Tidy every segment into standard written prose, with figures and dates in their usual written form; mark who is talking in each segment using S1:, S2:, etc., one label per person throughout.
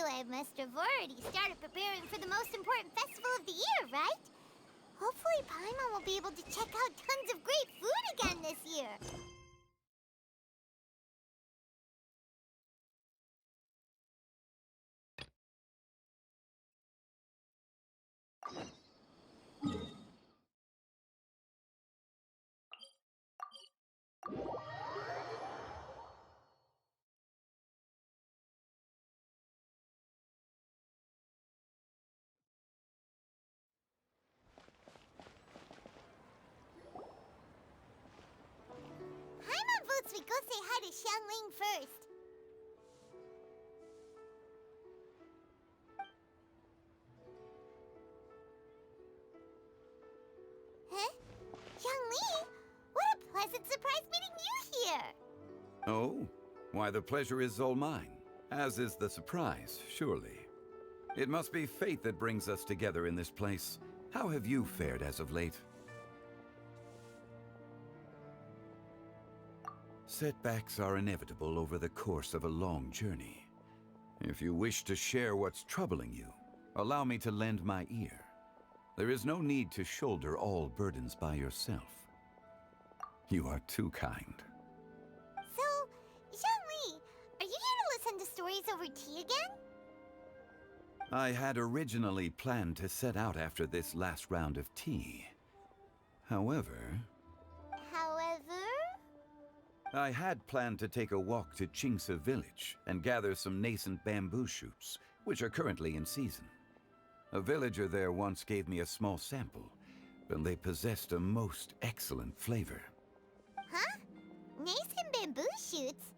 S1: I must have already started preparing for the most important festival of the year, right? Hopefully Paimon will be able to check out tons of great food again this year. Paimon votes we go say hi to Xiangling first. Huh? Xiangling? What a pleasant surprise meeting you here!
S2: Oh? Why, the pleasure is all mine, as is the surprise, surely. It must be fate that brings us together in this place. How have you fared as of late? Setbacks are inevitable over the course of a long journey. If you wish to share what's troubling you, allow me to lend my ear. There is no need to shoulder all burdens by yourself. You are too kind.
S1: So, Xiangli, are you here to listen to stories over tea again?
S2: I had originally planned to set out after this last round of tea. However, I had planned to take a walk to Qingse village and gather some nascent bamboo shoots, which are currently in season. A villager there once gave me a small sample, and they possessed a most excellent flavor.
S1: Huh? Nascent bamboo shoots?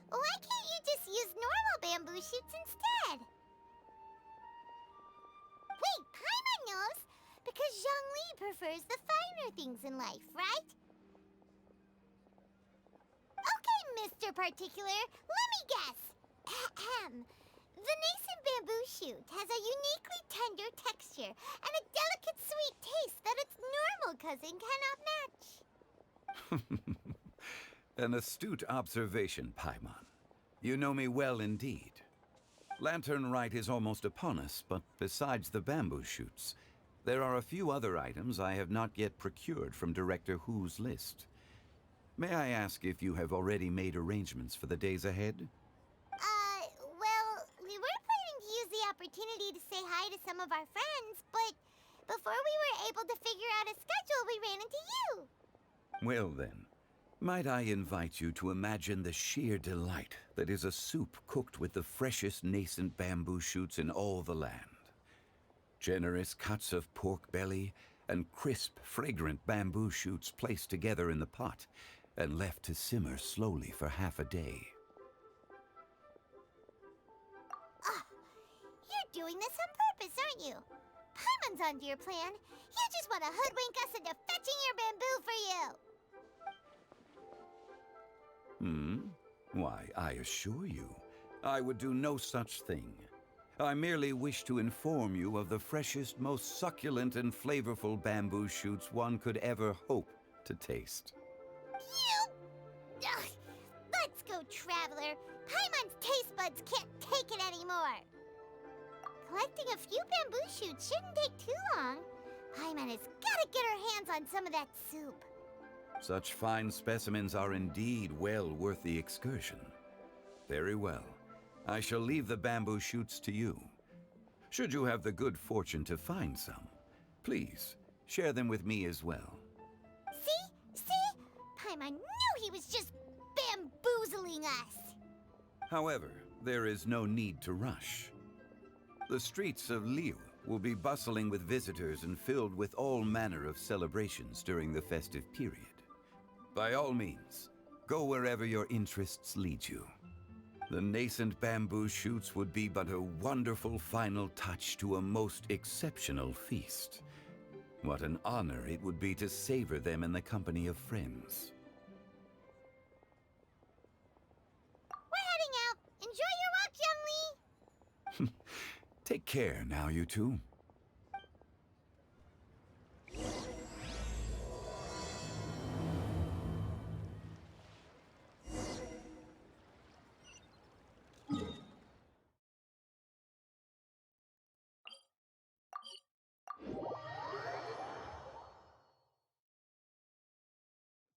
S1: Why can't you just use normal bamboo shoots instead? Wait, Paimon knows! Because Zhongli prefers the finer things in life, right? Okay, Mr. Particular, let me guess. Ahem. The nascent bamboo shoot has a uniquely tender texture and a delicate sweet taste that its normal cousin cannot match.
S2: An astute observation, Paimon. You know me well indeed. Latern Rite is almost upon us, but besides the bamboo shoots, there are a few other items I have not yet procured from Director Hu's list. May I ask if you have already made arrangements for the days ahead?
S1: Well, we were planning to use the opportunity to say hi to some of our friends, but before we were able to figure out a schedule, we ran into you.
S2: Well then, might I invite you to imagine the sheer delight that is a soup cooked with the freshest nascent bamboo shoots in all the land. Generous cuts of pork belly and crisp, fragrant bamboo shoots placed together in the pot and left to simmer slowly for half a day.
S1: You're doing this on purpose, aren't you? Paimon's onto your plan. You just want to hoodwink us into fetching your bamboo for you.
S2: Why, I assure you, I would do no such thing. I merely wish to inform you of the freshest, most succulent and flavorful bamboo shoots one could ever hope to taste.
S1: Ugh. Let's go, Traveler. Paimon's taste buds can't take it anymore. Collecting a few bamboo shoots shouldn't take too long. Paimon has got to get her hands on some of that soup.
S2: Such fine specimens are indeed well worth the excursion. Very well. I shall leave the bamboo shoots to you. Should you have the good fortune to find some, please share them with me as well.
S1: See? Paimon knew he was just bamboozling us.
S2: However, there is no need to rush. The streets of Liu will be bustling with visitors and filled with all manner of celebrations during the festive period. By all means, go wherever your interests lead you. The nascent bamboo shoots would be but a wonderful final touch to a most exceptional feast. What an honor it would be to savor them in the company of friends.
S1: We're heading out. Enjoy your walk, young Lee.
S2: Take care now, you two.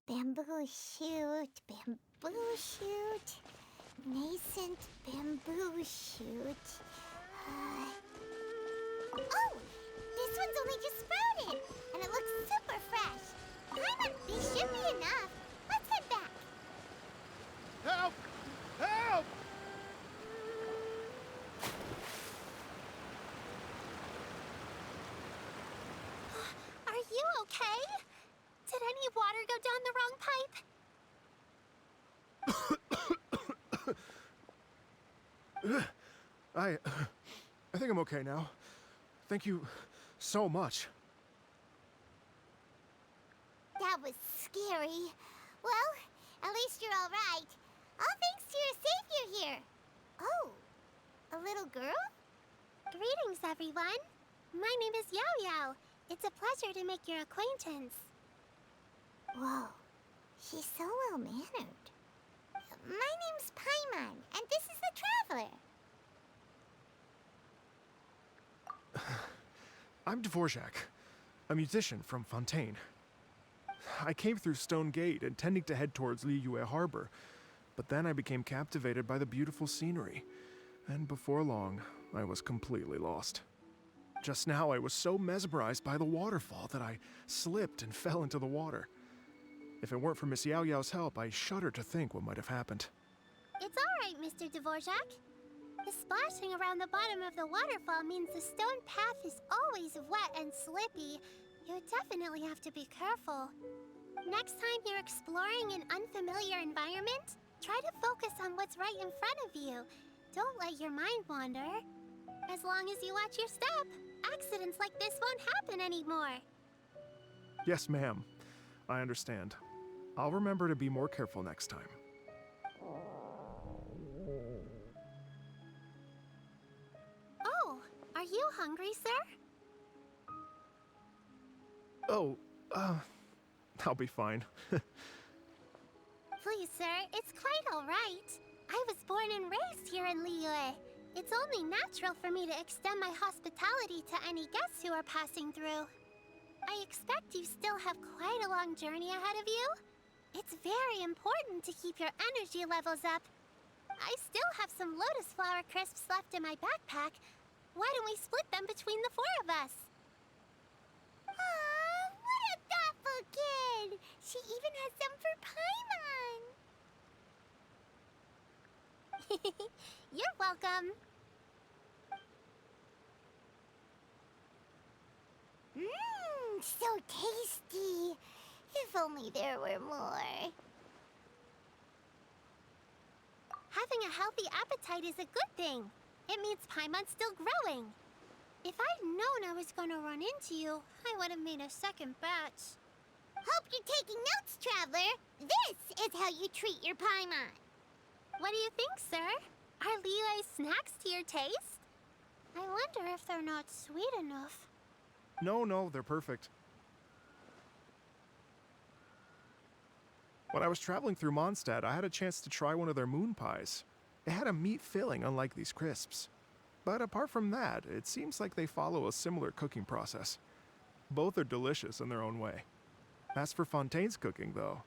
S1: Bamboo shoot, bamboo shoot, nascent bamboo shoot. Oh, this one's only just sprouted, and it looks super fresh. These should be enough. Let's head back.
S3: Help! Help!
S1: Are you okay? Did any water go down the wrong pipe?
S3: I think I'm okay now. Thank you so much.
S1: That was scary. Well, at least you're all right. All thanks to your savior here. Oh, a little girl? Greetings, everyone. My name is Yao Yao. It's a pleasure to make your acquaintance. Whoa, she's so well-mannered. My name's Paimon, and this is the Traveler.
S3: I'm Dvorak, a musician from Fontaine. I came through Stone Gate intending to head towards Liyue Harbor, but then I became captivated by the beautiful scenery, and before long, I was completely lost. Just now, I was so mesmerized by the waterfall that I slipped and fell into the water. If it weren't for Miss Yao Yao's help, I shudder to think what might have happened.
S1: It's all right, Mr. Dvorak. The splashing around the bottom of the waterfall means the stone path is always wet and slippy. You definitely have to be careful. Next time you're exploring an unfamiliar environment, try to focus on what's right in front of you. Don't let your mind wander. As long as you watch your step, accidents like this won't happen anymore.
S3: Yes, ma'am. I understand. I'll remember to be more careful next time.
S1: Oh, are you hungry, sir?
S3: Oh, I'll be fine.
S1: Please, sir, it's quite all right. I was born and raised here in Liyue. It's only natural for me to extend my hospitality to any guests who are passing through. I expect you still have quite a long journey ahead of you. It's very important to keep your energy levels up. I still have some lotus flower crisps left in my backpack. Why don't we split them between the four of us? Aw, what a thoughtful kid! She even has some for Paimon! You're welcome. Mmm, so tasty. If only there were more. Having a healthy appetite is a good thing. It means Paimon's still growing. If I'd known I was gonna run into you, I would have made a second batch. Hope you're taking notes, Traveler. This is how you treat your Paimon. What do you think, sir? Are Liyue snacks to your taste? I wonder if they're not sweet enough.
S3: No, they're perfect. When I was traveling through Mondstadt, I had a chance to try one of their moon pies. It had a meat filling, unlike these crisps. But apart from that, it seems like they follow a similar cooking process. Both are delicious in their own way. As for Fontaine's cooking, though,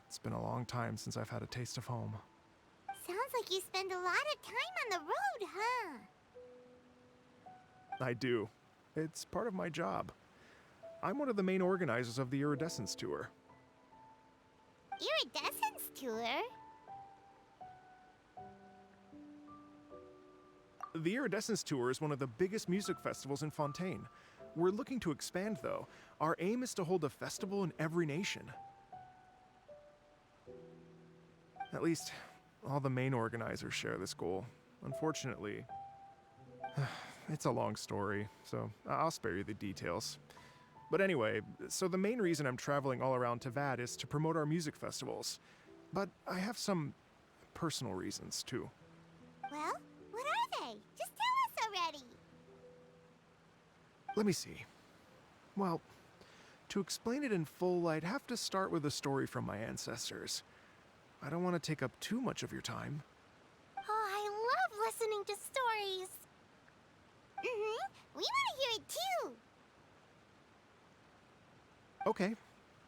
S3: it's been a long time since I've had a taste of home.
S1: Sounds like you spend a lot of time on the road, huh?
S3: I do. It's part of my job. I'm one of the main organizers of the Iridescence Tour.
S1: Iridescence Tour?
S3: The Iridescence Tour is one of the biggest music festivals in Fontaine. We're looking to expand, though. Our aim is to hold a festival in every nation. At least, all the main organizers share this goal. Unfortunately, it's a long story, so I'll spare you the details. But anyway, so the main reason I'm traveling all around Tavad is to promote our music festivals. But I have some personal reasons, too.
S1: Well, what are they? Just tell us already.
S3: Let me see. Well, to explain it in full, I'd have to start with a story from my ancestors. I don't want to take up too much of your time.
S1: Oh, I love listening to stories. We want to hear it too.
S3: Okay,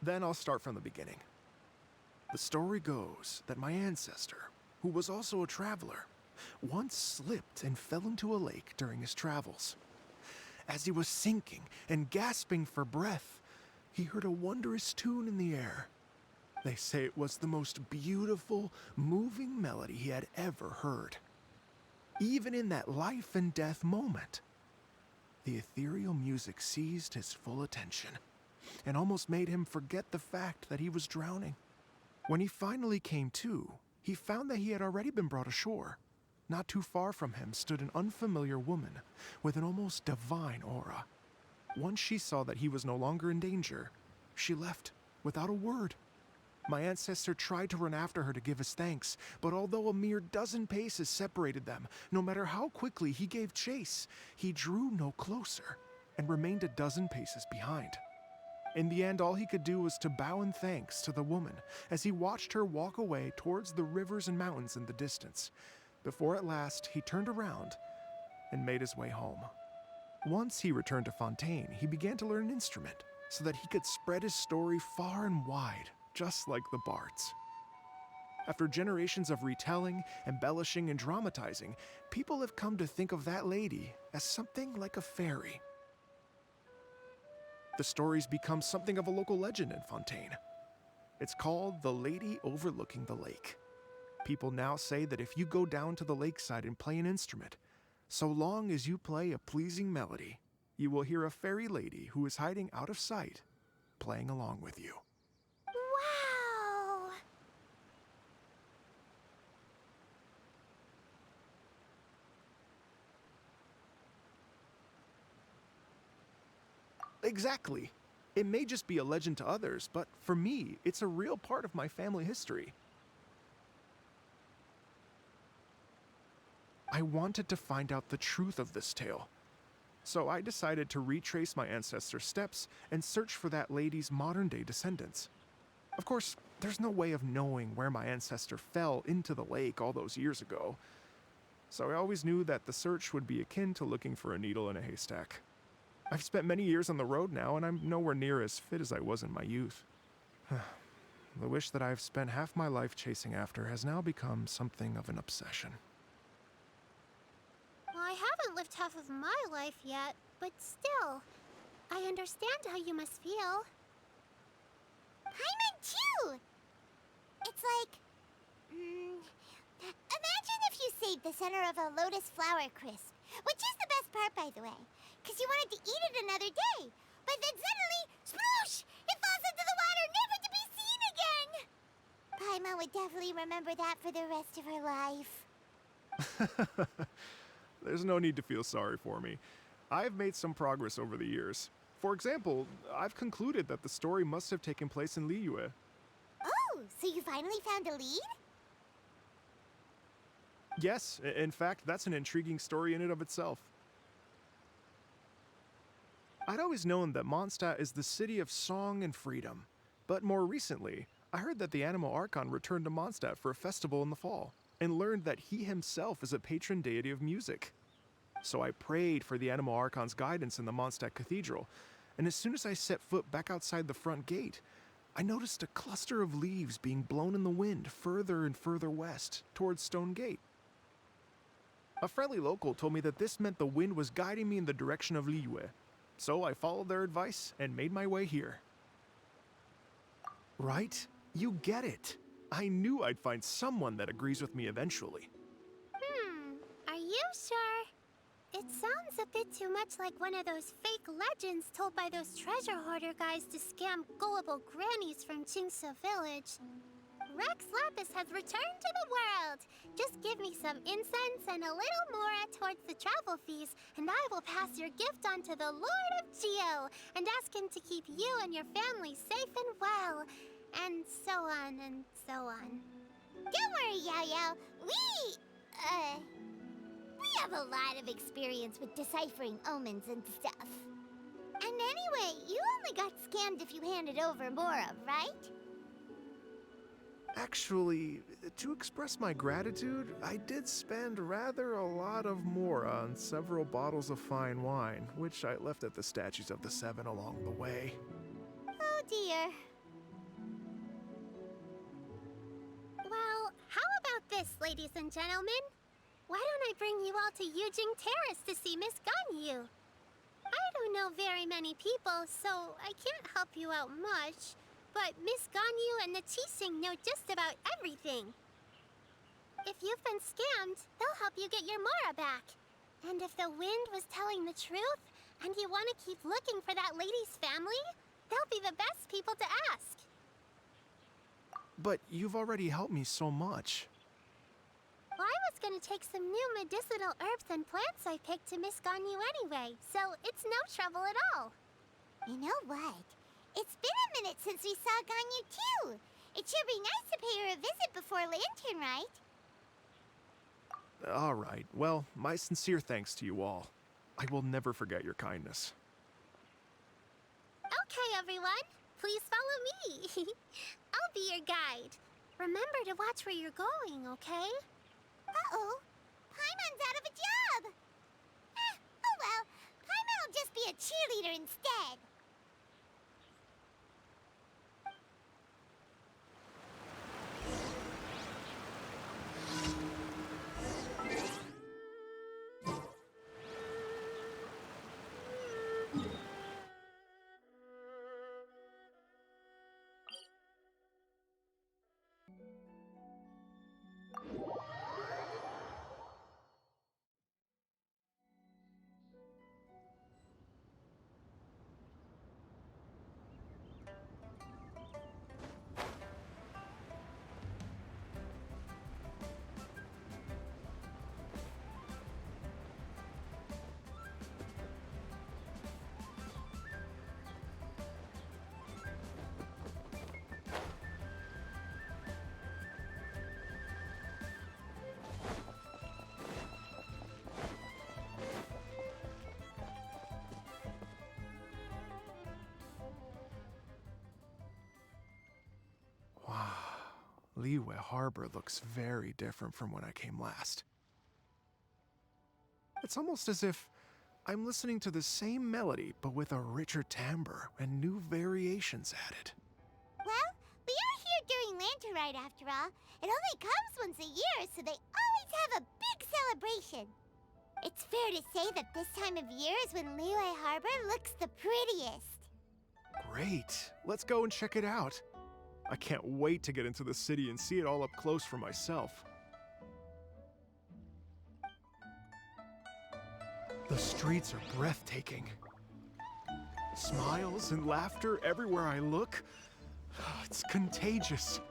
S3: Then I'll start from the beginning. The story goes that my ancestor, who was also a traveler, once slipped and fell into a lake during his travels. As he was sinking and gasping for breath, he heard a wondrous tune in the air. They say it was the most beautiful, moving melody he had ever heard. Even in that life and death moment, the ethereal music seized his full attention and almost made him forget the fact that he was drowning. When he finally came to, he found that he had already been brought ashore. Not too far from him stood an unfamiliar woman with an almost divine aura. Once she saw that he was no longer in danger, she left without a word. My ancestor tried to run after her to give his thanks, but although a mere dozen paces separated them, no matter how quickly he gave chase, he drew no closer and remained a dozen paces behind. In the end, all he could do was to bow in thanks to the woman as he watched her walk away towards the rivers and mountains in the distance, before at last he turned around and made his way home. Once he returned to Fontaine, he began to learn an instrument so that he could spread his story far and wide, just like the bards. After generations of retelling, embellishing, and dramatizing, people have come to think of that lady as something like a fairy. The story's become something of a local legend in Fontaine. It's called the Lady Overlooking the Lake. People now say that if you go down to the lakeside and play an instrument, so long as you play a pleasing melody, you will hear a fairy lady who is hiding out of sight, playing along with you.
S1: Wow!
S3: Exactly. It may just be a legend to others, but for me, it's a real part of my family history. I wanted to find out the truth of this tale, so I decided to retrace my ancestors' steps and search for that lady's modern-day descendants. Of course, there's no way of knowing where my ancestor fell into the lake all those years ago, so I always knew that the search would be akin to looking for a needle in a haystack. I've spent many years on the road now, and I'm nowhere near as fit as I was in my youth. The wish that I've spent half my life chasing after has now become something of an obsession.
S1: I haven't lived half of my life yet, but still, I understand how you must feel. Paimon too! It's like... imagine if you saved the center of a lotus flower crisp, which is the best part, by the way, because you wanted to eat it another day. But then suddenly, sploosh! It falls into the water, never to be seen again! Paimon would definitely remember that for the rest of her life.
S3: There's no need to feel sorry for me. I've made some progress over the years. For example, I've concluded that the story must have taken place in Liyue.
S1: Oh, so you finally found a lead?
S3: Yes, in fact, that's an intriguing story in and of itself. I'd always known that Mondstadt is the city of song and freedom, but more recently, I heard that the Animal Archon returned to Mondstadt for a festival in the fall, and learned that he himself is a patron deity of music. So I prayed for the Animal Archon's guidance in the Mondstadt Cathedral, and as soon as I set foot back outside the front gate, I noticed a cluster of leaves being blown in the wind further and further west, towards Stone Gate. A friendly local told me that this meant the wind was guiding me in the direction of Liyue, so I followed their advice and made my way here. Right? You get it. I knew I'd find someone that agrees with me eventually.
S1: Are you sure? It sounds a bit too much like one of those fake legends told by those treasure hoarder guys to scam gullible grannies from Chingsa Village. Rex Lapis has returned to the world. Just give me some incense and a little mora towards the travel fees, and I will pass your gift on to the Lord of Geo and ask him to keep you and your family safe and well. And so on and so on. Don't worry, Yao Yao. We have a lot of experience with deciphering omens and stuff. And anyway, you only got scammed if you handed over Mora, right?
S3: Actually, to express my gratitude, I did spend rather a lot of mora on several bottles of fine wine, which I left at the statues of the Seven along the way.
S1: Oh dear. Well, how about this, ladies and gentlemen? Why don't I bring you all to Yujing Terrace to see Miss Ganyu? I don't know very many people, so I can't help you out much. But Miss Ganyu and the Qixing know just about everything. If you've been scammed, they'll help you get your Mora back. And if the wind was telling the truth, and you want to keep looking for that lady's family, they'll be the best people to ask.
S3: But you've already helped me so much.
S1: Well, I was gonna take some new medicinal herbs and plants I picked to Miss Ganyu anyway, so it's no trouble at all. You know what? It's been a minute since we saw Ganyu too. It should be nice to pay her a visit before Lantern, right?
S3: All right. Well, my sincere thanks to you all. I will never forget your kindness.
S1: Okay, everyone. Please follow me. I'll be your guide. Remember to watch where you're going, okay? Uh-oh. Paimon's out of a job. Oh well. Paimon will just be a cheerleader instead.
S3: Liyue Harbor looks very different from when I came last. It's almost as if I'm listening to the same melody, but with a richer timbre and new variations added.
S1: Well, we are here during Lantern Rite after all. It only comes once a year, so they always have a big celebration. It's fair to say that this time of year is when Liyue Harbor looks the prettiest.
S3: Great. Let's go and check it out. I can't wait to get into the city and see it all up close for myself. The streets are breathtaking. Smiles and laughter everywhere I look. It's contagious.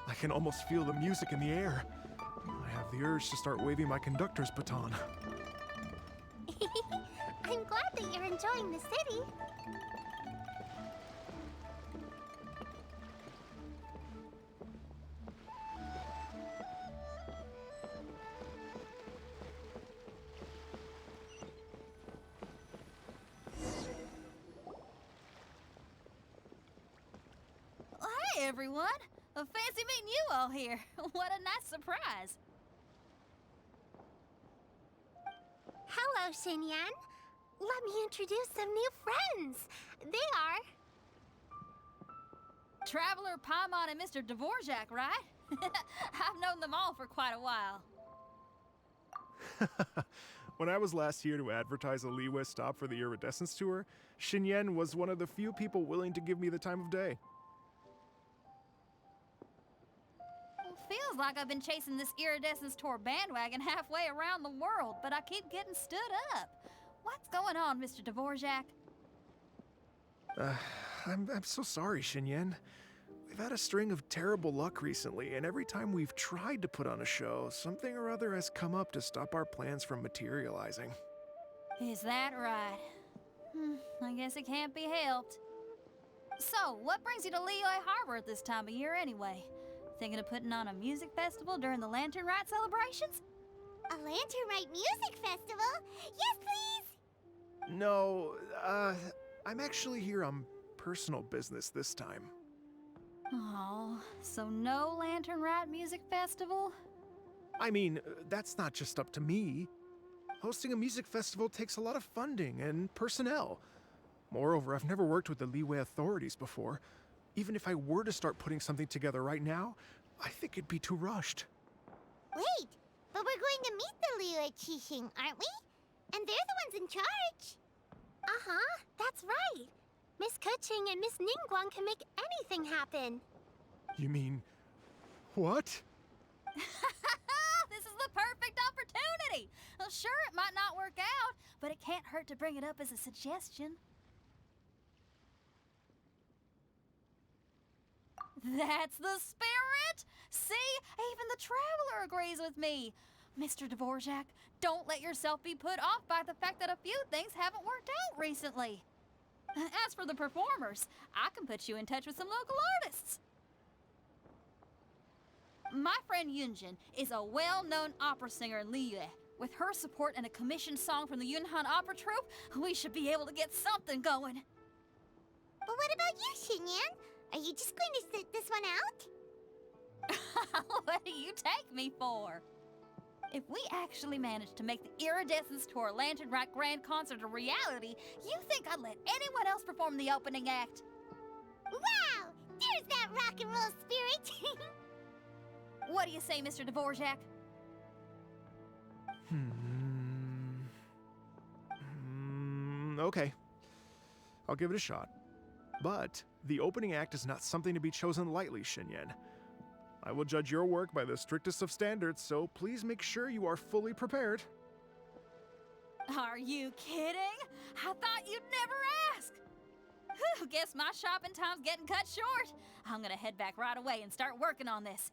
S3: I can almost feel the music in the air. I have the urge to start waving my conductor's baton.
S1: I'm glad that you're enjoying the city.
S4: Hey everyone! Fancy meeting you all here. What a nice surprise.
S1: Hello, Xinyan. Let me introduce some new friends. They are...
S4: Traveler, Paimon, and Mr. Dvorak, right? I've known them all for quite a while.
S3: When I was last here to advertise a Liyue stop for the Iridescence Tour, Xinyan was one of the few people willing to give me the time of day.
S4: Feels like I've been chasing this Iridescence Tour bandwagon halfway around the world, but I keep getting stood up. What's going on, Mr. Dvorak?
S3: I'm so sorry, Xinyan. We've had a string of terrible luck recently, and every time we've tried to put on a show, something or other has come up to stop our plans from materializing.
S4: Is that right? I guess it can't be helped. So, what brings you to Liyue Harbor at this time of year anyway? Thinking of putting on a music festival during the Lantern Rite celebrations?
S1: A Lantern Rite music festival? Yes, please!
S3: No, I'm actually here on personal business this time.
S4: Oh, so no Lantern Rite music festival?
S3: I mean, that's not just up to me. Hosting a music festival takes a lot of funding and personnel. Moreover, I've never worked with the Liyue authorities before. Even if I were to start putting something together right now, I think it'd be too rushed.
S1: Wait, but we're going to meet the Liyue Qixing, aren't we? And they're the ones in charge.
S5: Uh-huh, that's right. Miss Keqing and Miss Ningguang can make anything happen.
S3: You mean... what?
S4: This is the perfect opportunity! Well, sure, it might not work out, but it can't hurt to bring it up as a suggestion. That's the spirit! See? Even the Traveler agrees with me. Mr. Dvorak, don't let yourself be put off by the fact that a few things haven't worked out recently. As for the performers, I can put you in touch with some local artists. My friend Yunjin is a well-known opera singer in Liyue. With her support and a commissioned song from the Yunhan Opera Troupe, we should be able to get something going.
S1: But what about you, Xinyan? Are you just going to sit this one out?
S4: What do you take me for? If we actually manage to make the Iridescence Tour Lantern Rite Grand Concert a reality, you think I'd let anyone else perform the opening act?
S1: Wow! There's that rock and roll spirit!
S4: What do you say, Mr. Dvorak?
S3: Okay. I'll give it a shot. But the opening act is not something to be chosen lightly, Xinyan. I will judge your work by the strictest of standards, so please make sure you are fully prepared.
S4: Are you kidding? I thought you'd never ask. Whew, guess my shopping time's getting cut short. I'm gonna head back right away and start working on this.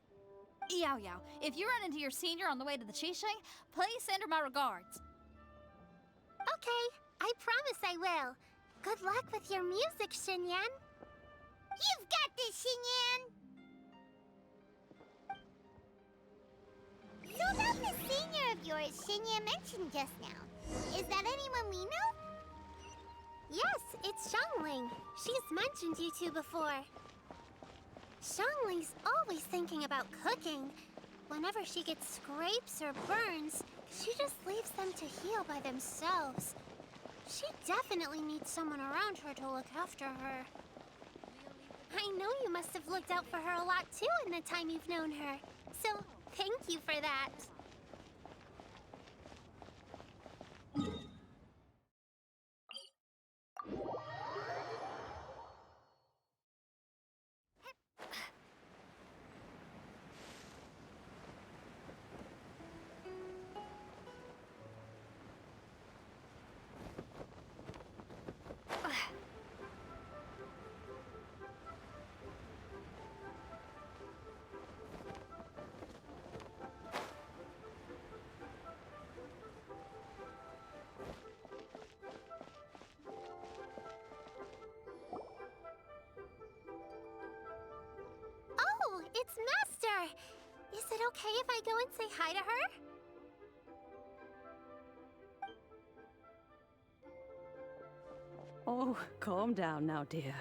S4: Yao Yao, if you run into your senior on the way to the Qixing, please send her my regards.
S5: Okay, I promise I will. Good luck with your music, Xinyan.
S1: You've got this, Xinyan! So about the senior of yours Xinyan mentioned just now, is that anyone we know?
S5: Yes, it's Xiangling. She's mentioned you two before. Xiangling's always thinking about cooking. Whenever she gets scrapes or burns, she just leaves them to heal by themselves. She definitely needs someone around her to look after her. I know you must have looked out for her a lot too in the time you've known her. So, thank you for that. Oh, it's Master! Is it okay if I go and say hi to her?
S6: Oh, calm down now, dear.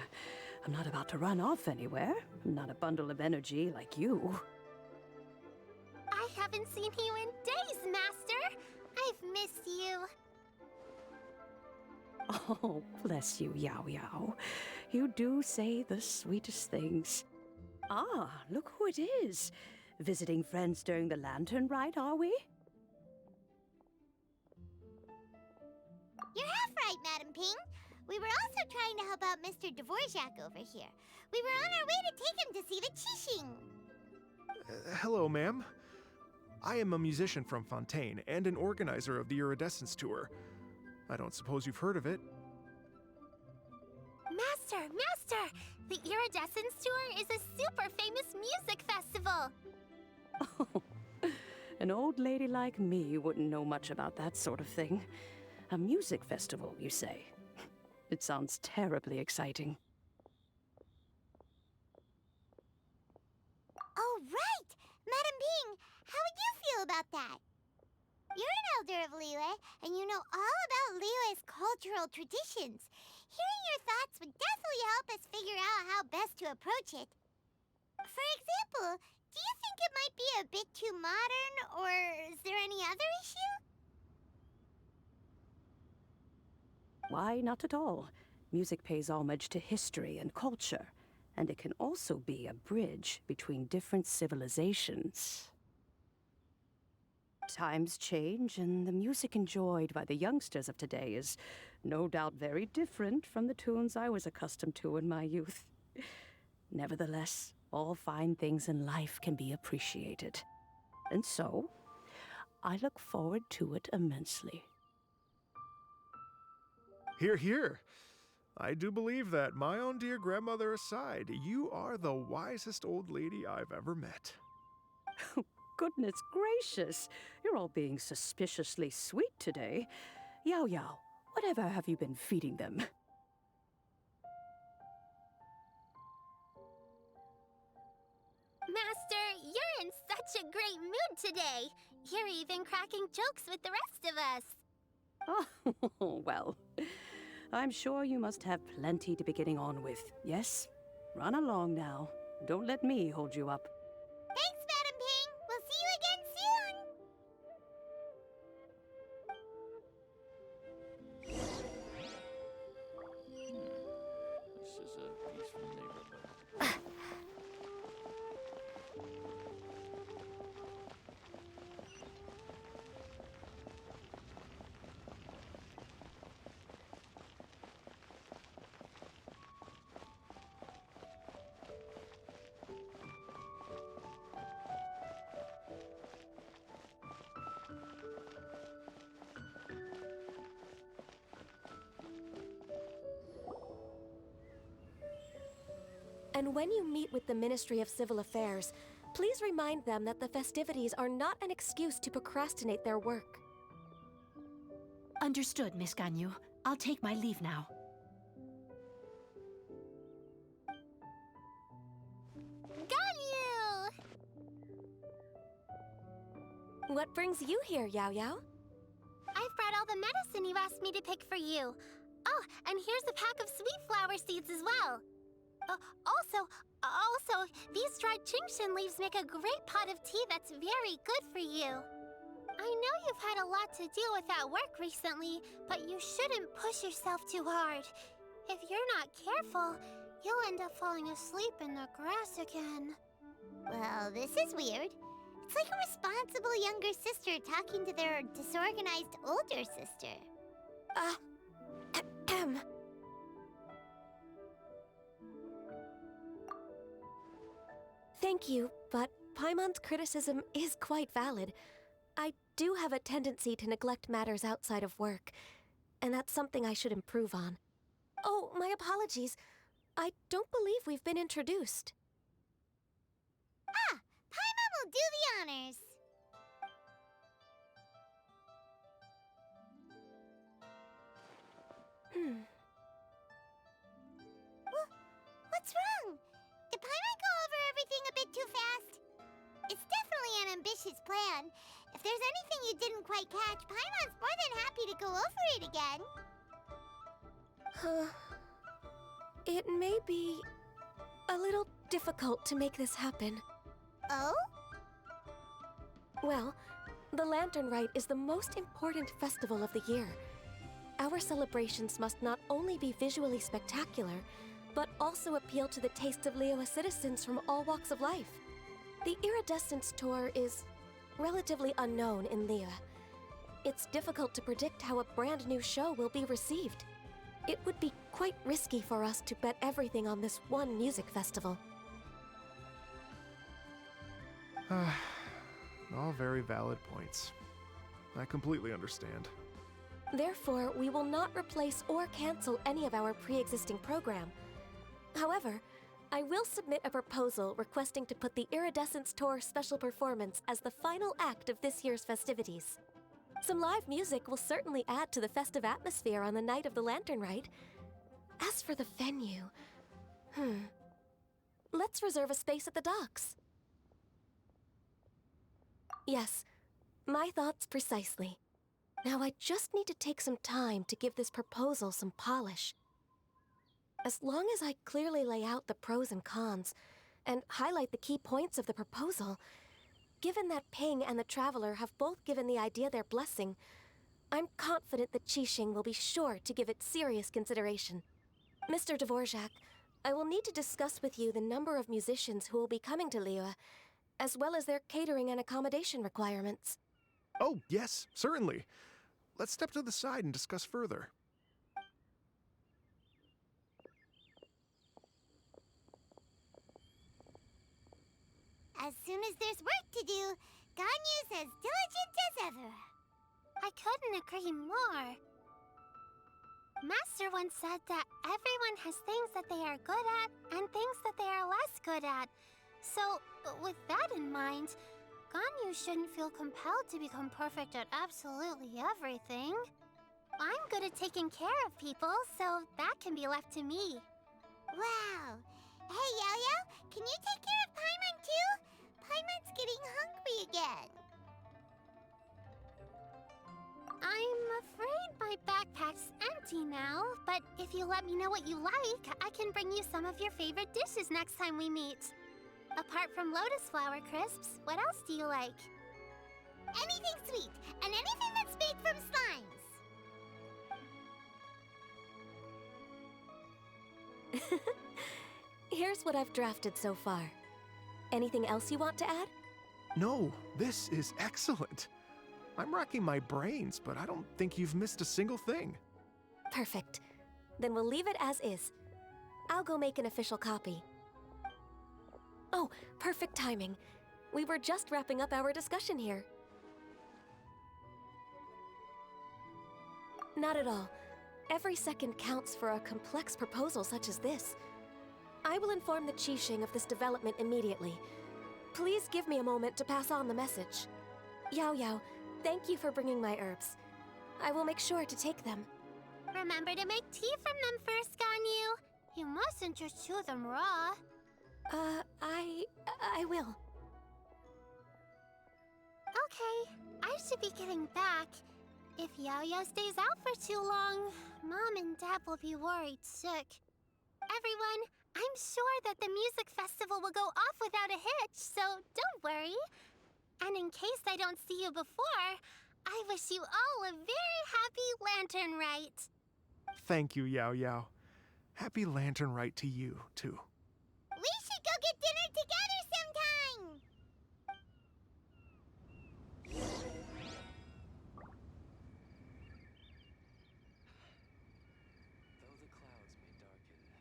S6: I'm not about to run off anywhere. I'm not a bundle of energy like you.
S5: I haven't seen you in days, Master! I've missed you.
S6: Oh, bless you, Yao Yao. You do say the sweetest things. Ah, look who it is. Visiting friends during the Lantern Rite, are we?
S1: You're half right, Madam Ping. We were also trying to help out Mr. Dvorak over here. We were on our way to take him to see the Qixing.
S3: Hello, ma'am. I am a musician from Fontaine and an organizer of the Iridescence Tour. I don't suppose you've heard of it.
S5: Master! Master! The Iridescence Tour is a super famous music festival!
S6: Oh, an old lady like me wouldn't know much about that sort of thing. A music festival, you say? It sounds terribly exciting.
S1: Oh, right! Madam Ping, how would you feel about that? You're an elder of Liyue, and you know all about Liyue's cultural traditions. Hearing your thoughts would definitely help us figure out how best to approach it. For example, do you think it might be a bit too modern, or is there any other issue?
S6: Why, not at all. Music pays homage to history and culture. and it can also be a bridge between different civilizations. Times change, and the music enjoyed by the youngsters of today is no doubt very different from the tunes I was accustomed to in my youth. Nevertheless, all fine things in life can be appreciated. And so, I look forward to it immensely.
S3: Hear, hear. I do believe that, my own dear grandmother aside, you are the wisest old lady I've ever met.
S6: Goodness gracious, you're all being suspiciously sweet today. Yao Yao, whatever have you been feeding them?
S5: Master, you're in such a great mood today. You're even cracking jokes with the rest of us.
S6: Oh, well, I'm sure you must have plenty to be getting on with. Yes? Run along now. Don't let me hold you up.
S1: Thanks, Madam Ping. We'll see you again soon.
S7: This is a peaceful neighborhood.
S8: And when you meet with the Ministry of Civil Affairs, please remind them that the festivities are not an excuse to procrastinate their work.
S9: Understood, Miss Ganyu. I'll take my leave now.
S5: Ganyu!
S8: What brings you here, Yao Yao?
S5: I've brought all the medicine you asked me to pick for you. Oh, and here's a pack of sweet flower seeds as well. Also, these dried Genshin leaves make a great pot of tea that's very good for you. I know you've had a lot to deal with at work recently, but you shouldn't push yourself too hard. If you're not careful, you'll end up falling asleep in the grass again.
S1: Well, this is weird. It's like a responsible younger sister talking to their disorganized older sister.
S8: Thank you, but Paimon's criticism is quite valid. I do have a tendency to neglect matters outside of work, and that's something I should improve on. Oh, my apologies. I don't believe we've been introduced.
S1: Ah, Paimon will do the honors. What's wrong? Did Paimon go over everything a bit too fast? It's definitely an ambitious plan. If there's anything you didn't quite catch, Paimon's more than happy to go over it again.
S8: It may be a little difficult to make this happen.
S1: Oh?
S8: Well, the Latern Rite is the most important festival of the year. Our celebrations must not only be visually spectacular, but also appeal to the tastes of Liyue citizens from all walks of life. The Iridescence Tour is relatively unknown in Liyue. It's difficult to predict how a brand new show will be received. It would be quite risky for us to bet everything on this one music festival.
S3: All very valid points. I completely understand.
S8: Therefore, we will not replace or cancel any of our pre-existing program. However, I will submit a proposal requesting to put the Iridescence Tour special performance as the final act of this year's festivities. Some live music will certainly add to the festive atmosphere on the night of the Latern Rite. As for the venue, let's reserve a space at the docks. Yes, my thoughts precisely. Now I just need to take some time to give this proposal some polish. As long as I clearly lay out the pros and cons, and highlight the key points of the proposal, given that Ping and the Traveler have both given the idea their blessing, I'm confident that Qixing will be sure to give it serious consideration. Mr. Dvorak, I will need to discuss with you the number of musicians who will be coming to Liyue, as well as their catering and accommodation requirements.
S3: Oh, yes, certainly. Let's step to the side and discuss further.
S1: As soon as there's work to do, Ganyu's as diligent as ever.
S5: I couldn't agree more. Master once said that everyone has things that they are good at and things that they are less good at. So, with that in mind, Ganyu shouldn't feel compelled to become perfect at absolutely everything. I'm good at taking care of people, so that can be left to me.
S1: Wow. Hey, Yo-Yo, can you take care of Paimon too? Paimon's getting hungry again.
S5: I'm afraid my backpack's empty now, but if you let me know what you like, I can bring you some of your favorite dishes next time we meet. Apart from lotus flower crisps, what else do you like?
S1: Anything sweet, and anything that's made from slimes.
S8: Here's what I've drafted so far. Anything else you want to add?
S3: No, this is excellent. I'm racking my brains, but I don't think you've missed a single thing.
S8: Perfect. Then we'll leave it as is. I'll go make an official copy. Oh, perfect timing. We were just wrapping up our discussion here. Not at all. Every second counts for a complex proposal such as this. I will inform the Qixing of this development immediately. Please give me a moment to pass on the message. Yao Yao, thank you for bringing my herbs. I will make sure to take them.
S5: Remember to make tea from them first, Ganyu. You mustn't just chew them raw.
S8: I will.
S5: Okay, I should be getting back. If Yao-Yao stays out for too long, Mom and Dad will be worried sick. Everyone, I'm sure that the music festival will go off without a hitch, so don't worry. And in case I don't see you before, I wish you all a very happy Latern Rite.
S3: Thank you, Yao Yao. Happy Lantern Rite to you, too.
S1: We should go get dinner together sometime!
S7: Though the clouds may darken.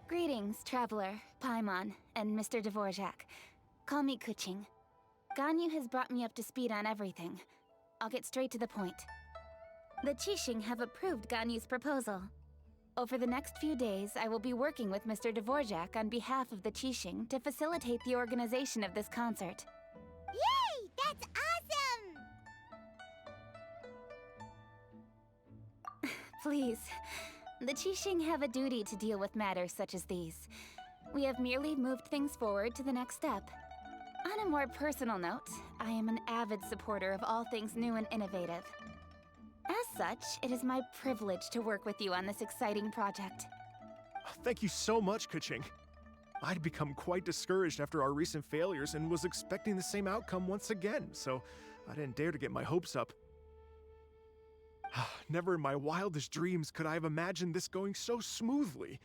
S10: Greetings, Traveler, Paimon, and Mr. Dvorak. Call me Kuching. Ganyu has brought me up to speed on everything. I'll get straight to the point. The Qixing have approved Ganyu's proposal. Over the next few days, I will be working with Mr. Dvorak on behalf of the Qixing to facilitate the organization of this concert.
S1: Yay! That's awesome!
S10: Please. The Qixing have a duty to deal with matters such as these. We have merely moved things forward to the next step. On a more personal note, I am an avid supporter of all things new and innovative. As such, it is my privilege to work with you on this exciting project.
S3: Thank you so much, Kuching. I'd become quite discouraged after our recent failures and was expecting the same outcome once again, so I didn't dare to get my hopes up. Never in my wildest dreams could I have imagined this going so smoothly.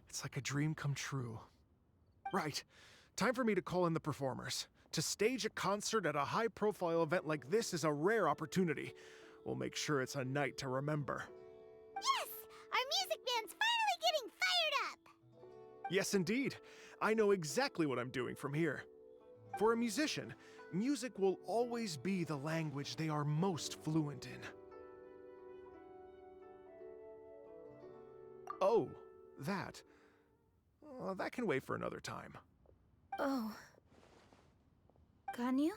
S3: It's like a dream come true. Right. Time for me to call in the performers. To stage a concert at a high-profile event like this is a rare opportunity. We'll make sure it's a night to remember.
S1: Yes! Our music band's finally getting fired up!
S3: Yes, indeed. I know exactly what I'm doing from here. For a musician, music will always be the language they are most fluent in. Oh, that. That can wait for another time.
S8: Oh,
S10: Ganyu?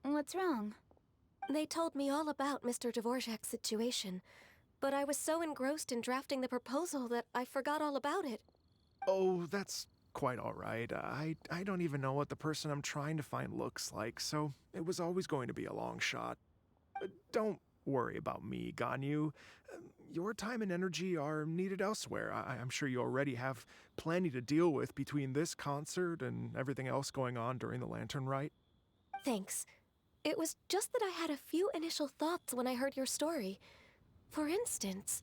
S10: What's wrong?
S8: they told me all about Mr. Dvorak's situation, but I was so engrossed in drafting the proposal that I forgot all about it.
S3: Oh, that's quite all right. I don't even know what the person I'm trying to find looks like, so it was always going to be a long shot. Don't worry about me, Ganyu. Your time and energy are needed elsewhere. I'm sure you already have plenty to deal with between this concert and everything else going on during the Latern Rite.
S8: Thanks. It was just that I had a few initial thoughts when I heard your story. For instance,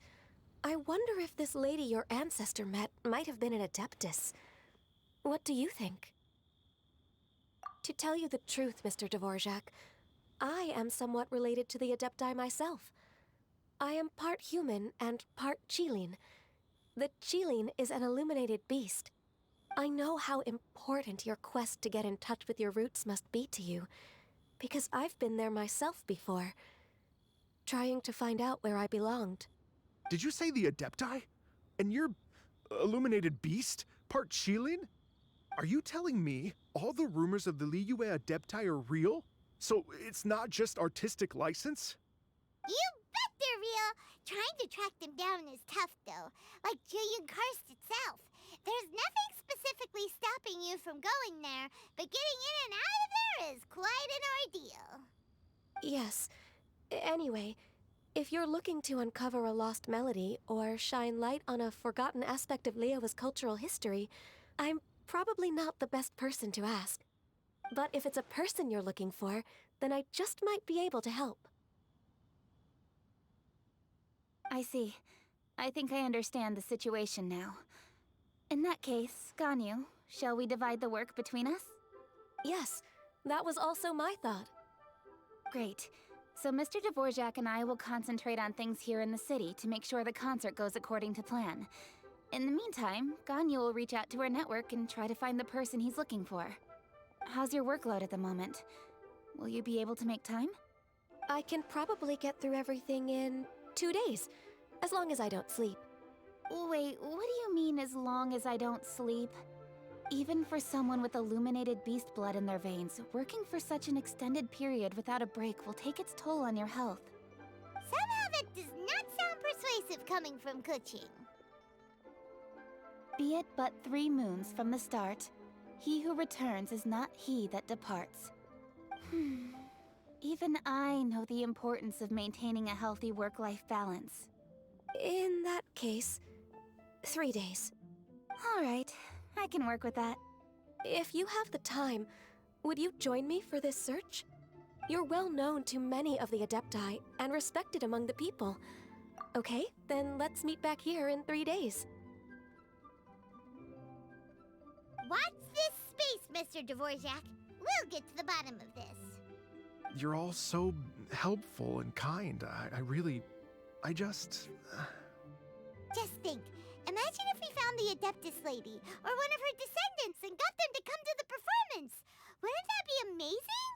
S8: I wonder if this lady your ancestor met might have been an Adeptus. What do you think? To tell you the truth, Mr. Dvorak, I am somewhat related to the Adepti myself. I am part human and part Qilin. The Qilin is an illuminated beast. I know how important your quest to get in touch with your roots must be to you, because I've been there myself before, trying to find out where I belonged.
S3: Did you say the Adepti? And you're illuminated beast? Part Qilin? Are you telling me all the rumors of the Liyue Adepti are real? So it's not just artistic license?
S1: You bet they're real! Trying to track them down is tough, though. Like Julian Karst itself. There's nothing specifically stopping you from going there, but getting in and out of there is quite an ordeal.
S8: Yes. Anyway, if you're looking to uncover a lost melody or shine light on a forgotten aspect of Liyue's cultural history, I'm probably not the best person to ask. But if it's a person you're looking for, then I just might be able to help.
S10: I see. I think I understand the situation now. In that case, Ganyu, shall we divide the work between us?
S8: Yes, that was also my thought.
S10: Great. So Mr. Dvorak and I will concentrate on things here in the city to make sure the concert goes according to plan. In the meantime, Ganyu will reach out to her network and try to find the person he's looking for. How's your workload at the moment? Will you be able to make time?
S8: I can probably get through everything in 2 days, as long as I don't sleep.
S10: Wait, what do you mean as long as I don't sleep? Even for someone with illuminated beast blood in their veins, working for such an extended period without a break will take its toll on your health.
S1: Somehow that does not sound persuasive coming from Kuching.
S10: Be it but 3 moons from the start, he who returns is not he that departs. Even I know the importance of maintaining a healthy work-life balance.
S8: In that case, 3 days.
S10: All right, I can work with that.
S8: If you have the time, would you join me for this search? You're well known to many of the Adepti and respected among the people. Okay, then let's meet back here in 3 days.
S1: Watch this space, Mr. Dvorak. We'll get to the bottom of this.
S3: You're all so helpful and kind. I just...
S1: Just think. Imagine if we found the Adeptus lady, or one of her descendants, and got them to come to the performance. Wouldn't that be amazing?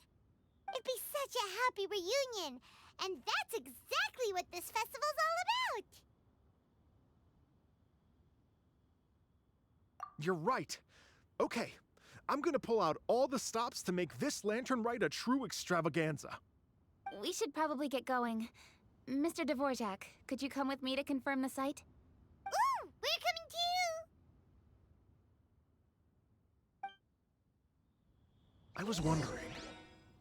S1: It'd be such a happy reunion. And that's exactly what this festival's all about.
S3: You're right. Okay, I'm gonna pull out all the stops to make this Latern Rite a true extravaganza.
S10: We should probably get going. Mr. Dvorak, could you come with me to confirm the site?
S1: Ooh, we're coming too!
S3: I was wondering,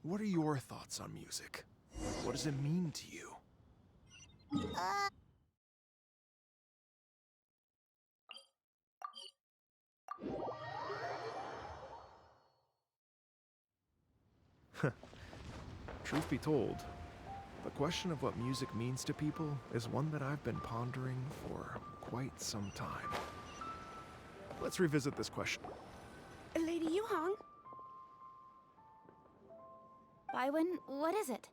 S3: what are your thoughts on music? What does it mean to you? Truth be told, the question of what music means to people is one that I've been pondering for quite some time. Let's revisit this question.
S9: Lady Yuhong?
S10: Baiwen, what is it?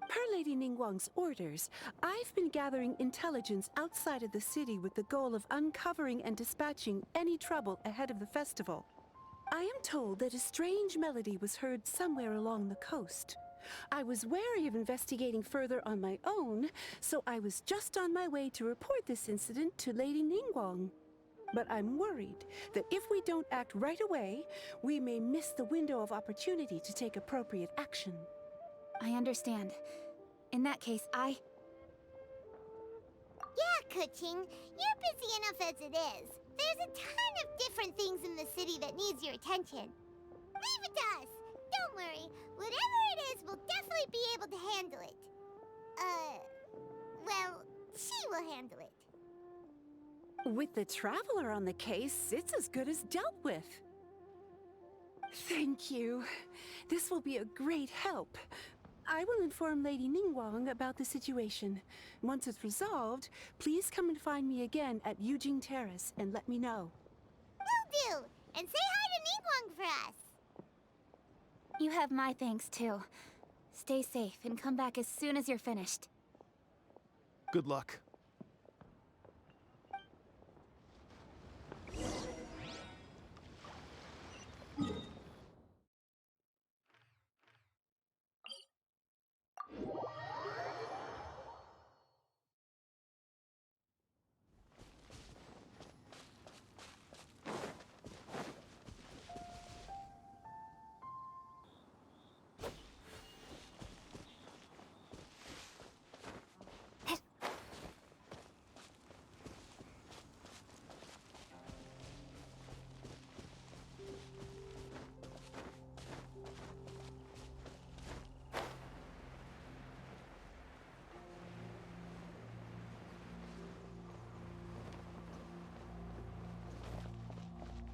S9: Per Lady Ningguang's orders, I've been gathering intelligence outside of the city with the goal of uncovering and dispatching any trouble ahead of the festival. I am told that a strange melody was heard somewhere along the coast. I was wary of investigating further on my own, so I was just on my way to report this incident to Lady Ningguang. But I'm worried that if we don't act right away, we may miss the window of opportunity to take appropriate action.
S10: I understand. In that case,
S1: Yeah, Kuching, you're busy enough as it is. There's a ton of different things in the city that needs your attention. Leave it to us. Don't worry. Whatever it is, we'll definitely be able to handle it. Well, she will handle it.
S9: With the Traveler on the case, it's as good as dealt with. Thank you. This will be a great help. I will inform Lady Ningguang about the situation. Once it's resolved, please come and find me again at Yujing Terrace and let me know.
S1: Will do. And say hi to Ningguang for us.
S10: You have my thanks, too. Stay safe and come back as soon as you're finished.
S3: Good luck.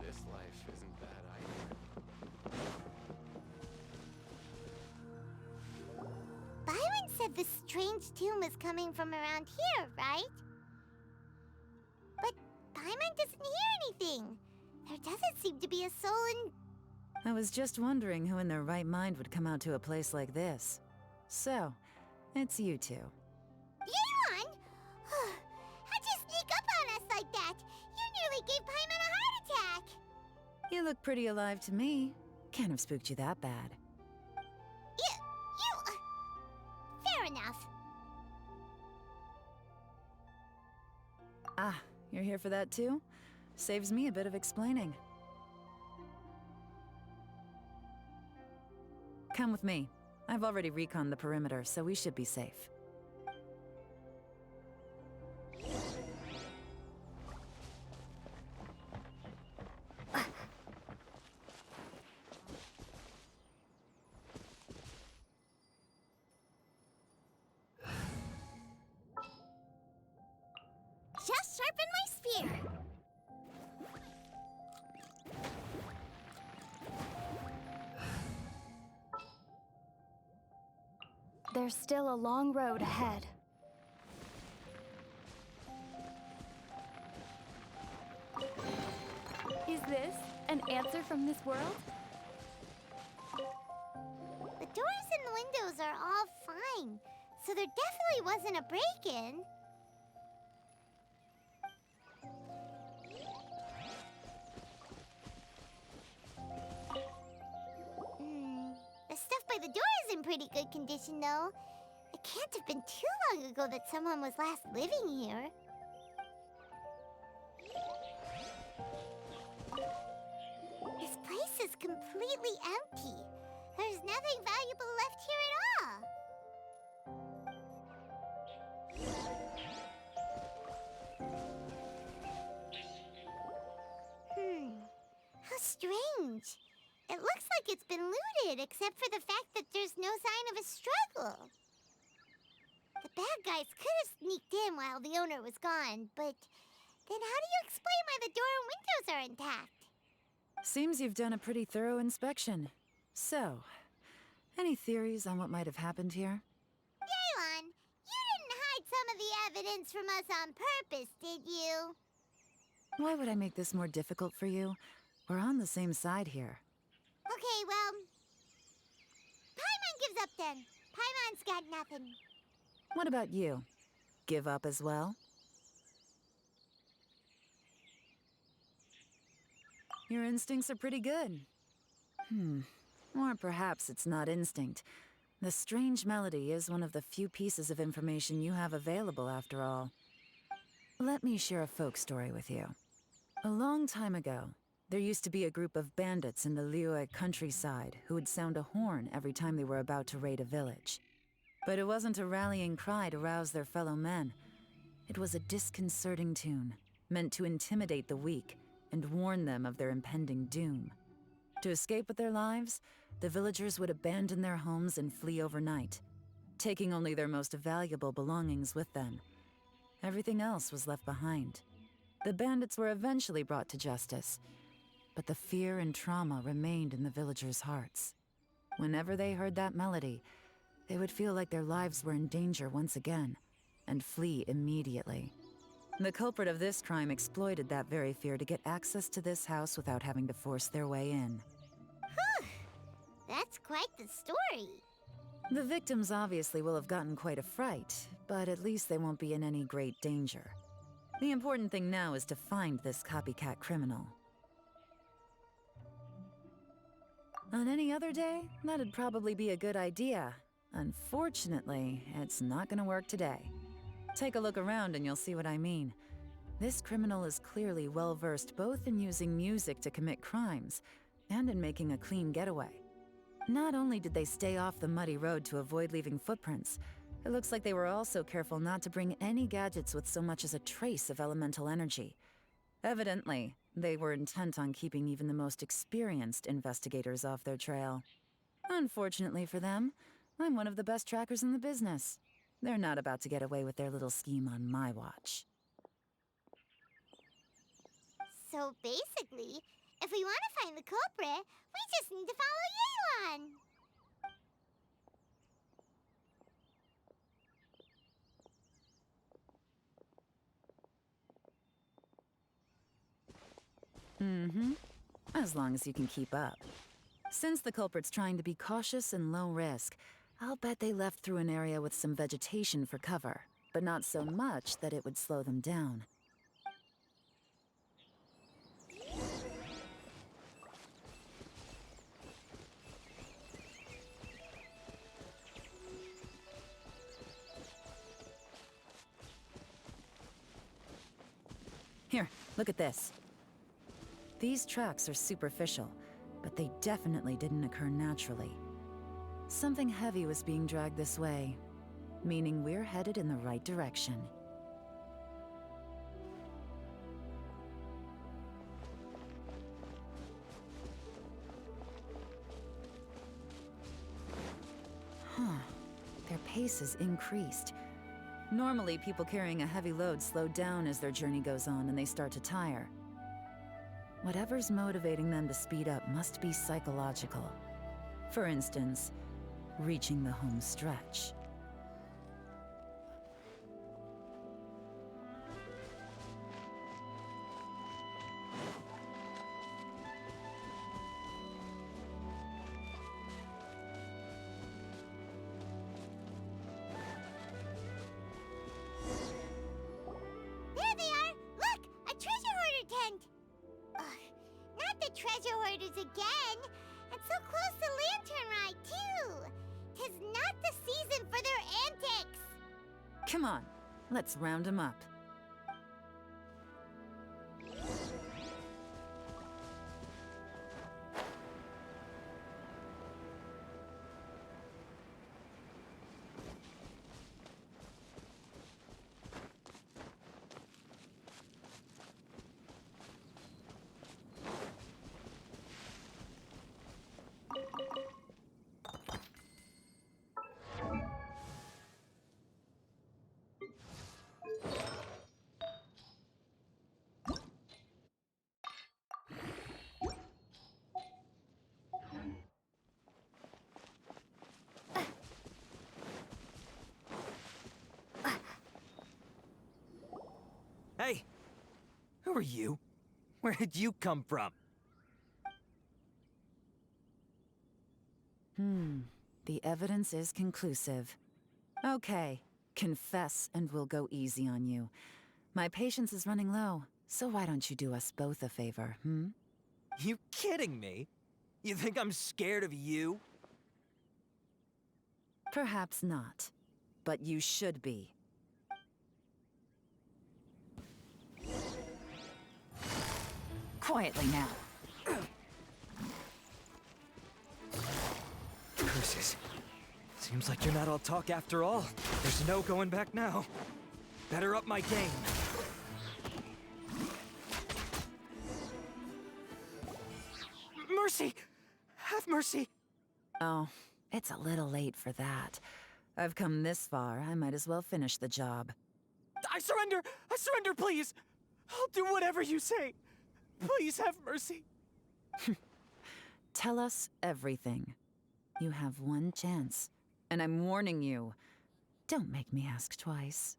S7: This life isn't bad either.
S1: Byron said the strange tomb is coming from around here, right? But Paimon doesn't hear anything. There doesn't seem to be a soul in...
S11: I was just wondering who in their right mind would come out to a place like this. So, it's you two.
S1: Yeon! How'd you sneak up on us like that? You nearly gave Paimon a heart attack!
S11: You look pretty alive to me. Can't have spooked you that bad.
S1: Fair enough.
S11: Ah, you're here for that too? Saves me a bit of explaining. Come with me. I've already reconned the perimeter, so we should be safe.
S1: Just sharpen my spear.
S10: There's still a long road ahead. Is this an answer from this world?
S1: The doors and windows are all fine, so there definitely wasn't a break-in. The stuff by the door is in pretty good condition, though. It can't have been too long ago that someone was last living here. This place is completely empty. There's nothing valuable left here at all. How strange. It looks like it's been looted, except for the fact that there's no sign of a struggle. The bad guys could have sneaked in while the owner was gone, but then how do you explain why the door and windows are intact?
S11: Seems you've done a pretty thorough inspection. So, any theories on what might have happened here?
S1: Yeon, you didn't hide some of the evidence from us on purpose, did you?
S11: Why would I make this more difficult for you? We're on the same side here.
S1: Okay, well... Paimon gives up then. Paimon's got nothing.
S11: What about you? Give up as well? Your instincts are pretty good. Or perhaps it's not instinct. The strange melody is one of the few pieces of information you have available, after all. Let me share a folk story with you. A long time ago, there used to be a group of bandits in the Liyue countryside who would sound a horn every time they were about to raid a village. But it wasn't a rallying cry to rouse their fellow men. It was a disconcerting tune, meant to intimidate the weak and warn them of their impending doom. To escape with their lives, the villagers would abandon their homes and flee overnight, taking only their most valuable belongings with them. Everything else was left behind. The bandits were eventually brought to justice, but the fear and trauma remained in the villagers' hearts. Whenever they heard that melody, they would feel like their lives were in danger once again, and flee immediately. The culprit of this crime exploited that very fear to get access to this house without having to force their way in.
S1: That's quite the story.
S11: The victims obviously will have gotten quite a fright, but at least they won't be in any great danger. The important thing now is to find this copycat criminal. On any other day, that'd probably be a good idea. Unfortunately, it's not gonna work today. Take a look around and you'll see what I mean. This criminal is clearly well-versed both in using music to commit crimes and in making a clean getaway. Not only did they stay off the muddy road to avoid leaving footprints, it looks like they were also careful not to bring any gadgets with so much as a trace of elemental energy. Evidently, they were intent on keeping even the most experienced investigators off their trail. Unfortunately for them, I'm one of the best trackers in the business. They're not about to get away with their little scheme on my watch.
S1: So basically, if we want to find the culprit, we just need to follow Yelan.
S11: As long as you can keep up. Since the culprit's trying to be cautious and low risk, I'll bet they left through an area with some vegetation for cover, but not so much that it would slow them down. Here, look at this. These tracks are superficial, but they definitely didn't occur naturally. Something heavy was being dragged this way, meaning we're headed in the right direction. Their pace has increased. Normally, people carrying a heavy load slow down as their journey goes on and they start to tire. Whatever's motivating them to speed up must be psychological. For instance, reaching the home stretch.
S1: There they are! Look! A treasure hoarder tent! Ugh, not the treasure hoarders again! And so close to Latern Rite, too! 'Tis not the season for their antics!
S11: Come on, let's round them up.
S12: Hey! Who are you? Where did you come from?
S11: The evidence is conclusive. Okay, confess and we'll go easy on you. My patience is running low, so why don't you do us both a favor,
S12: You kidding me? You think I'm scared of you?
S11: Perhaps not, but you should be. Quietly now.
S12: Curses. Seems like you're not all talk after all. There's no going back now. Better up my game. mercy! Have mercy!
S11: Oh, it's a little late for that. I've come this far, I might as well finish the job.
S12: I surrender! I surrender, please! I'll do whatever you say. Please have mercy.
S11: Tell us everything. You have one chance, and I'm warning you. Don't make me ask twice.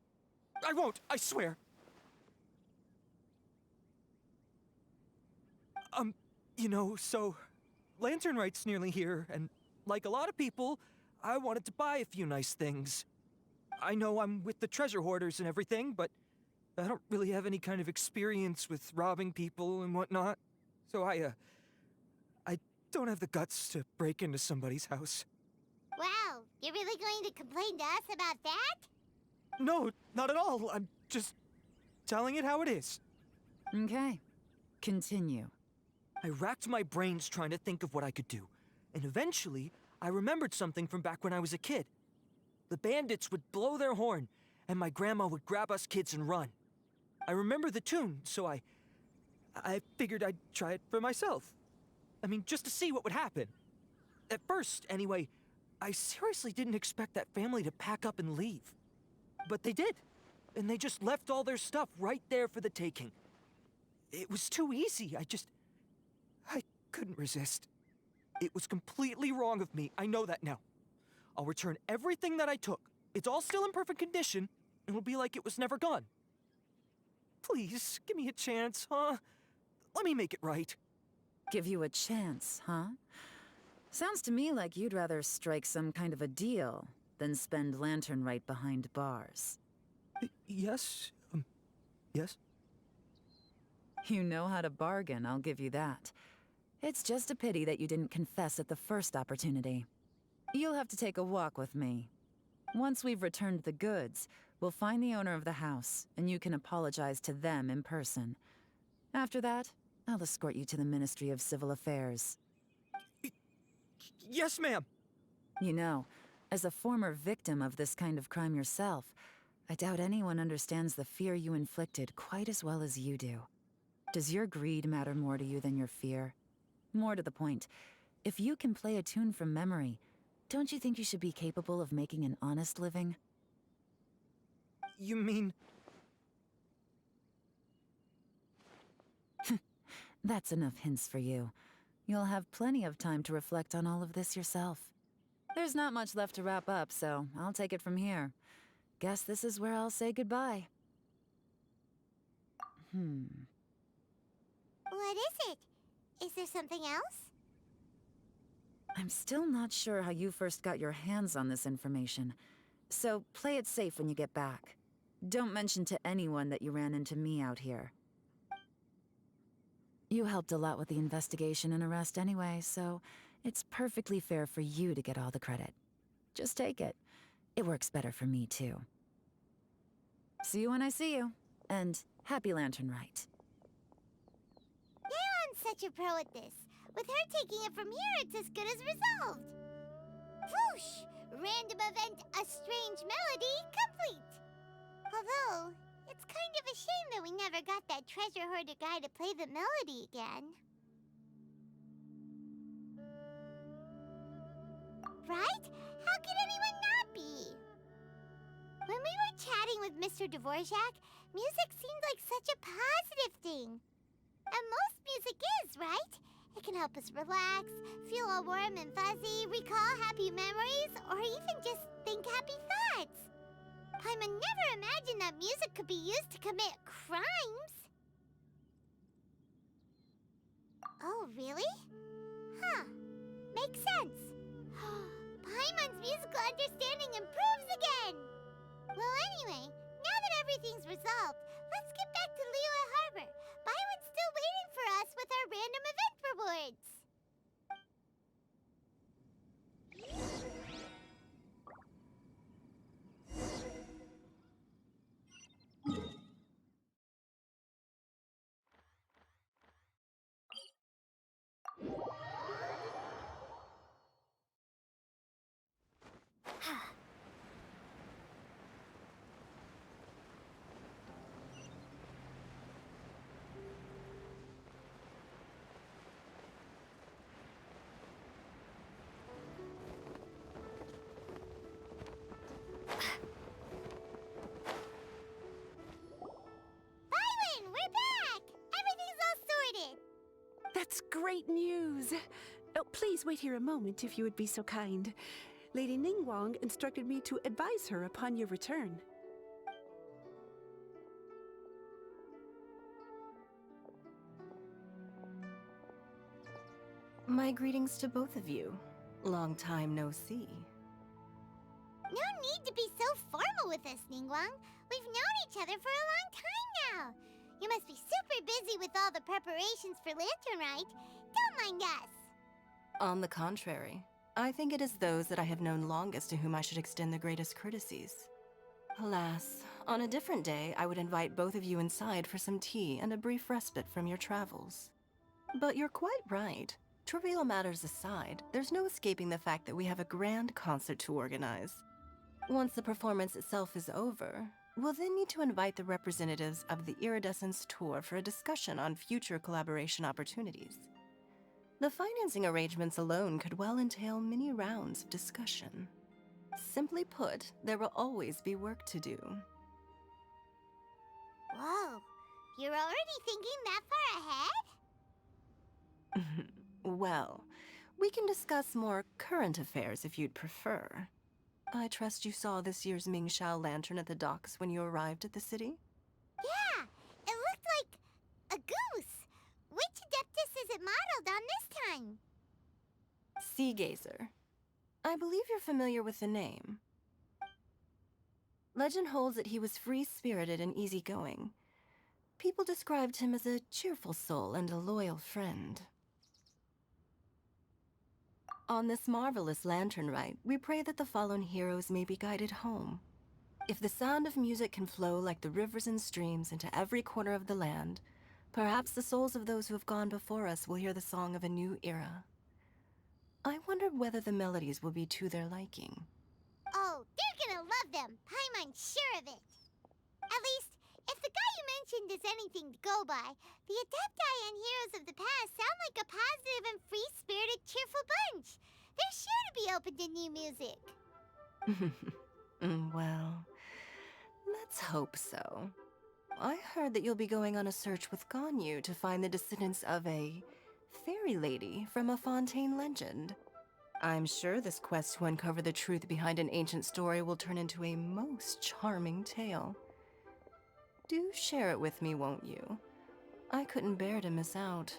S12: I won't, I swear. You know, so Latern Rite's nearly here, and like a lot of people, I wanted to buy a few nice things. I know I'm with the treasure hoarders and everything, but I don't really have any kind of experience with robbing people and whatnot. So I don't have the guts to break into somebody's house.
S1: Wow, you're really going to complain to us about that?
S12: No, not at all. I'm just telling it how it is.
S11: Okay. Continue.
S12: I racked my brains trying to think of what I could do, and eventually, I remembered something from back when I was a kid. The bandits would blow their horn, and my grandma would grab us kids and run. I remember the tune, so I figured I'd try it for myself. I mean, just to see what would happen. At first, anyway, I seriously didn't expect that family to pack up and leave. But they did, and they just left all their stuff right there for the taking. It was too easy, I couldn't resist. It was completely wrong of me, I know that now. I'll return everything that I took. It's all still in perfect condition, and it'll be like it was never gone. Please, give me a chance, huh? Let me make it right.
S11: Give you a chance, huh? Sounds to me like you'd rather strike some kind of a deal than spend Latern Rite behind bars.
S12: Yes? Yes?
S11: You know how to bargain, I'll give you that. It's just a pity that you didn't confess at the first opportunity. You'll have to take a walk with me. Once we've returned the goods, we'll find the owner of the house, and you can apologize to them in person. After that, I'll escort you to the Ministry of Civil Affairs.
S12: Yes, ma'am!
S11: You know, as a former victim of this kind of crime yourself, I doubt anyone understands the fear you inflicted quite as well as you do. Does your greed matter more to you than your fear? More to the point, if you can play a tune from memory, don't you think you should be capable of making an honest living?
S12: You mean...
S11: That's enough hints for you. You'll have plenty of time to reflect on all of this yourself. There's not much left to wrap up, so I'll take it from here. Guess this is where I'll say goodbye.
S1: What is it? Is there something else?
S11: I'm still not sure how you first got your hands on this information, so play it safe when you get back. Don't mention to anyone that you ran into me out here. You helped a lot with the investigation and arrest anyway, so it's perfectly fair for you to get all the credit. Just take it. It works better for me, too. See you when I see you, and happy Latern Rite.
S1: Leon's such a pro at this. With her taking it from here, it's as good as resolved. Whoosh! Random event, a strange melody, complete. Although, it's kind of a shame that we never got that treasure hoarder guy to play the melody again. Right? How could anyone not be? When we were chatting with Mr. Dvorak, music seemed like such a positive thing. And most music is, right? It can help us relax, feel all warm and fuzzy, recall happy memories, or even just think happy thoughts. Paimon never imagined that music could be used to commit crimes. Oh, really? Huh. Makes sense. Paimon's musical understanding improves again! Well, anyway, now that everything's resolved, let's get back to Liyue Harbor. Byron's still waiting for us with our random event rewards.
S9: great news! Oh, please wait here a moment if you would be so kind. Lady Ningguang instructed me to advise her upon your return.
S13: My greetings to both of you. Long time no see.
S1: No need to be so formal with us, Ningguang. We've known each other for a long time now. You must be super busy with all the preparations for Latern Rite. Don't mind us.
S13: On the contrary, I think it is those that I have known longest to whom I should extend the greatest courtesies. Alas, on a different day, I would invite both of you inside for some tea and a brief respite from your travels. But you're quite right. Trivial matters aside, there's no escaping the fact that we have a grand concert to organize. Once the performance itself is over, we'll then need to invite the representatives of the Iridescence Tour for a discussion on future collaboration opportunities. The financing arrangements alone could well entail many rounds of discussion. Simply put, there will always be work to do.
S1: Whoa, you're already thinking that far ahead?
S13: Well, we can discuss more current affairs if you'd prefer. I trust you saw this year's Mingxiao lantern at the docks when you arrived at the city?
S1: Yeah, it looked like a goose. Which Adeptus is it modeled on this time?
S13: Sea Gazer. I believe you're familiar with the name. Legend holds that he was free-spirited and easygoing. People described him as a cheerful soul and a loyal friend. On this marvelous Latern Rite, we pray that the fallen heroes may be guided home. If the sound of music can flow like the rivers and streams into every corner of the land, perhaps the souls of those who have gone before us will hear the song of a new era. I wondered whether the melodies will be to their liking.
S1: Oh, they're gonna love them. Paimon's sure of it. At least, if the guy you mentioned is anything to go by, the Adepti and heroes of the past sound like a positive and free-spirited, cheerful bunch. They're sure to be open to new music.
S13: Well, let's hope so. I heard that you'll be going on a search with Ganyu to find the descendants of a fairy lady from a Fontaine legend. I'm sure this quest to uncover the truth behind an ancient story will turn into a most charming tale. Do share it with me, won't you? I couldn't bear to miss out.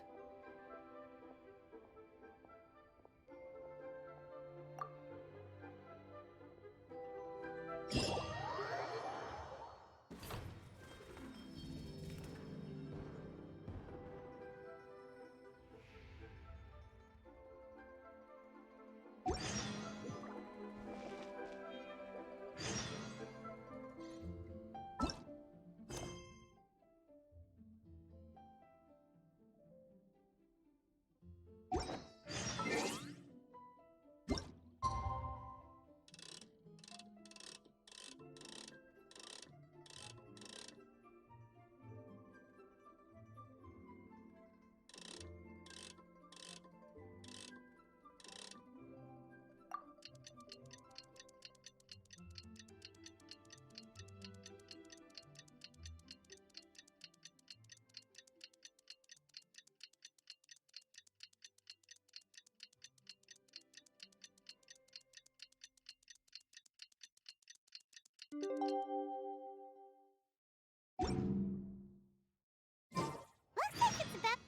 S1: Looks like it's about...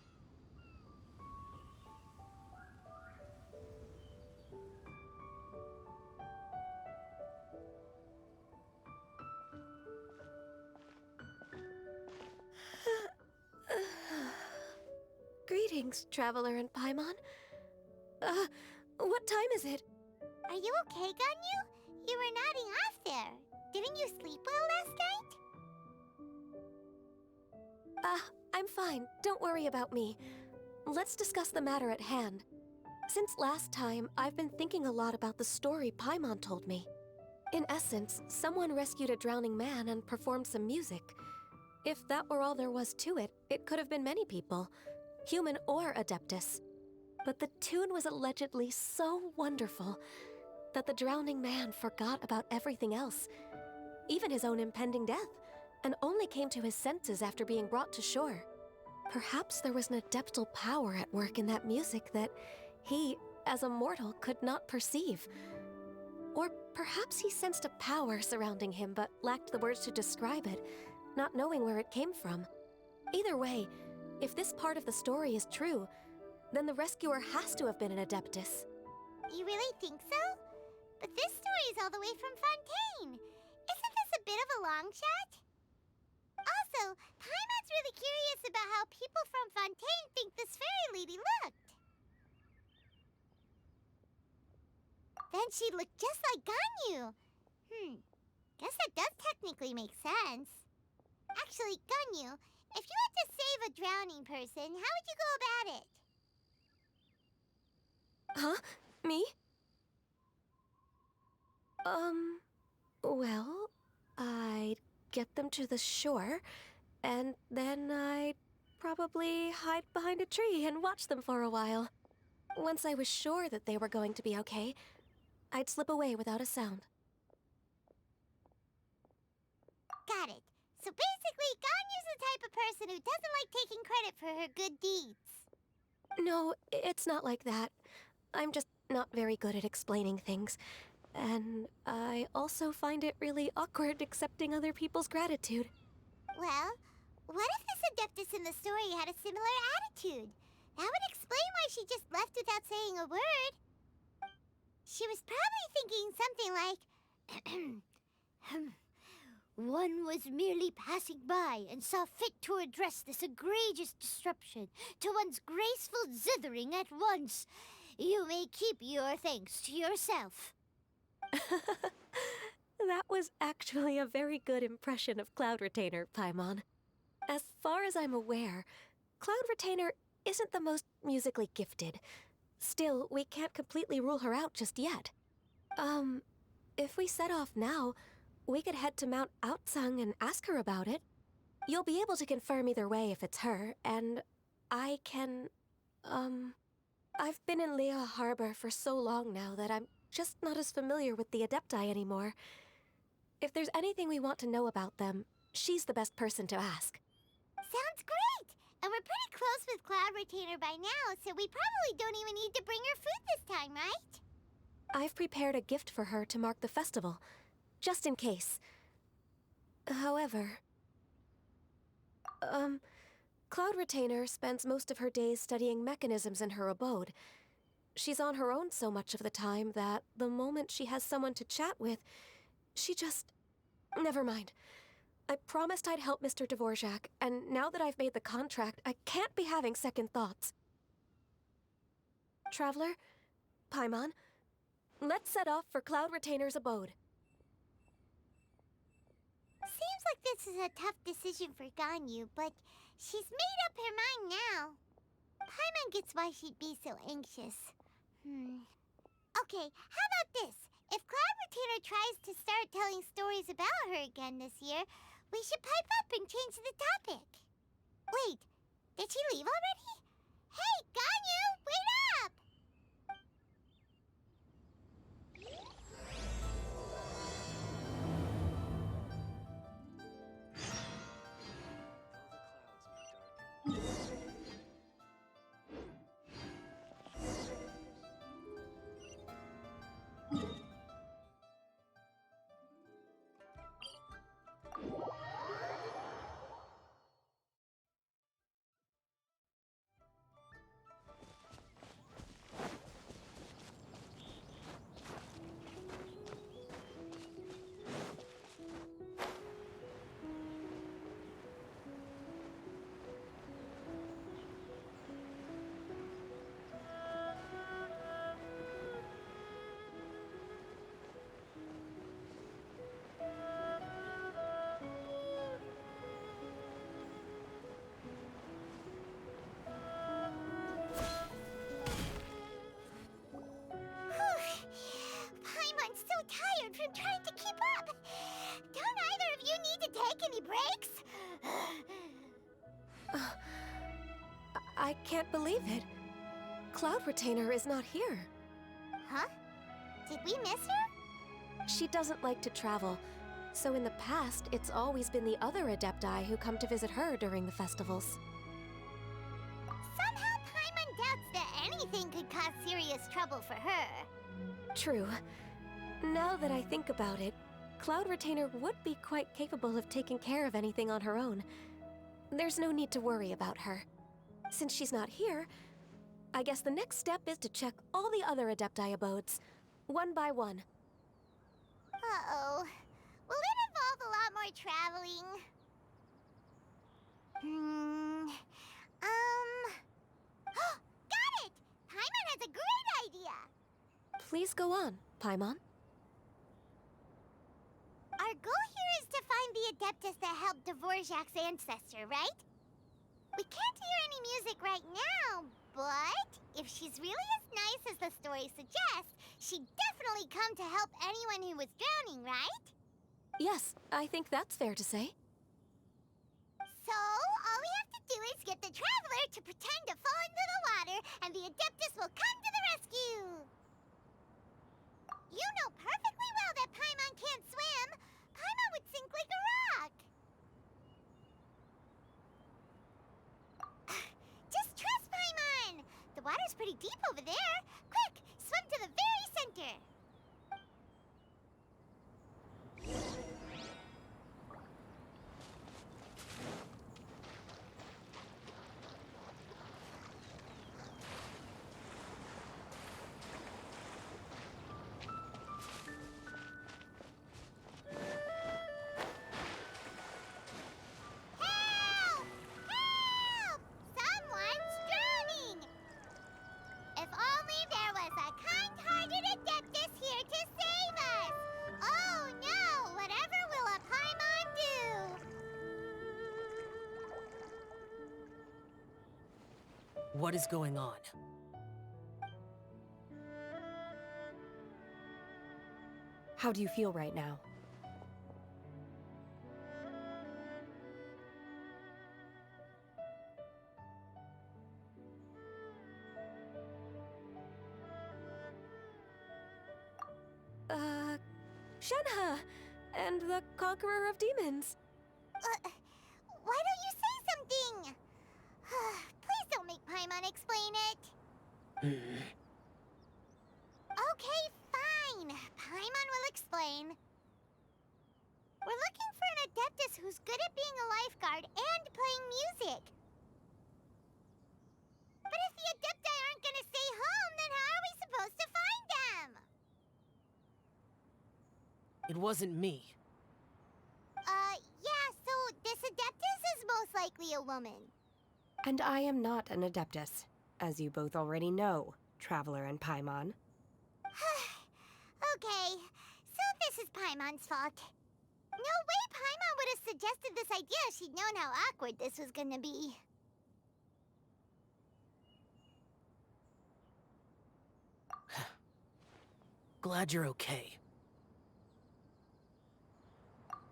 S8: Greetings, Traveler and Paimon. What time is it?
S1: Are you okay, Ganyu? You were nodding off there. Didn't you sleep well last night?
S8: I'm fine. Don't worry about me. Let's discuss the matter at hand. Since last time, I've been thinking a lot about the story Paimon told me. In essence, someone rescued a drowning man and performed some music. If that were all there was to it, it could have been many people, human or Adeptus. But the tune was allegedly so wonderful that the drowning man forgot about everything else, even his own impending death, and only came to his senses after being brought to shore. Perhaps there was an adeptal power at work in that music that he, as a mortal, could not perceive. Or perhaps he sensed a power surrounding him but lacked the words to describe it, not knowing where it came from. Either way, if this part of the story is true, then the rescuer has to have been an adeptus.
S1: You really think so? But this story is all the way from Fontaine. Isn't this a bit of a long shot? Also, Paimon's really curious about how people from Fontaine think this fairy lady looked. Then she looked just like Ganyu. Guess that does technically make sense. Actually, Ganyu, if you had to save a drowning person, how would you go about it?
S8: Huh? Me? Well, I'd get them to the shore, and then I'd probably hide behind a tree and watch them for a while. Once I was sure that they were going to be okay, I'd slip away without a sound.
S1: Got it. So basically, Ganyu's the type of person who doesn't like taking credit for her good deeds.
S8: No, it's not like that. I'm just not very good at explaining things. And I also find it really awkward accepting other people's gratitude.
S1: Well, what if this adeptus in the story had a similar attitude? That would explain why she just left without saying a word. She was probably thinking something like, one was merely passing by and saw fit to address this egregious disruption to one's graceful zithering at once. You may keep your thanks to yourself.
S8: That was actually a very good impression of Cloud Retainer, Paimon. As far as I'm aware, Cloud Retainer isn't the most musically gifted. Still, we can't completely rule her out just yet. If we set off now, we could head to Mount Outsung and ask her about it. You'll be able to confirm either way if it's her, and I can, I've been in Liyue Harbor for so long now that I'm just not as familiar with the Adepti anymore. If there's anything we want to know about them, she's the best person to ask.
S1: Sounds great! And we're pretty close with Cloud Retainer by now, so we probably don't even need to bring her food this time, right?
S8: I've prepared a gift for her to mark the festival, just in case. However, Cloud Retainer spends most of her days studying mechanisms in her abode. She's on her own so much of the time that the moment she has someone to chat with, she just... Never mind. I promised I'd help Mr. Dvorak, and now that I've made the contract, I can't be having second thoughts. Traveler, Paimon, let's set off for Cloud Retainer's abode.
S1: Seems like this is a tough decision for Ganyu, but she's made up her mind now. Paimon gets why she'd be so anxious. Okay, how about this? If Cloud Retainer tries to start telling stories about her again this year, we should pipe up and change the topic. Wait, did she leave already? Hey, Ganyu, wait up! Paimon's so tired from trying to keep up. Don't either of you need to take any breaks?
S8: I can't believe it. Cloud Retainer is not here.
S1: Huh? Did we miss her?
S8: She doesn't like to travel, so in the past, it's always been the other Adepti who come to visit her during the festivals.
S1: cause serious trouble for her.
S8: True. Now that I think about it, Cloud Retainer would be quite capable of taking care of anything on her own. There's no need to worry about her. Since she's not here, I guess the next step is to check all the other Adepti abodes, one by one.
S1: Uh-oh. Will it involve a lot more traveling? Got it! Paimon has a great idea!
S8: Please go on, Paimon.
S1: Our goal here is to find the Adeptus that helped Dvorak's ancestor, right? We can't hear any music right now, but if she's really as nice as the story suggests, she'd definitely come to help anyone who was drowning, right?
S8: Yes, I think that's fair to say.
S1: So, all we have to do is get the Traveler to pretend to fall into the water, and the Adeptus will come to the rescue! You know perfectly well that Paimon can't swim! Paimon would sink like a rock! Just trust Paimon! The water's pretty deep over there. Quick, swim to the very center! Help! Help! Someone's drowning! If only there was a kind-hearted Adeptus here to save us! Oh no! Whatever will a Paimon do?
S14: What is going on?
S8: How do you feel right now? Shenhe! And the Conqueror of Demons.
S1: Why don't you say something? Please don't make Paimon explain it. Okay, fine. Paimon will explain. We're looking for an Adeptus who's good at being a lifeguard and playing music. But if the Adepti aren't gonna stay home, then how are we supposed to find them?
S14: It wasn't me.
S1: Yeah, so this Adeptus is most likely a woman.
S8: And I am not an Adeptus, as you both already know, Traveler and Paimon.
S1: Okay, so this is Paimon's fault. No way Paimon would have suggested this idea if she'd known how awkward this was gonna be.
S14: Glad you're okay.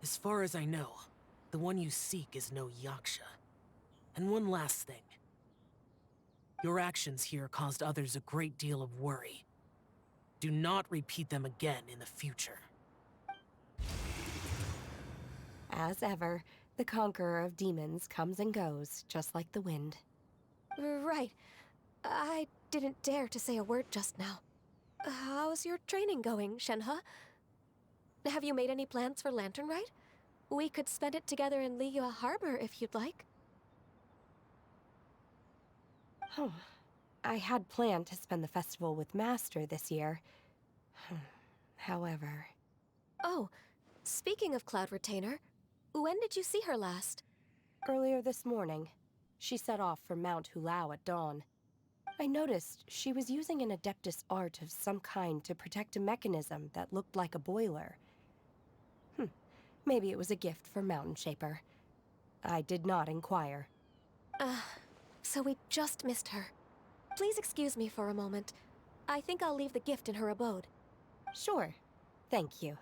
S14: As far as I know, the one you seek is no Yaksha. And one last thing. Your actions here caused others a great deal of worry. Do not repeat them again in the future.
S8: As ever, the Conqueror of Demons comes and goes, just like the wind. Right. I didn't dare to say a word just now. How's your training going, Shenhe? Have you made any plans for Latern Rite? We could spend it together in Liyue Harbor if you'd like. I had planned to spend the festival with Master this year. However... Oh, speaking of Cloud Retainer, when did you see her last?
S15: Earlier this morning. She set off for Mount Hulao at dawn. I noticed she was using an Adeptus art of some kind to protect a mechanism that looked like a boiler. Maybe it was a gift for Mountain Shaper. I did not inquire.
S8: So we just missed her. Please excuse me for a moment. I think I'll leave the gift in her abode.
S15: Sure. Thank you.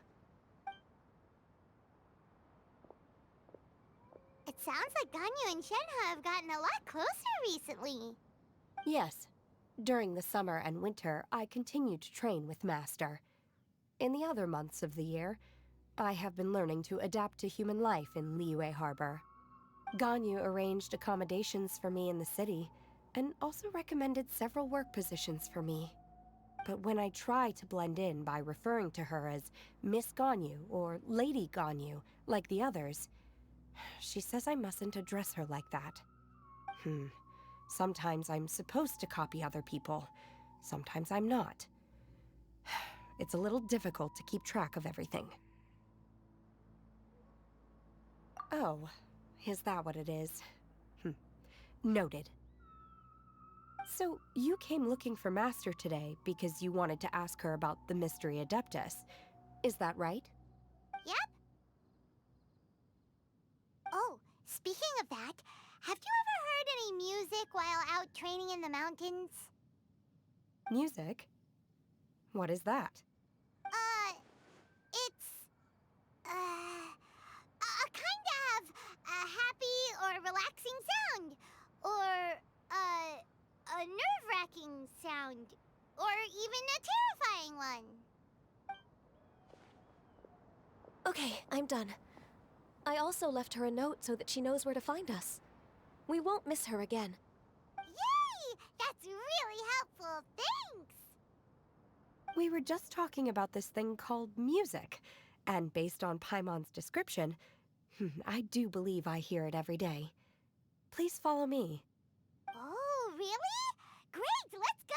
S1: It sounds like Ganyu and Shenhe have gotten a lot closer recently.
S15: Yes. During the summer and winter, I continued to train with Master. In the other months of the year, I have been learning to adapt to human life in Liyue Harbor. Ganyu arranged accommodations for me in the city, and also recommended several work positions for me. But when I try to blend in by referring to her as Miss Ganyu or Lady Ganyu, like the others, she says I mustn't address her like that. Sometimes I'm supposed to copy other people, sometimes I'm not. It's a little difficult to keep track of everything. Oh, is that what it is? Noted. So, you came looking for Master today because you wanted to ask her about the Mystery Adeptus. Is that right?
S1: Yep. Oh, speaking of that, have you ever heard any music while out training in the mountains?
S15: Music? What is that?
S1: It's, a kind of a happy or relaxing sound. Or, a nerve-wracking sound. Or even a terrifying one.
S8: Okay, I'm done. I also left her a note so that she knows where to find us. We won't miss her again.
S1: Yay! That's really helpful. Thanks!
S15: We were just talking about this thing called music, and based on Paimon's description, I do believe I hear it every day. Please follow me.
S1: Oh, really? Great, let's go!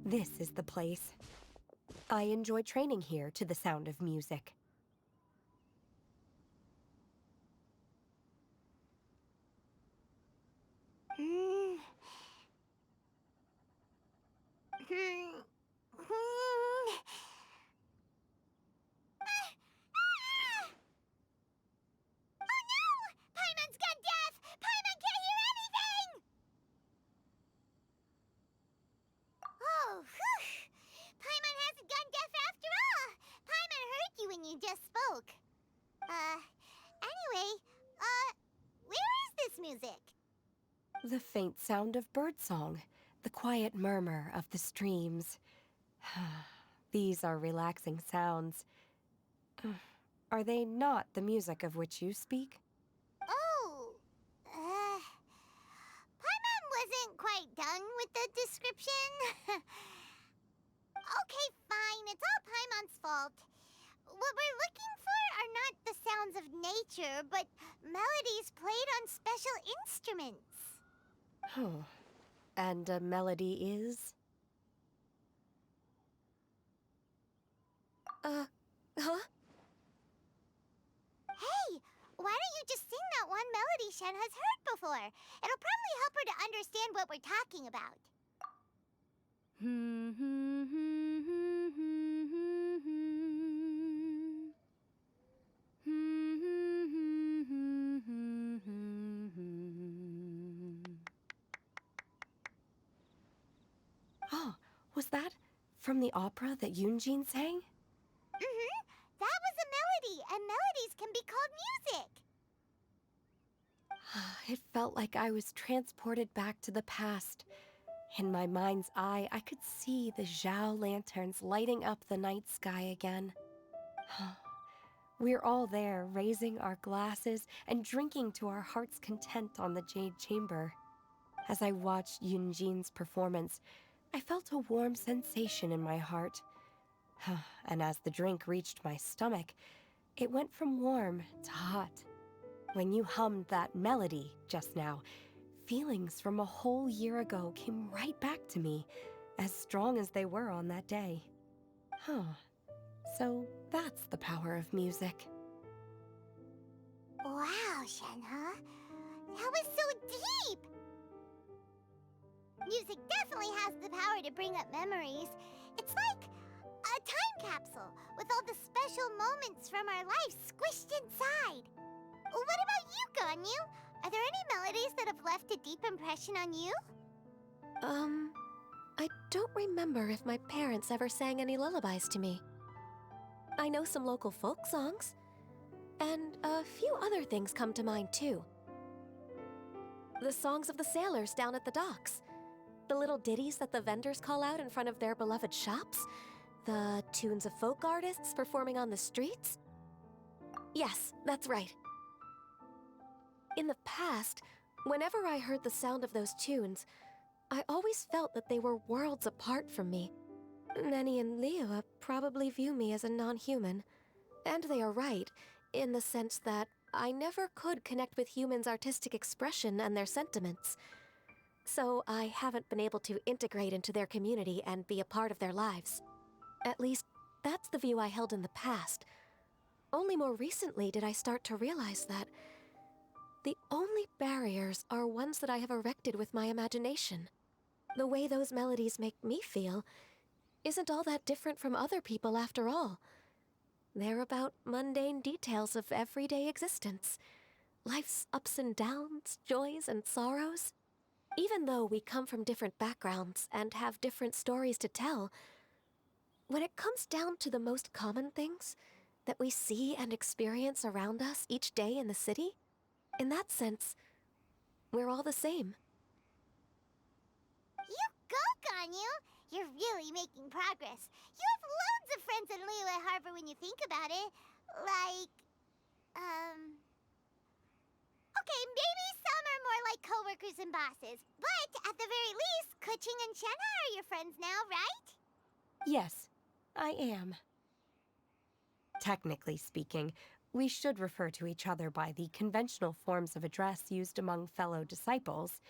S15: This is the place. I enjoy training here to the sound of music.
S1: Oh no! Paimon's gone deaf! Paimon can't hear anything! Oh, whew! Paimon hasn't gone deaf after all! Paimon heard you when you just spoke. Anyway, where is this music?
S15: The faint sound of birdsong, the quiet murmur of the streams. These are relaxing sounds. Are they not the music of which you speak?
S1: Oh, Paimon wasn't quite done with the description. Okay, fine, it's all Paimon's fault. What we're looking for are not the sounds of nature, but melodies played on special instruments.
S15: And a melody is?
S8: Huh?
S1: Hey, why don't you just sing that one melody Shen has heard before? It'll probably help her to understand what we're talking about.
S15: Oh, was that from the opera that Yunjin sang?
S1: That was a melody, and melodies can be called music.
S15: It felt like I was transported back to the past. In my mind's eye, I could see the Zhao lanterns lighting up the night sky again. We're all there, raising our glasses and drinking to our heart's content on the Jade Chamber. As I watched Yunjin's performance, I felt a warm sensation in my heart. And as the drink reached my stomach, it went from warm to hot. When you hummed that melody just now, feelings from a whole year ago came right back to me, as strong as they were on that day.
S8: So that's the power of music.
S1: Wow, Shenhe. That was so deep! Music definitely has the power to bring up memories. It's like a time capsule with all the special moments from our lives squished inside. What about you, Ganyu? Are there any melodies that have left a deep impression on you?
S8: I don't remember if my parents ever sang any lullabies to me. I know some local folk songs, and a few other things come to mind too. The songs of the sailors down at the docks, the little ditties that the vendors call out in front of their beloved shops, the tunes of folk artists performing on the streets. Yes, that's right. In the past, whenever I heard the sound of those tunes, I always felt that they were worlds apart from me. Nenny and Liyue probably view me as a non-human. And they are right, in the sense that I never could connect with humans' artistic expression and their sentiments. So I haven't been able to integrate into their community and be a part of their lives. At least, that's the view I held in the past. Only more recently did I start to realize that the only barriers are ones that I have erected with my imagination. The way those melodies make me feel isn't all that different from other people after all. They're about mundane details of everyday existence. Life's ups and downs, joys and sorrows. Even though we come from different backgrounds and have different stories to tell, when it comes down to the most common things that we see and experience around us each day in the city, in that sense, we're all the same.
S1: You go, Ganyu! You're really making progress. You have loads of friends in Liyue Harbor when you think about it. Like, okay, maybe some are more like coworkers and bosses. But at the very least, Keqing and Shenhe are your friends now, right?
S15: Yes, I am. Technically speaking, we should refer to each other by the conventional forms of address used among fellow disciples.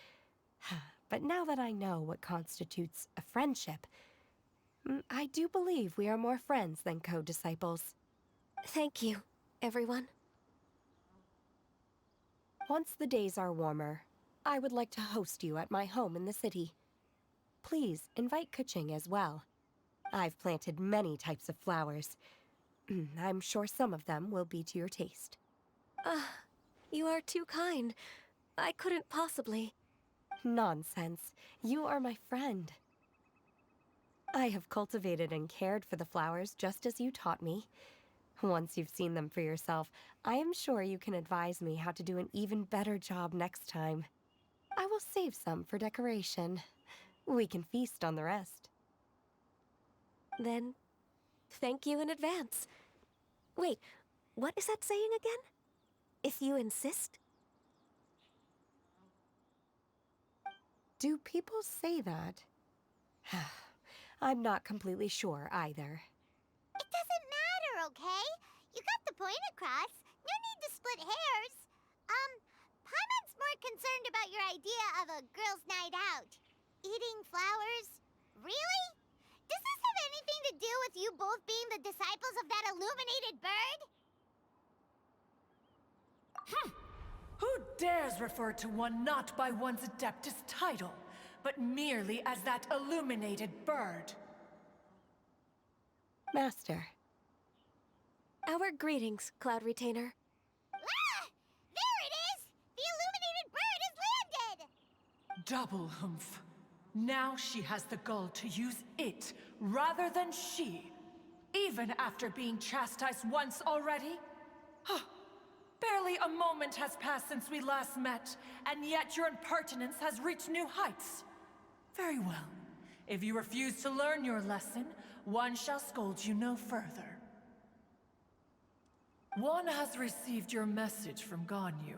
S15: But now that I know what constitutes a friendship, I do believe we are more friends than co-disciples.
S8: Thank you, everyone.
S15: Once the days are warmer, I would like to host you at my home in the city. Please invite Keqing as well. I've planted many types of flowers. I'm sure some of them will be to your taste.
S8: You are too kind. I couldn't possibly.
S15: Nonsense. You are my friend. I have cultivated and cared for the flowers just as you taught me. Once you've seen them for yourself, I am sure you can advise me how to do an even better job next time. I will save some for decoration. We can feast on the rest.
S8: Then, thank you in advance. Wait, what is that saying again? If you insist?
S15: Do people say that? I'm not completely sure either.
S1: It doesn't matter, okay? You got the point across. No need to split hairs. Paimon's more concerned about your idea of a girls' night out. Eating flowers? Really? Does this have anything to do with you both being the disciples of that illuminated bird?
S16: Who dares refer to one not by one's Adeptus title, but merely as that illuminated bird?
S15: Master.
S8: Our greetings, Cloud Retainer.
S1: Ah! There it is! The illuminated bird has landed!
S16: Double humph. Now she has the gall to use it rather than she, even after being chastised once already? Barely a moment has passed since we last met, and yet your impertinence has reached new heights. Very well. If you refuse to learn your lesson, one shall scold you no further. One has received your message from Ganyu.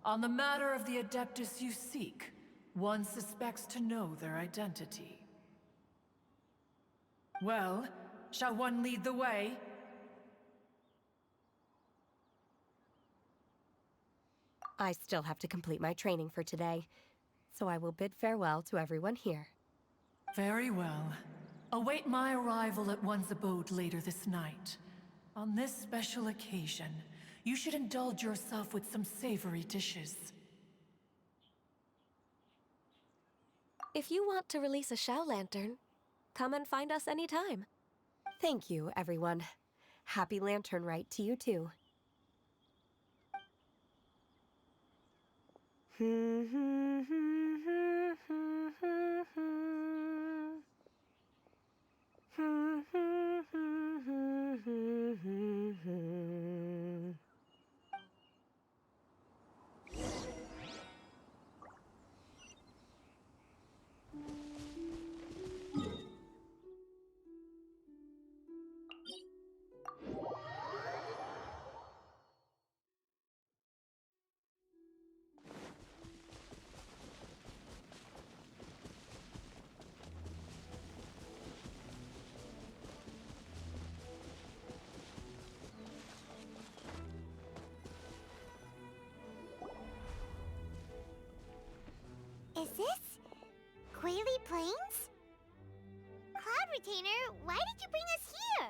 S16: On the matter of the Adeptus you seek, one suspects to know their identity. Well, shall one lead the way?
S15: I still have to complete my training for today, so I will bid farewell to everyone here.
S16: Very well. Await my arrival at one's abode later this night. On this special occasion, you should indulge yourself with some savory dishes.
S8: If you want to release a Shao Lantern, come and find us anytime. Thank you, everyone. Happy Lantern Rite to you too.
S1: Is this Quaily Plains? Cloud Retainer, why did you bring us here?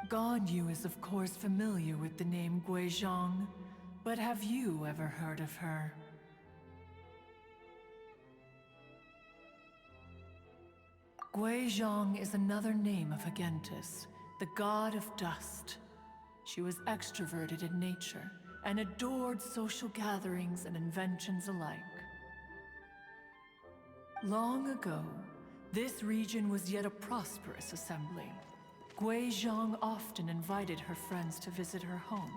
S16: Ganyu is of course familiar with the name Guizhong, but have you ever heard of her? Guizhong is another name of Agentis, the god of dust. She was extroverted in nature and adored social gatherings and inventions alike. Long ago, this region was yet a prosperous assembly. Guizhong often invited her friends to visit her home,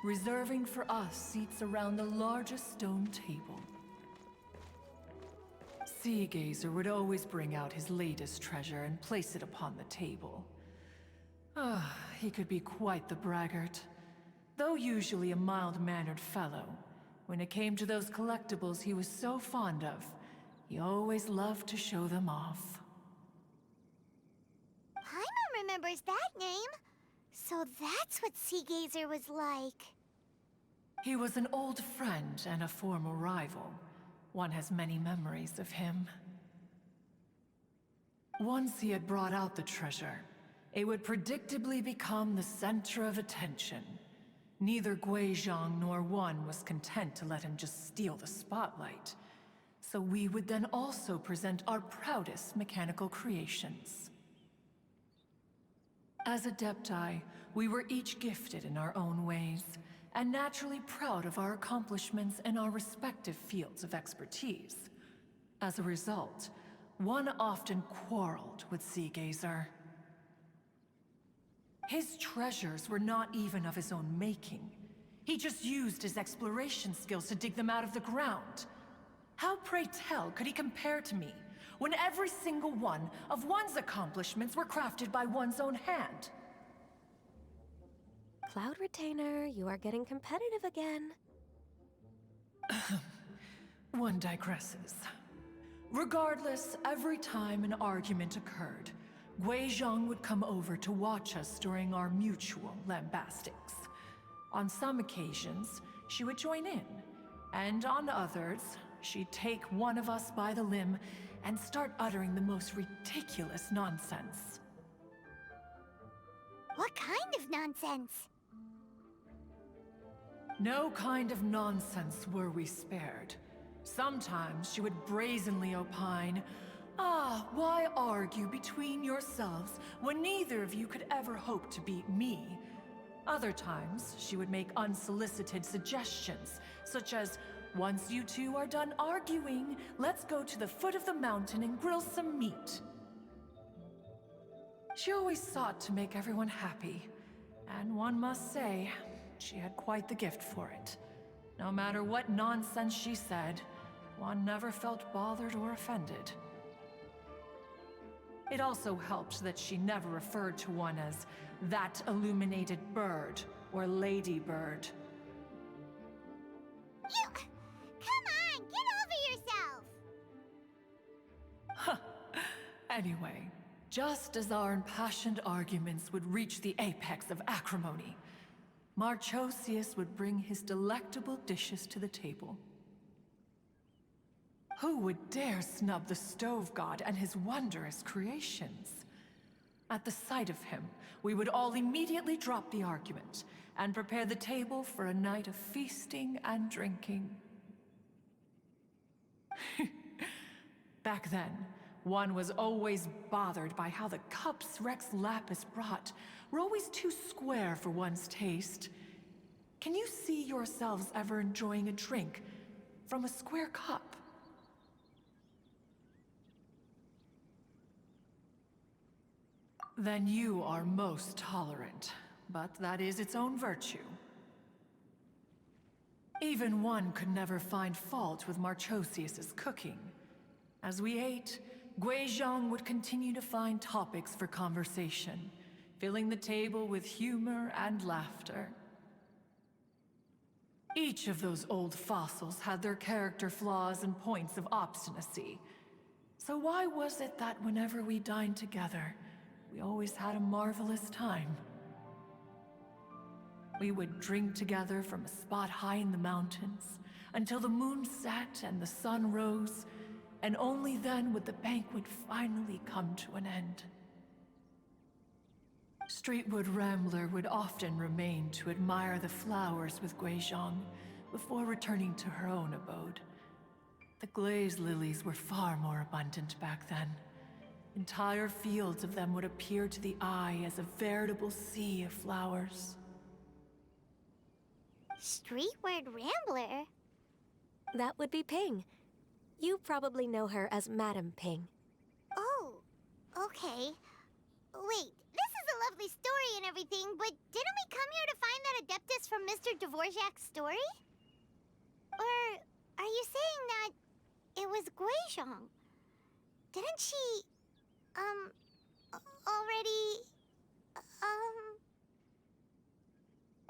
S16: reserving for us seats around the largest stone table. Sea Gazer would always bring out his latest treasure and place it upon the table. He could be quite the braggart. Though usually a mild-mannered fellow, when it came to those collectibles he was so fond of, he always loved to show them off.
S1: Paimon remembers that name. So that's what Sea Gazer was like.
S16: He was an old friend and a former rival. One has many memories of him. Once he had brought out the treasure, it would predictably become the center of attention. Neither Guizhong nor one was content to let him just steal the spotlight. So we would then also present our proudest mechanical creations. As Adepti, we were each gifted in our own ways, and naturally proud of our accomplishments in our respective fields of expertise. As a result, one often quarreled with Sea Gazer. His treasures were not even of his own making. He just used his exploration skills to dig them out of the ground. How, pray tell, could he compare to me, when every single one of one's accomplishments were crafted by one's own hand?
S8: Cloud Retainer, you are getting competitive again.
S16: One digresses. Regardless, every time an argument occurred, Guizhong would come over to watch us during our mutual lambastics. On some occasions, she would join in, and on others, she'd take one of us by the limb and start uttering the most ridiculous nonsense.
S1: What kind of nonsense?
S16: No kind of nonsense were we spared. Sometimes she would brazenly opine, why argue between yourselves when neither of you could ever hope to beat me? Other times, she would make unsolicited suggestions, such as, once you two are done arguing, let's go to the foot of the mountain and grill some meat. She always sought to make everyone happy, and one must say, she had quite the gift for it. No matter what nonsense she said, one never felt bothered or offended. It also helped that she never referred to one as that illuminated bird or ladybird.
S1: You... Come on, get over yourself!
S16: Anyway, just as our impassioned arguments would reach the apex of acrimony, Marchosius would bring his delectable dishes to the table. Who would dare snub the stove god and his wondrous creations? At the sight of him, we would all immediately drop the argument and prepare the table for a night of feasting and drinking. Back then, one was always bothered by how the cups Rex Lapis brought were always too square for one's taste. Can you see yourselves ever enjoying a drink from a square cup? Then you are most tolerant, but that is its own virtue. Even one could never find fault with Marchosius's cooking. As we ate, Guizhong would continue to find topics for conversation, filling the table with humor and laughter. Each of those old fossils had their character flaws and points of obstinacy. So why was it that whenever we dined together, we always had a marvelous time? We would drink together from a spot high in the mountains until the moon set and the sun rose, and only then would the banquet finally come to an end. Streetwood Rambler would often remain to admire the flowers with Guizhong before returning to her own abode. The glaze lilies were far more abundant back then. Entire fields of them would appear to the eye as a veritable sea of flowers.
S1: Streetward Rambler?
S8: That would be Ping. You probably know her as Madam Ping.
S1: Oh, okay. Wait, this is a lovely story and everything, but didn't we come here to find that Adeptus from Mr. Dvorak's story? Or are you saying that it was Guizhong? Didn't she, already,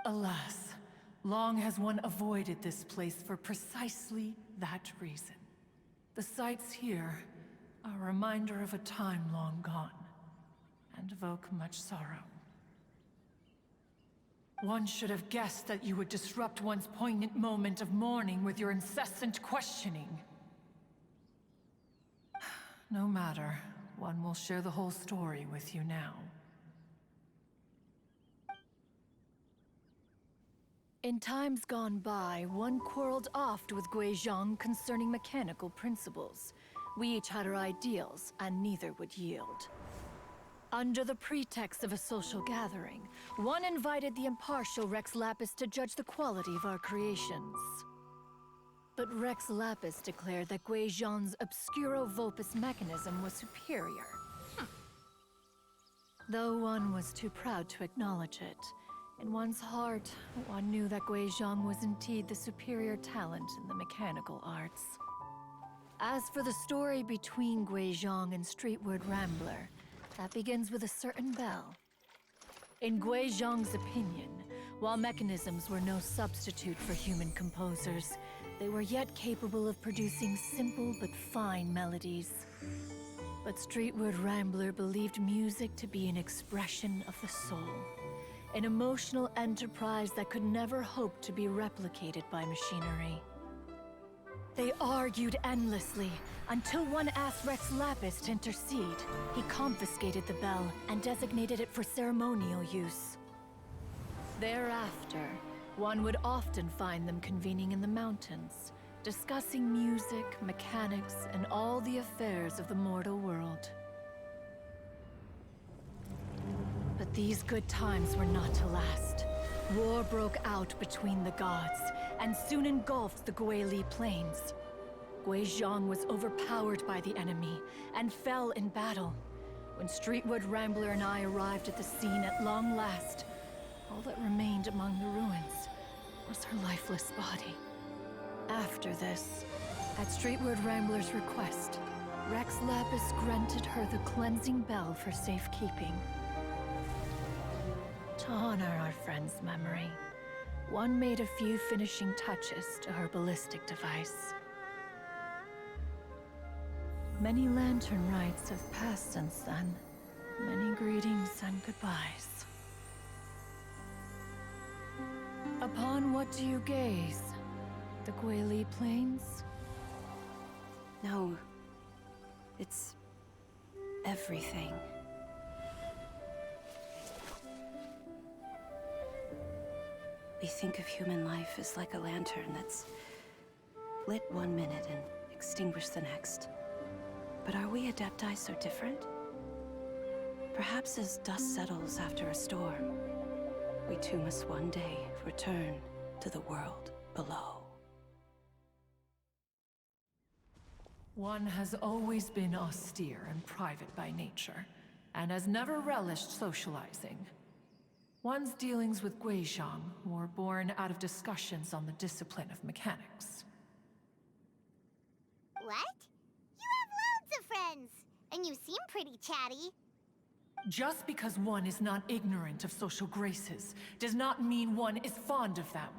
S16: Alas, long has one avoided this place for precisely that reason. The sights here are a reminder of a time long gone, and evoke much sorrow. One should have guessed that you would disrupt one's poignant moment of mourning with your incessant questioning. No matter, one will share the whole story with you now.
S17: In times gone by, one quarreled oft with Guizhong concerning mechanical principles. We each had our ideals, and neither would yield. Under the pretext of a social gathering, one invited the impartial Rex Lapis to judge the quality of our creations. But Rex Lapis declared that Guizhong's Obscuro Vulpus mechanism was superior. Though one was too proud to acknowledge it, in one's heart, one knew that Guizhong was indeed the superior talent in the mechanical arts. As for the story between Guizhong and Streetward Rambler, that begins with a certain bell. In Guizhong's opinion, while mechanisms were no substitute for human composers, they were yet capable of producing simple but fine melodies. But Streetward Rambler believed music to be an expression of the soul, an emotional enterprise that could never hope to be replicated by machinery. They argued endlessly, until one asked Rex Lapis to intercede. He confiscated the bell and designated it for ceremonial use. Thereafter, one would often find them convening in the mountains, discussing music, mechanics, and all the affairs of the mortal world. But these good times were not to last. War broke out between the gods, and soon engulfed the Guili Plains. Guizhong was overpowered by the enemy, and fell in battle. When Streetwood Rambler and I arrived at the scene at long last, all that remained among the ruins was her lifeless body. After this, at Streetwood Rambler's request, Rex Lapis granted her the cleansing bell for safekeeping. To honor our friend's memory, one made a few finishing touches to her ballistic device. Many Latern rites have passed since then. Many greetings and goodbyes. Upon what do you gaze? The Guili Plains?
S6: No. It's everything. We think of human life as like a lantern that's lit one minute and extinguished the next. But are we Adepti so different? Perhaps as dust settles after a storm, we too must one day return to the world below.
S16: One has always been austere and private by nature, and has never relished socializing. One's dealings with Guizhong were born out of discussions on the discipline of mechanics.
S1: What? You have loads of friends, and you seem pretty chatty.
S16: Just because one is not ignorant of social graces does not mean one is fond of them.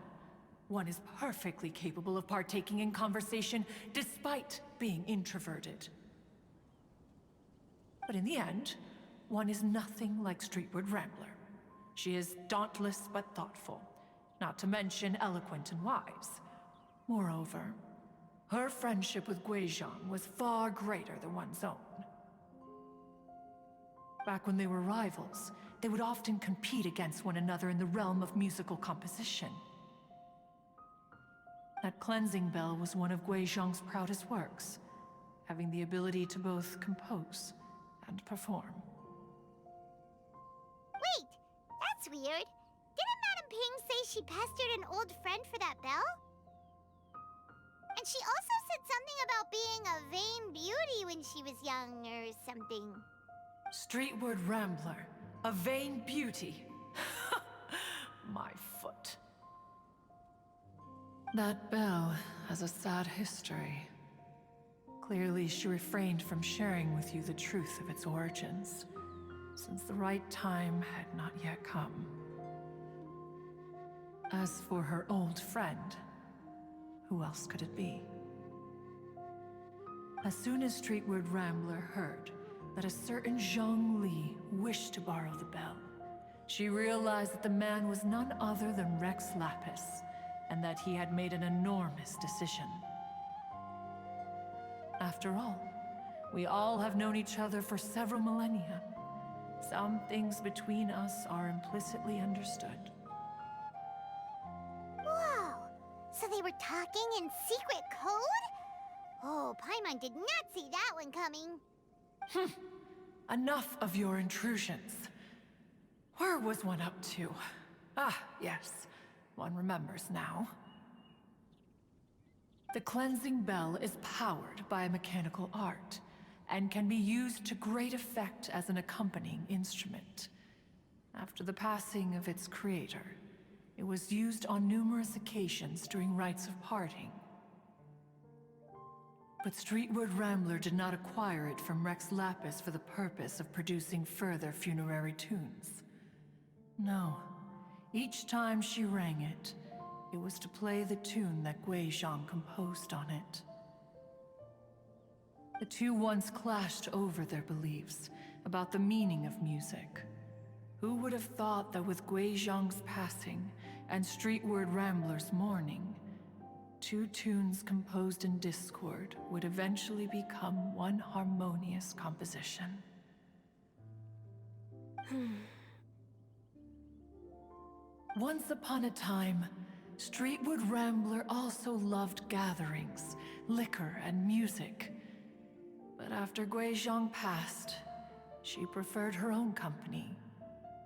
S16: One is perfectly capable of partaking in conversation despite being introverted. But in the end, one is nothing like Streetward Rambler. She is dauntless but thoughtful, not to mention eloquent and wise. Moreover, her friendship with Guizhong was far greater than one's own. Back when they were rivals, they would often compete against one another in the realm of musical composition. That cleansing bell was one of Guizhong's proudest works, having the ability to both compose and perform.
S1: Wait, that's weird. Didn't Madame Ping say she pestered an old friend for that bell? And she also said something about being a vain beauty when she was young or something.
S16: Streetward Rambler, a vain beauty. My foot. That bell has a sad history. Clearly, she refrained from sharing with you the truth of its origins, since the right time had not yet come. As for her old friend, who else could it be? As soon as Streetward Rambler heard that a certain Zhang Li wished to borrow the bell, she realized that the man was none other than Rex Lapis, and that he had made an enormous decision. After all, we all have known each other for several millennia. Some things between us are implicitly understood.
S1: Whoa! So they were talking in secret code? Oh, Paimon did not see that one coming.
S16: Enough of your intrusions. Where was one up to? Ah, yes. One remembers now. The cleansing bell is powered by a mechanical art, and can be used to great effect as an accompanying instrument. After the passing of its creator, it was used on numerous occasions during rites of parting. But Streetward Rambler did not acquire it from Rex Lapis for the purpose of producing further funerary tunes. No. Each time she rang it, it was to play the tune that Guizhong composed on it. The two once clashed over their beliefs about the meaning of music. Who would have thought that with Guizhong's passing and Streetward Rambler's mourning, two tunes composed in discord would eventually become one harmonious composition? Once upon a time, Streetward Rambler also loved gatherings, liquor, and music. But after Guizhong passed, she preferred her own company.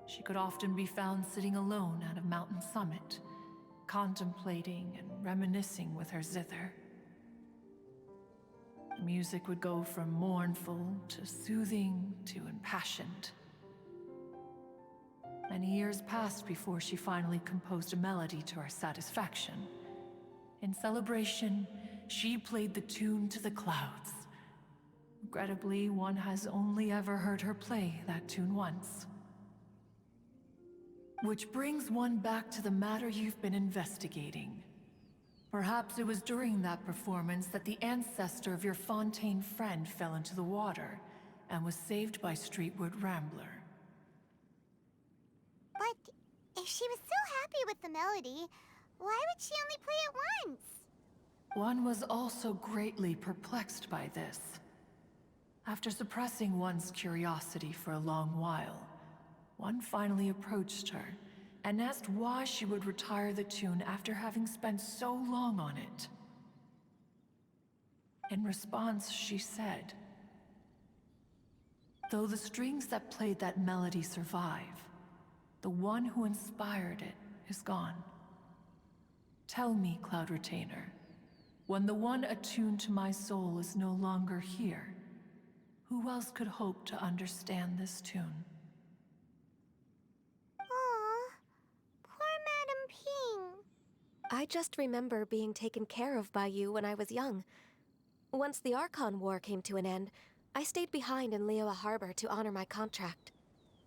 S16: She could often be found sitting alone at a mountain summit, contemplating and reminiscing with her zither. The music would go from mournful to soothing to impassioned. Many years passed before she finally composed a melody to her satisfaction. In celebration, she played the tune to the clouds. Regrettably, one has only ever heard her play that tune once. Which brings one back to the matter you've been investigating. Perhaps it was during that performance that the ancestor of your Fontaine friend fell into the water and was saved by Streetward Rambler.
S1: But if she was so happy with the melody, why would she only play it once?
S16: One was also greatly perplexed by this. After suppressing one's curiosity for a long while, one finally approached her and asked why she would retire the tune after having spent so long on it. In response, she said, "Though the strings that played that melody survive, the one who inspired it is gone. Tell me, Cloud Retainer, when the one attuned to my soul is no longer here, who else could hope to understand this tune?"
S1: Aw, poor Madam Ping.
S8: I just remember being taken care of by you when I was young. Once the Archon War came to an end, I stayed behind in Liyue Harbor to honor my contract.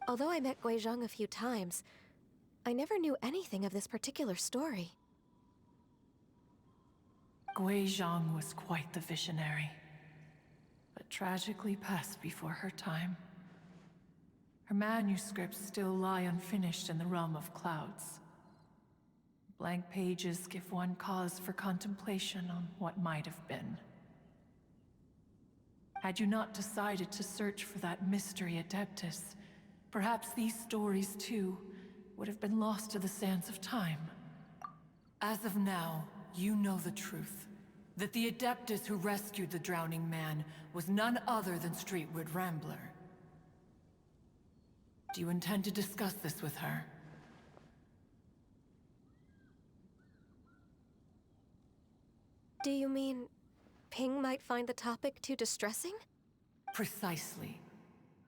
S8: Although I met Guizhong a few times, I never knew anything of this particular story.
S16: Guizhong was quite the visionary, but tragically passed before her time. Her manuscripts still lie unfinished in the realm of clouds. Blank pages give one cause for contemplation on what might have been. Had you not decided to search for that mystery Adeptus, perhaps these stories too would have been lost to the sands of time. As of now, you know the truth. That the Adeptus who rescued the drowning man was none other than Streetwood Rambler. Do you intend to discuss this with her?
S8: Do you mean Ping might find the topic too distressing?
S16: Precisely.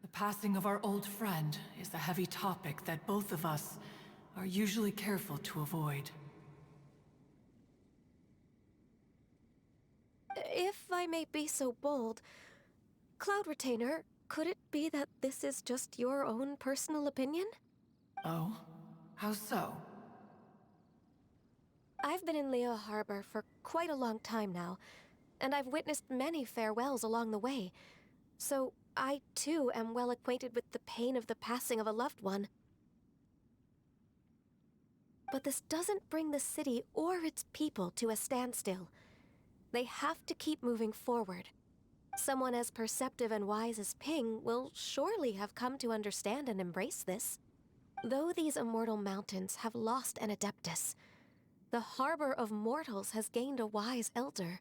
S16: The passing of our old friend is a heavy topic that both of us are usually careful to avoid.
S8: If I may be so bold, Cloud Retainer, could it be that this is just your own personal opinion?
S16: Oh? How so?
S8: I've been in Liyue Harbor for quite a long time now, and I've witnessed many farewells along the way, so I too am well acquainted with the pain of the passing of a loved one. But this doesn't bring the city or its people to a standstill. They have to keep moving forward. Someone as perceptive and wise as Ping will surely have come to understand and embrace this. Though these immortal mountains have lost an Adeptus, the Harbor of Mortals has gained a wise elder.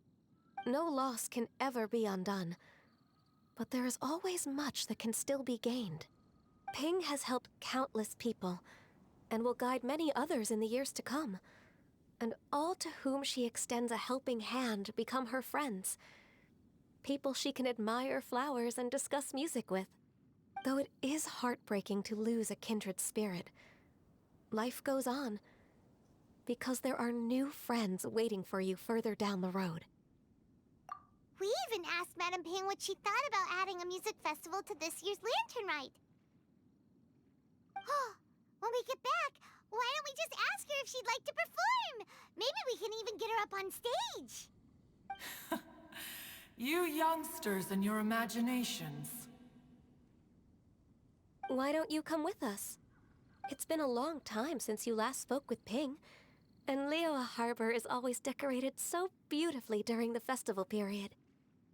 S8: No loss can ever be undone, but there is always much that can still be gained. Ping has helped countless people, and will guide many others in the years to come. And all to whom she extends a helping hand become her friends. People she can admire flowers and discuss music with. Though it is heartbreaking to lose a kindred spirit, life goes on, because there are new friends waiting for you further down the road.
S1: We even asked Madam Ping what she thought about adding a music festival to this year's Lantern Rite. When we get back, why don't we just ask her if she'd like to perform? Maybe we can even get her up on stage.
S16: You youngsters and your imaginations.
S8: Why don't you come with us? It's been a long time since you last spoke with Ping, and Liyue Harbor is always decorated so beautifully during the festival period.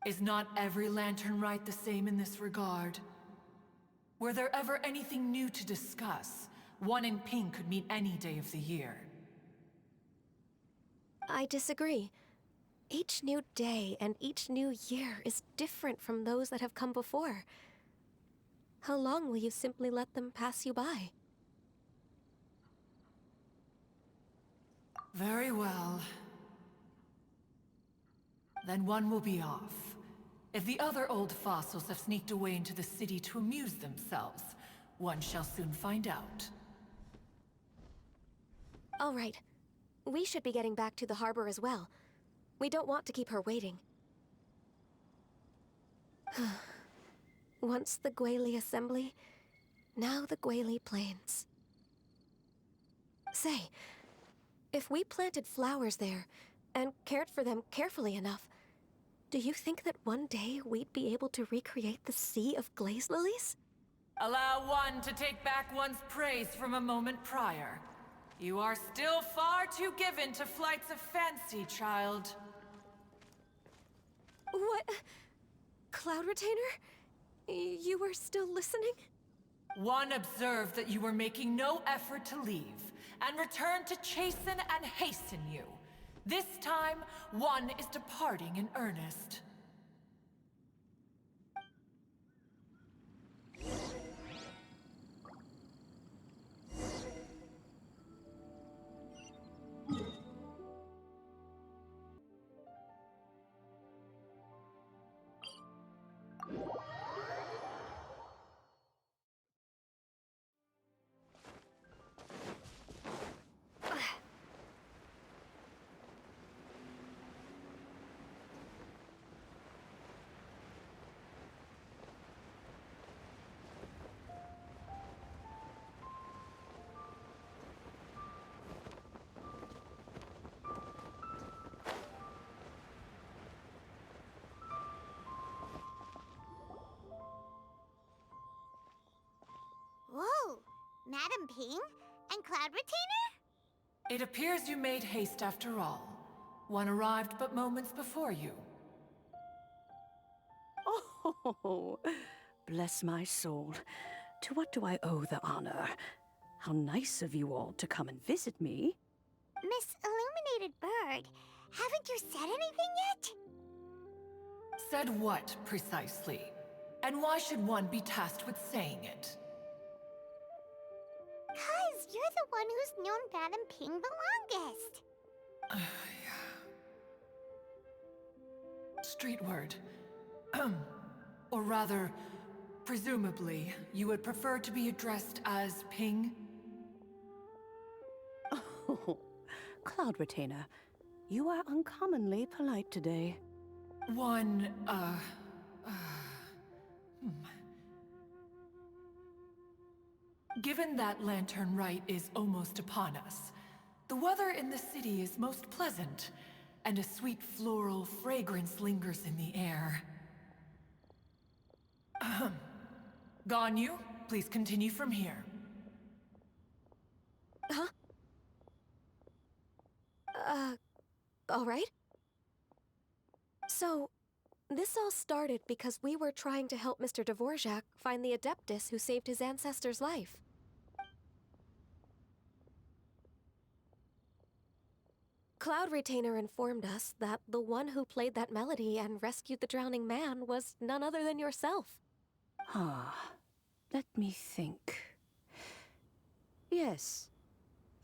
S16: Is not every Lantern Rite the same in this regard? Were there ever anything new to discuss? One in Ping could meet any day of the year.
S8: I disagree. Each new day and each new year is different from those that have come before. How long will you simply let them pass you by?
S16: Very well. Then one will be off. If the other old fossils have sneaked away into the city to amuse themselves, one shall soon find out.
S8: All right. We should be getting back to the harbor as well. We don't want to keep her waiting. Once the Guili Assembly, now the Guili Plains. Say, if we planted flowers there, and cared for them carefully enough, do you think that one day we'd be able to recreate the Sea of Glaze Lilies?
S16: Allow one to take back one's praise from a moment prior. You are still far too given to flights of fancy, child.
S8: What? Cloud Retainer? You were still listening?
S16: One observed that you were making no effort to leave, and returned to chasten and hasten you. This time, one is departing in earnest.
S1: Whoa! Madam Ping? And Cloud Retainer?
S16: It appears you made haste after all. One arrived but moments before you.
S6: Oh, bless my soul. To what do I owe the honor? How nice of you all to come and visit me.
S1: Miss Illuminated Bird, haven't you said anything yet?
S16: Said what, precisely? And why should one be tasked with saying it?
S1: 'Cause you're the one who's known Madam Ping the longest.
S16: Street word. Or rather, presumably, you would prefer to be addressed as Ping?
S6: Oh, Cloud Retainer, you are uncommonly polite today.
S16: Given that Latern Rite is almost upon us, the weather in the city is most pleasant, and a sweet floral fragrance lingers in the air. Ganyu, please continue from here.
S8: Huh? All right. So, this all started because we were trying to help Mr. Dvorak find the Adeptus who saved his ancestor's life. Cloud Retainer informed us that the one who played that melody and rescued the drowning man was none other than yourself.
S6: Ah, let me think. Yes,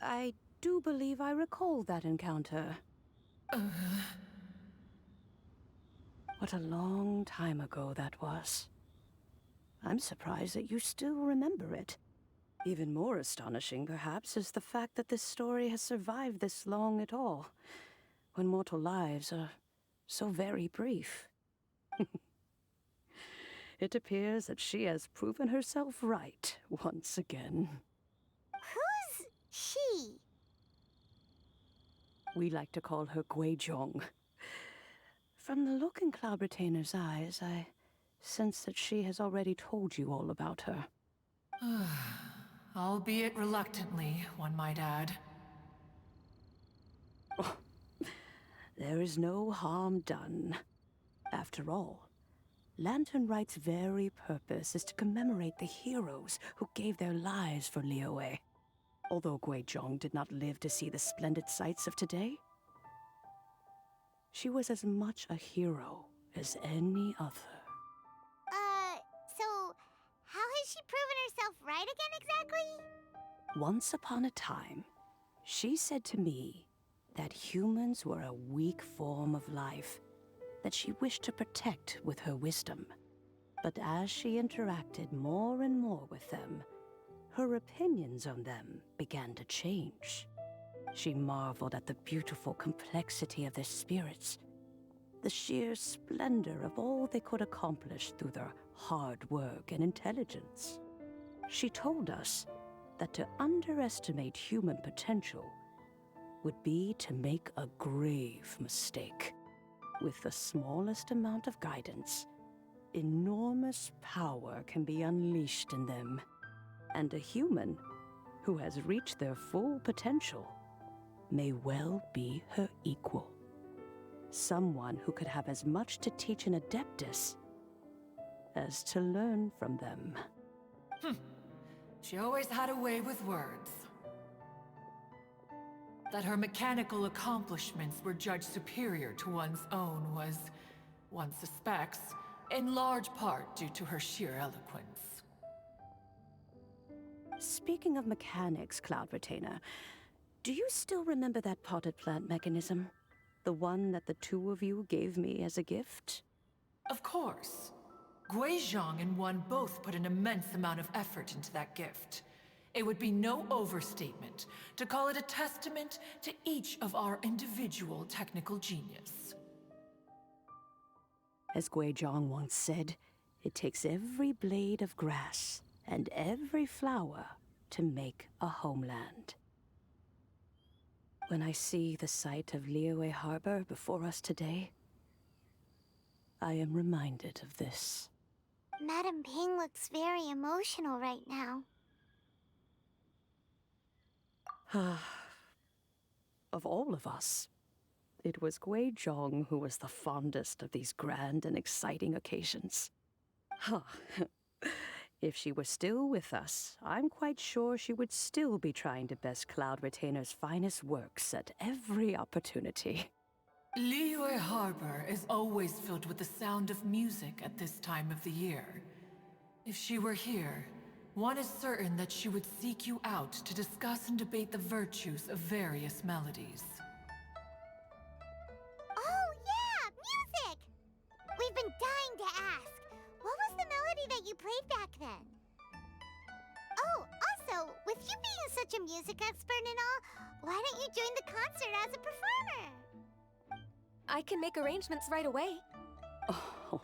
S6: I do believe I recall that encounter. What a long time ago that was. I'm surprised that you still remember it. Even more astonishing, perhaps, is the fact that this story has survived this long at all, when mortal lives are so very brief. It appears that she has proven herself right once again.
S1: Who's she?
S6: We like to call her Guizhong. From the look in Cloud Retainer's eyes, I sense that she has already told you all about her.
S16: Albeit reluctantly, one might add.
S6: Oh, there is no harm done. After all, Latern Rite's very purpose is to commemorate the heroes who gave their lives for Liyue. Although Guizhong did not live to see the splendid sights of today, she was as much a hero as any other.
S1: So how has she proven herself right again exactly?
S6: Once upon a time, she said to me that humans were a weak form of life that she wished to protect with her wisdom. But as she interacted more and more with them, her opinions on them began to change. She marveled at the beautiful complexity of their spirits, the sheer splendor of all they could accomplish through their hard work and intelligence. She told us that to underestimate human potential would be to make a grave mistake. With the smallest amount of guidance, enormous power can be unleashed in them. And a human who has reached their full potential may well be her equal. Someone who could have as much to teach an Adeptus as to learn from them.
S16: She always had a way with words. That her mechanical accomplishments were judged superior to one's own was, one suspects, in large part due to her sheer eloquence.
S6: Speaking of mechanics, Cloud Retainer, do you still remember that potted plant mechanism? The one that the two of you gave me as a gift?
S16: Of course. Guizhong and one both put an immense amount of effort into that gift. It would be no overstatement to call it a testament to each of our individual technical genius.
S6: As Guizhong once said, it takes every blade of grass and every flower to make a homeland. When I see the sight of Liyue Harbor before us today, I am reminded of this.
S1: Madam Ping looks very emotional right now.
S6: Of all of us, it was Guizhong who was the fondest of these grand and exciting occasions. If she were still with us, I'm quite sure she would still be trying to best Cloud Retainer's finest works at every opportunity.
S16: Liyue Harbor is always filled with the sound of music at this time of the year. If she were here, one is certain that she would seek you out to discuss and debate the virtues of various melodies.
S1: Oh, yeah! Music! We've been dying to ask. What was the melody that you played back then? Oh, also, with you being such a music expert and all, why don't you join the concert as a performer?
S8: I can make arrangements right away.
S6: Oh,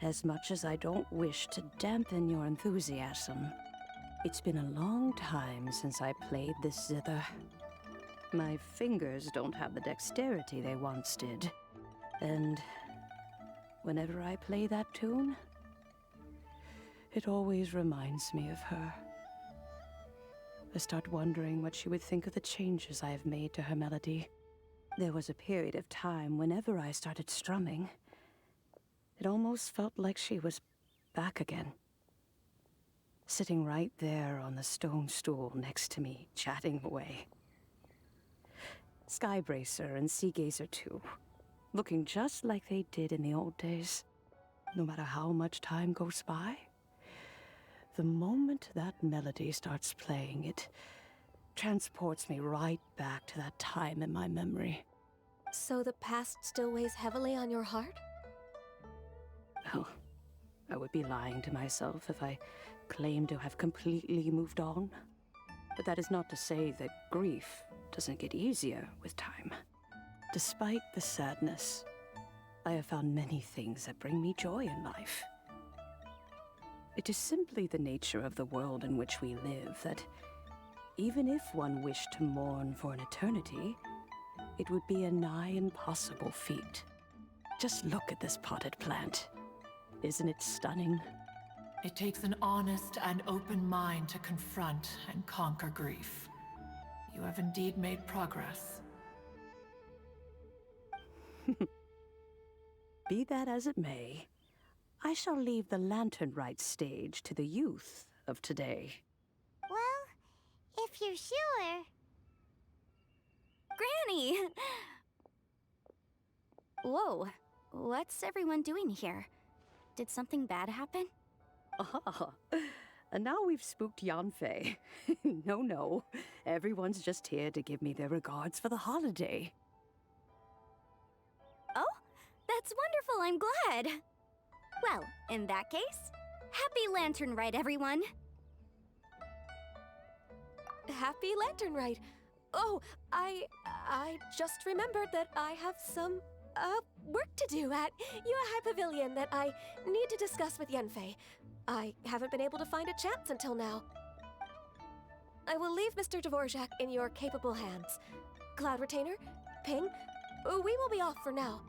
S6: as much as I don't wish to dampen your enthusiasm, it's been a long time since I played this zither. My fingers don't have the dexterity they once did, and whenever I play that tune, it always reminds me of her. I start wondering what she would think of the changes I have made to her melody. There was a period of time whenever I started strumming, it almost felt like she was back again. Sitting right there on the stone stool next to me, chatting away. Skybracer and Seagazer too, looking just like they did in the old days. No matter how much time goes by, the moment that melody starts playing, it transports me right back to that time in my memory.
S8: So the past still weighs heavily on your heart?
S6: Well, I would be lying to myself if I claimed to have completely moved on. But that is not to say that grief doesn't get easier with time. Despite the sadness, I have found many things that bring me joy in life. It is simply the nature of the world in which we live that even if one wished to mourn for an eternity, it would be a nigh impossible feat. Just look at this potted plant. Isn't it stunning?
S16: It takes an honest and open mind to confront and conquer grief. You have indeed made progress.
S6: Be that as it may, I shall leave the Latern Rite stage to the youth of today.
S1: Well, if you're sure.
S18: Granny! Whoa, what's everyone doing here? Did something bad happen?
S6: Ah, and now we've spooked Yanfei. No, everyone's just here to give me their regards for the holiday.
S18: Oh, that's wonderful, I'm glad. Well, in that case, happy Latern Rite, everyone.
S8: Happy Latern Rite. Oh, I just remembered that I have some, work to do at Yuehai Pavilion that I need to discuss with Yanfei. I haven't been able to find a chance until now. I will leave Mr. Dvorak in your capable hands. Cloud Retainer, Ping, we will be off for now.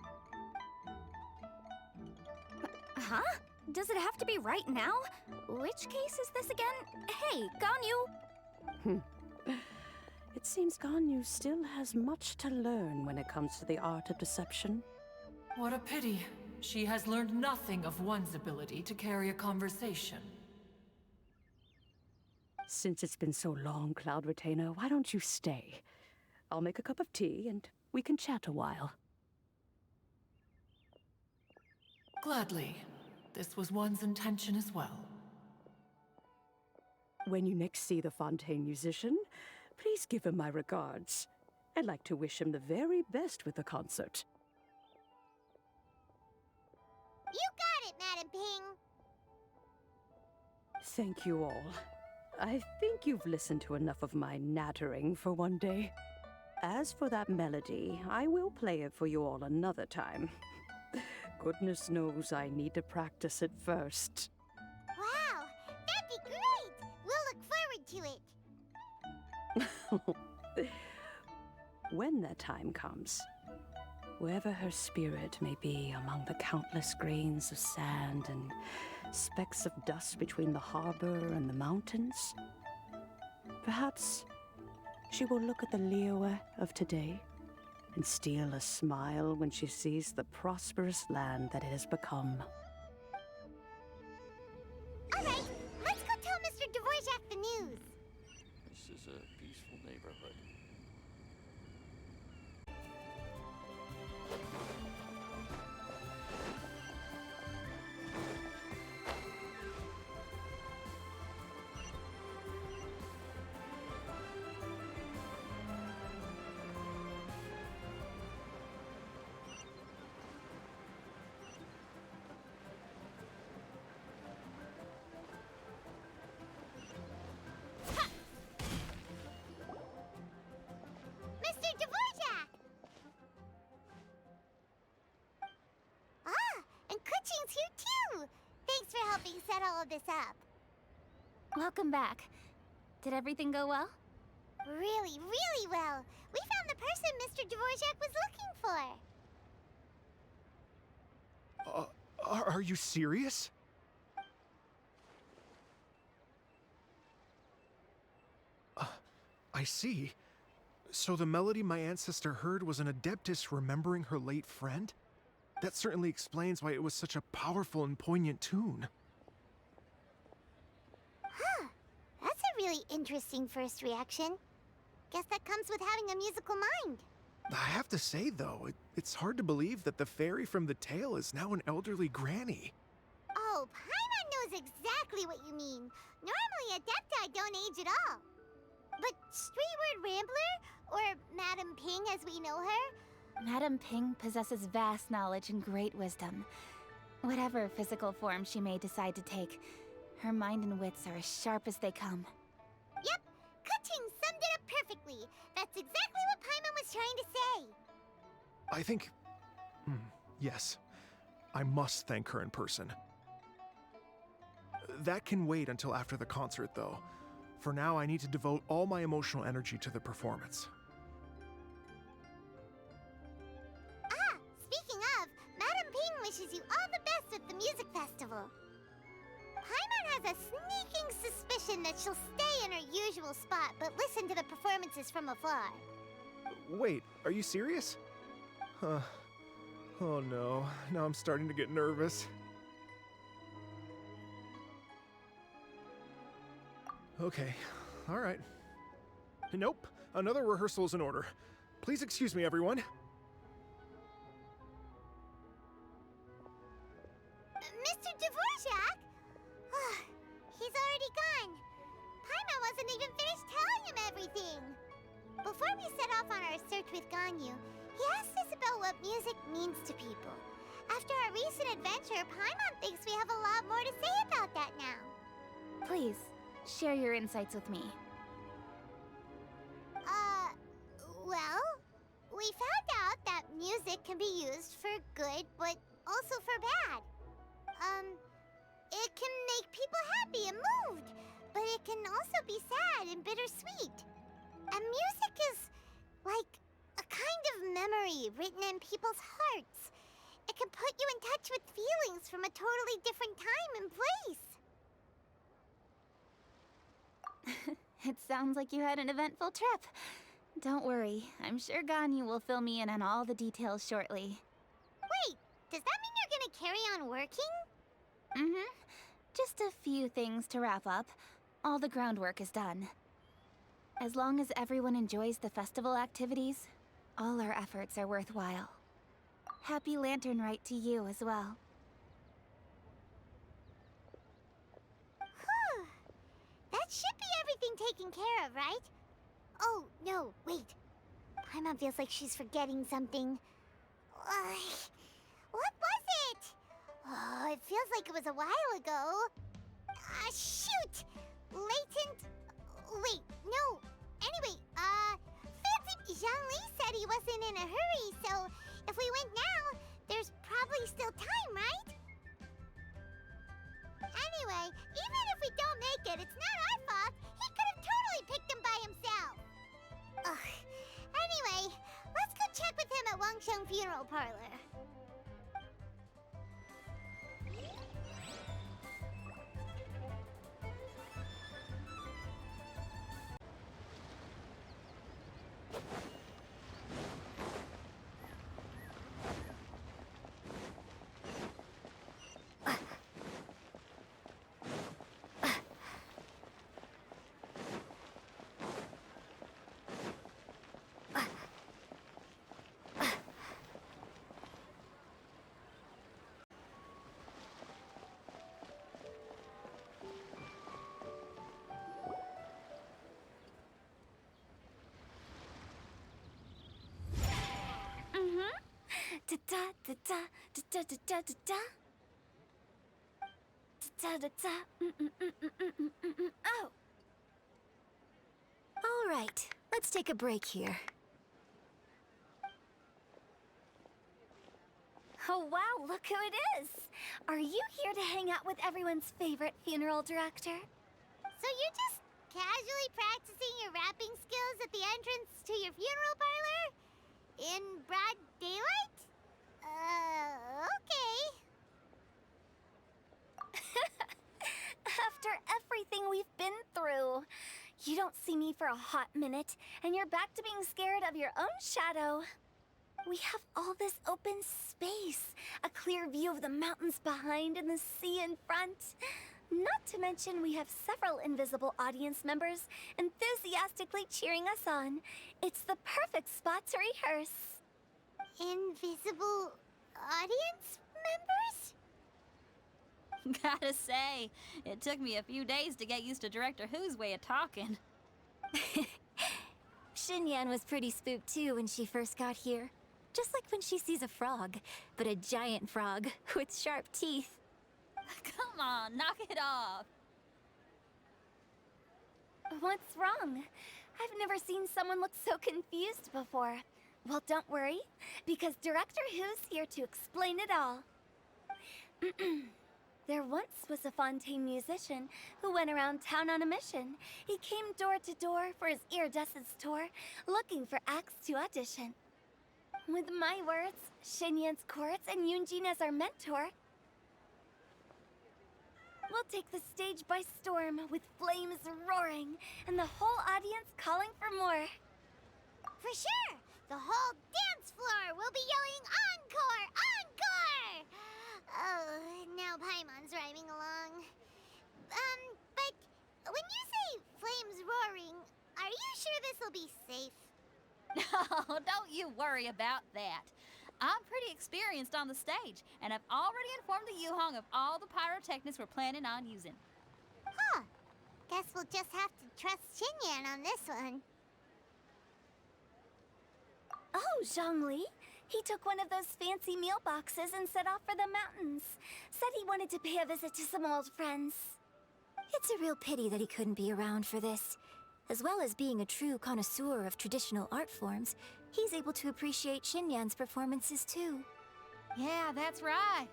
S18: Huh? Does it have to be right now? Which case is this again? Hey, Ganyu!
S6: It seems Ganyu still has much to learn when it comes to the art of deception.
S16: What a pity. She has learned nothing of one's ability to carry a conversation.
S6: Since it's been so long, Cloud Retainer, why don't you stay? I'll make a cup of tea and we can chat a while.
S16: Gladly. This was one's intention as well.
S6: When you next see the Fontaine musician, please give him my regards. I'd like to wish him the very best with the concert.
S1: You got it, Madam Ping.
S6: Thank you all. I think you've listened to enough of my nattering for one day. As for that melody, I will play it for you all another time. Goodness knows I need to practice it first.
S1: Wow, that'd be great! We'll look forward to it.
S6: When that time comes, wherever her spirit may be among the countless grains of sand and specks of dust between the harbor and the mountains, perhaps she will look at the Liyue of today and steal a smile when she sees the prosperous land that it has become.
S1: All right, let's go tell Mr. Dvorak the news.
S7: This is a peaceful neighborhood.
S1: Mr. Dvorak! Ah, and Kuching's here too! Thanks for helping set all of this up.
S10: Welcome back. Did everything go well?
S1: Really, really well. We found the person Mr. Dvorak was looking for.
S3: Are you serious? I see. So the melody my ancestor heard was an adeptus remembering her late friend? That certainly explains why it was such a powerful and poignant tune.
S1: Huh. That's a really interesting first reaction. Guess that comes with having a musical mind.
S3: I have to say, though, it's hard to believe that the fairy from the tale is now an elderly granny.
S1: Oh, Paimon knows exactly what you mean. Normally, Adepti don't age at all. But Streetward Rambler, or Madam Ping as we know her?
S10: Madam Ping possesses vast knowledge and great wisdom. Whatever physical form she may decide to take, her mind and wits are as sharp as they come.
S1: Yep, Kuching summed it up perfectly. That's exactly what Paimon was trying to say.
S3: I think... yes. I must thank her in person. That can wait until after the concert, though. For now, I need to devote all my emotional energy to the performance.
S1: Ah, speaking of, Madam Ping wishes you all the best at the music festival. Paimon has a sneaking suspicion that she'll stay in her usual spot, but listen to the performances from afar.
S3: Wait, are you serious? Huh. Oh no, now I'm starting to get nervous. Okay, all right. Nope, another rehearsal is in order. Please excuse me, everyone.
S1: Mr. Dvorak? He's already gone. Paimon wasn't even finished telling him everything. Before we set off on our search with Ganyu, he asked us about what music means to people. After our recent adventure, Paimon thinks we have a lot more to say about that now.
S10: Please, share your insights with me.
S1: Well, we found out that music can be used for good, but also for bad. It can make people happy and moved, but it can also be sad and bittersweet. And music is like a kind of memory written in people's hearts. It can put you in touch with feelings from a totally different time and place.
S10: It sounds like you had an eventful trip. Don't worry, I'm sure Ganyu will fill me in on all the details shortly.
S1: Wait, does that mean you're gonna carry on working?
S10: Mm-hmm. Just a few things to wrap up. All the groundwork is done. As long as everyone enjoys the festival activities, all our efforts are worthwhile. Happy Lantern Rite to you as well.
S1: Whew. That should be everything taken care of, right? Oh, no, wait. Paimon feels like she's forgetting something. What was it? Oh, it feels like it was a while ago. Shoot! Latent... Wait, no. Anyway, Fancy Zhangli said he wasn't in a hurry, so if we went now, there's probably still time, right? Anyway, even if we don't make it, it's not our fault. He could have totally picked him by himself. Ugh. Anyway, let's go check with him at Wangsheng Funeral Parlor.
S18: Da da da da da da da da da. Da da da. Oh. All right, let's take a break here. Oh wow, look who it is! Are you here to hang out with everyone's favorite funeral director?
S1: So you're just casually practicing your rapping skills at the entrance to your funeral parlor? In broad daylight? Okay.
S18: After everything we've been through, you don't see me for a hot minute, and you're back to being scared of your own shadow. We have all this open space, a clear view of the mountains behind and the sea in front. Not to mention we have several invisible audience members enthusiastically cheering us on. It's the perfect spot to rehearse.
S1: Invisible audience members?
S4: Gotta say, it took me a few days to get used to Director Who's way of talking.
S18: Xinyan was pretty spooked too when she first got here. Just like when she sees a frog, but a giant frog with sharp teeth.
S4: Come on, knock it off.
S18: What's wrong? I've never seen someone look so confused before. Well, don't worry, because Director Who's here to explain it all. There once was a Fontaine musician who went around town on a mission. He came door to door for his iridescence tour, looking for acts to audition. With my words, Xinyan's chords, and Yunjin as our mentor, we'll take the stage by storm with flames roaring and the whole audience calling for more.
S1: For sure! The whole dance floor will be yelling encore! Encore! Oh, now Paimon's rhyming along. But when you say flames roaring, are you sure this'll be safe?
S4: No, don't you worry about that. I'm pretty experienced on the stage, and I've already informed the Yuhong of all the pyrotechnics we're planning on using.
S1: Huh. Guess we'll just have to trust Xinyan on this one.
S18: Oh, Zhongli. He took one of those fancy meal boxes and set off for the mountains. Said he wanted to pay a visit to some old friends. It's a real pity that he couldn't be around for this. As well as being a true connoisseur of traditional art forms, he's able to appreciate Xinyan's performances too.
S4: Yeah, that's right.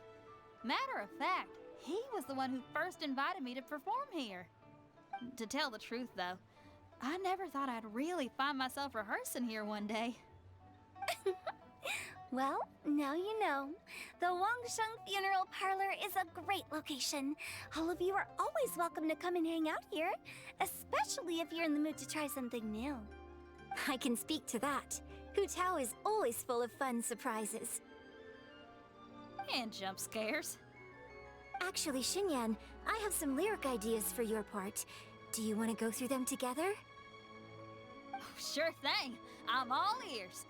S4: Matter of fact, he was the one who first invited me to perform here. To tell the truth, though, I never thought I'd really find myself rehearsing here one day.
S18: Well, now you know. The Wangsheng Funeral Parlor is a great location. All of you are always welcome to come and hang out here, especially if you're in the mood to try something new. I can speak to that. Hu Tao is always full of fun surprises.
S4: And jump scares.
S18: Actually, Xinyan, I have some lyric ideas for your part. Do you want to go through them together?
S4: Sure thing. I'm all ears.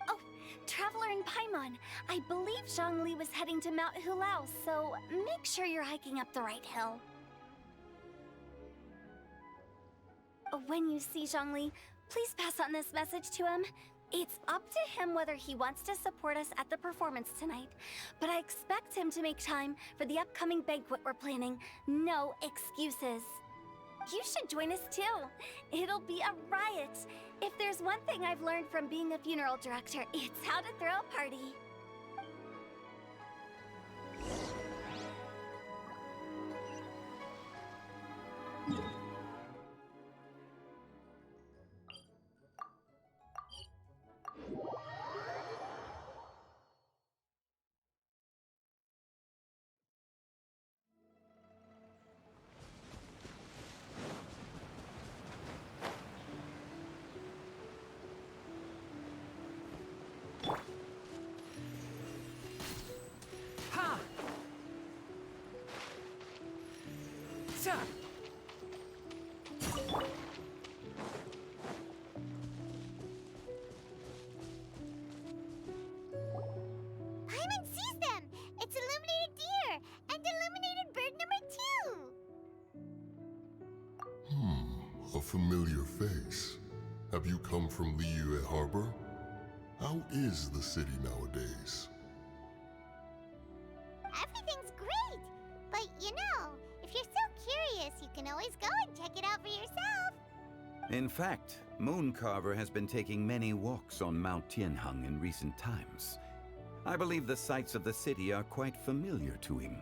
S18: Oh, Traveler and Paimon, I believe Zhongli was heading to Mount Hulao, so make sure you're hiking up the right hill. When you see Zhongli, please pass on this message to him. It's up to him whether he wants to support us at the performance tonight, but I expect him to make time for the upcoming banquet we're planning. No excuses. You should join us too. It'll be a riot. If there's one thing I've learned from being a funeral director, it's how to throw a party.
S16: Ha! Sa!
S1: Paimon sees them! It's illuminated deer and illuminated bird number 2!
S19: A familiar face. Have you come from Liyue Harbor? How is the city nowadays?
S1: Everything's great! But you know, if you're so curious, you can always go and check it out for yourself!
S2: In fact, Mooncarver has been taking many walks on Mount Tianheng in recent times. I believe the sights of the city are quite familiar to him.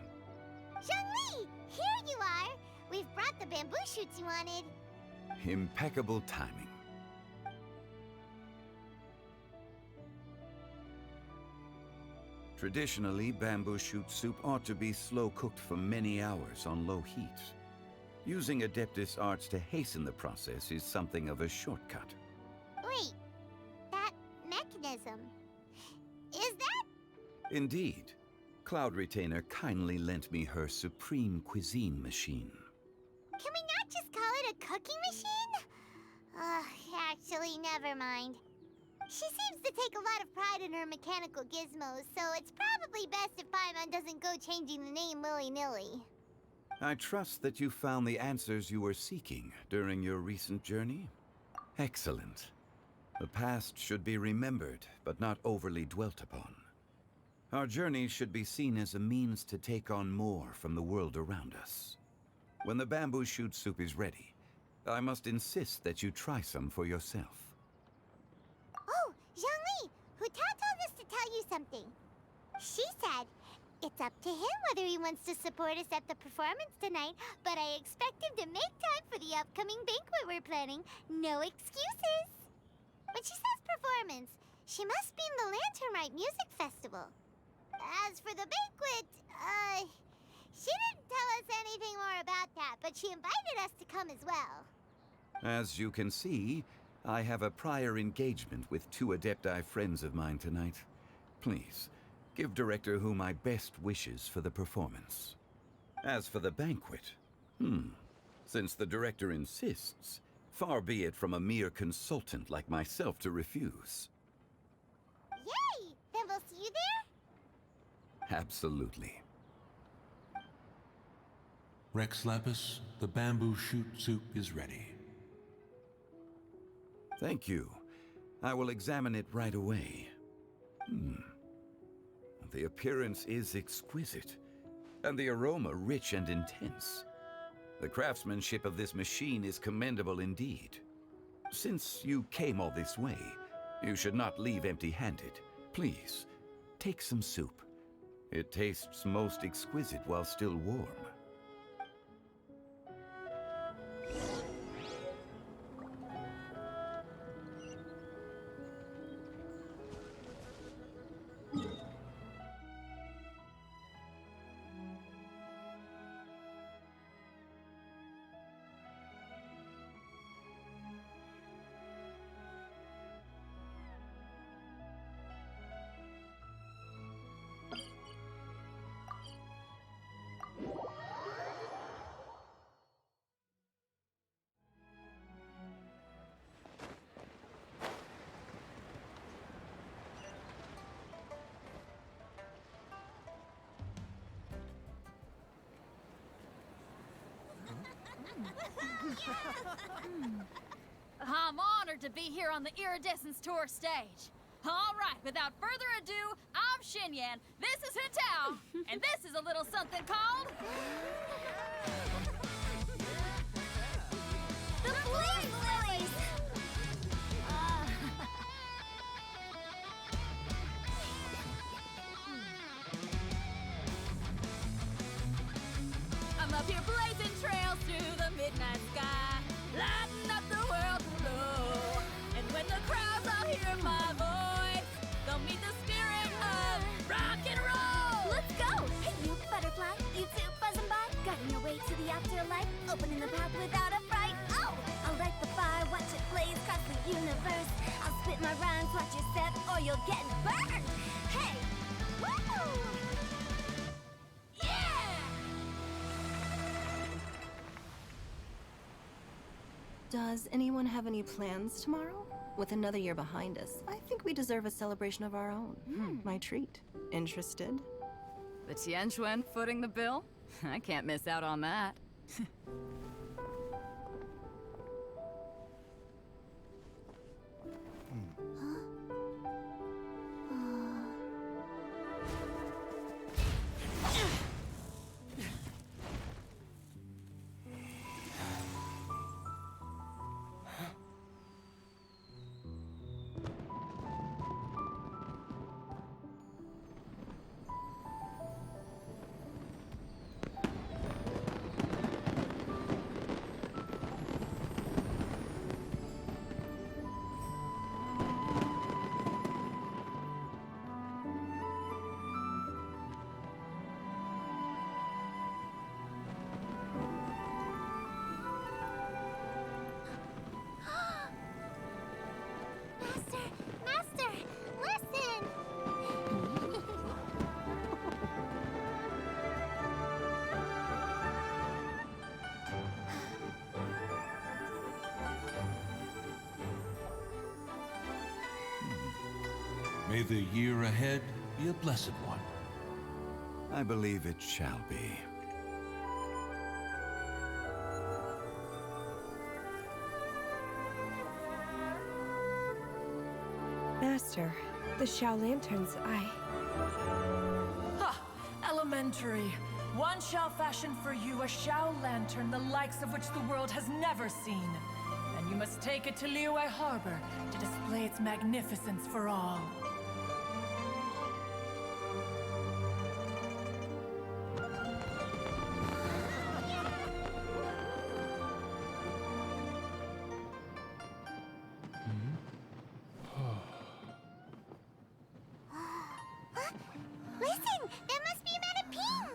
S1: Zhongli! Here you are! We've brought the bamboo shoots you wanted.
S2: Impeccable timing. Traditionally, bamboo shoot soup ought to be slow-cooked for many hours on low heat. Using Adeptus arts to hasten the process is something of a shortcut.
S1: Wait, that mechanism... is that...
S2: Indeed. Cloud Retainer kindly lent me her supreme cuisine machine.
S1: Can we not just call it a cooking machine? Actually, never mind. She seems to take a lot of pride in her mechanical gizmos, so it's probably best if Paimon doesn't go changing the name willy-nilly.
S2: I trust that you found the answers you were seeking during your recent journey? Excellent. The past should be remembered, but not overly dwelt upon. Our journey should be seen as a means to take on more from the world around us. When the bamboo shoot soup is ready, I must insist that you try some for yourself.
S1: Oh, Zhongli! Hu Tao told us to tell you something. She said, it's up to him whether he wants to support us at the performance tonight, but I expect him to make time for the upcoming banquet we're planning. No excuses! When she says performance, she must mean the Latern Rite Music Festival. As for the banquet, she didn't tell us anything more about that, but she invited us to come as well.
S2: As you can see, I have a prior engagement with 2 Adepti friends of mine tonight. Please, give Director Hu my best wishes for the performance. As for the banquet, since the Director insists, far be it from a mere consultant like myself to refuse.
S1: Yay! Then we'll see you there?
S2: Absolutely.
S20: Rex Lapis, the bamboo shoot soup is ready.
S2: Thank you. I will examine it right away. The appearance is exquisite, and the aroma rich and intense. The craftsmanship of this machine is commendable indeed. Since you came all this way, you should not leave empty-handed. Please, take some soup. It tastes most exquisite while still warm.
S4: I'm honored to be here on the Iridescence Tour stage. All right, without further ado, I'm Xinyan, this is Hutao, and this is a little something called...
S18: The Blaze Lilies!
S4: I'm up here blazing trails through the midnight sky, lighting up the world below. And when the crowds all hear my voice, they'll meet the spirit of rock and roll.
S18: Let's go! Hey, you butterfly, you two buzzing by, guiding your way to the afterlife, opening the path without a fright. Oh, I'll light the fire, watch it blaze across the universe. I'll spit my rhymes, watch your step, or you'll get burned. Hey, woo!
S13: Does anyone have any plans tomorrow? With another year behind us, I think we deserve a celebration of our own. My treat. Interested?
S11: The Tianquan footing the bill? I can't miss out on that.
S5: Master, listen!
S20: May the year ahead be a blessed one.
S2: I believe it shall be.
S15: Master, the Xiao Lanterns,
S16: Ha! Elementary. One shall fashion for you a Xiao Lantern the likes of which the world has never seen. And you must take it to Liyue Harbor to display its magnificence for all.
S1: Listen! That must be Madame Ping!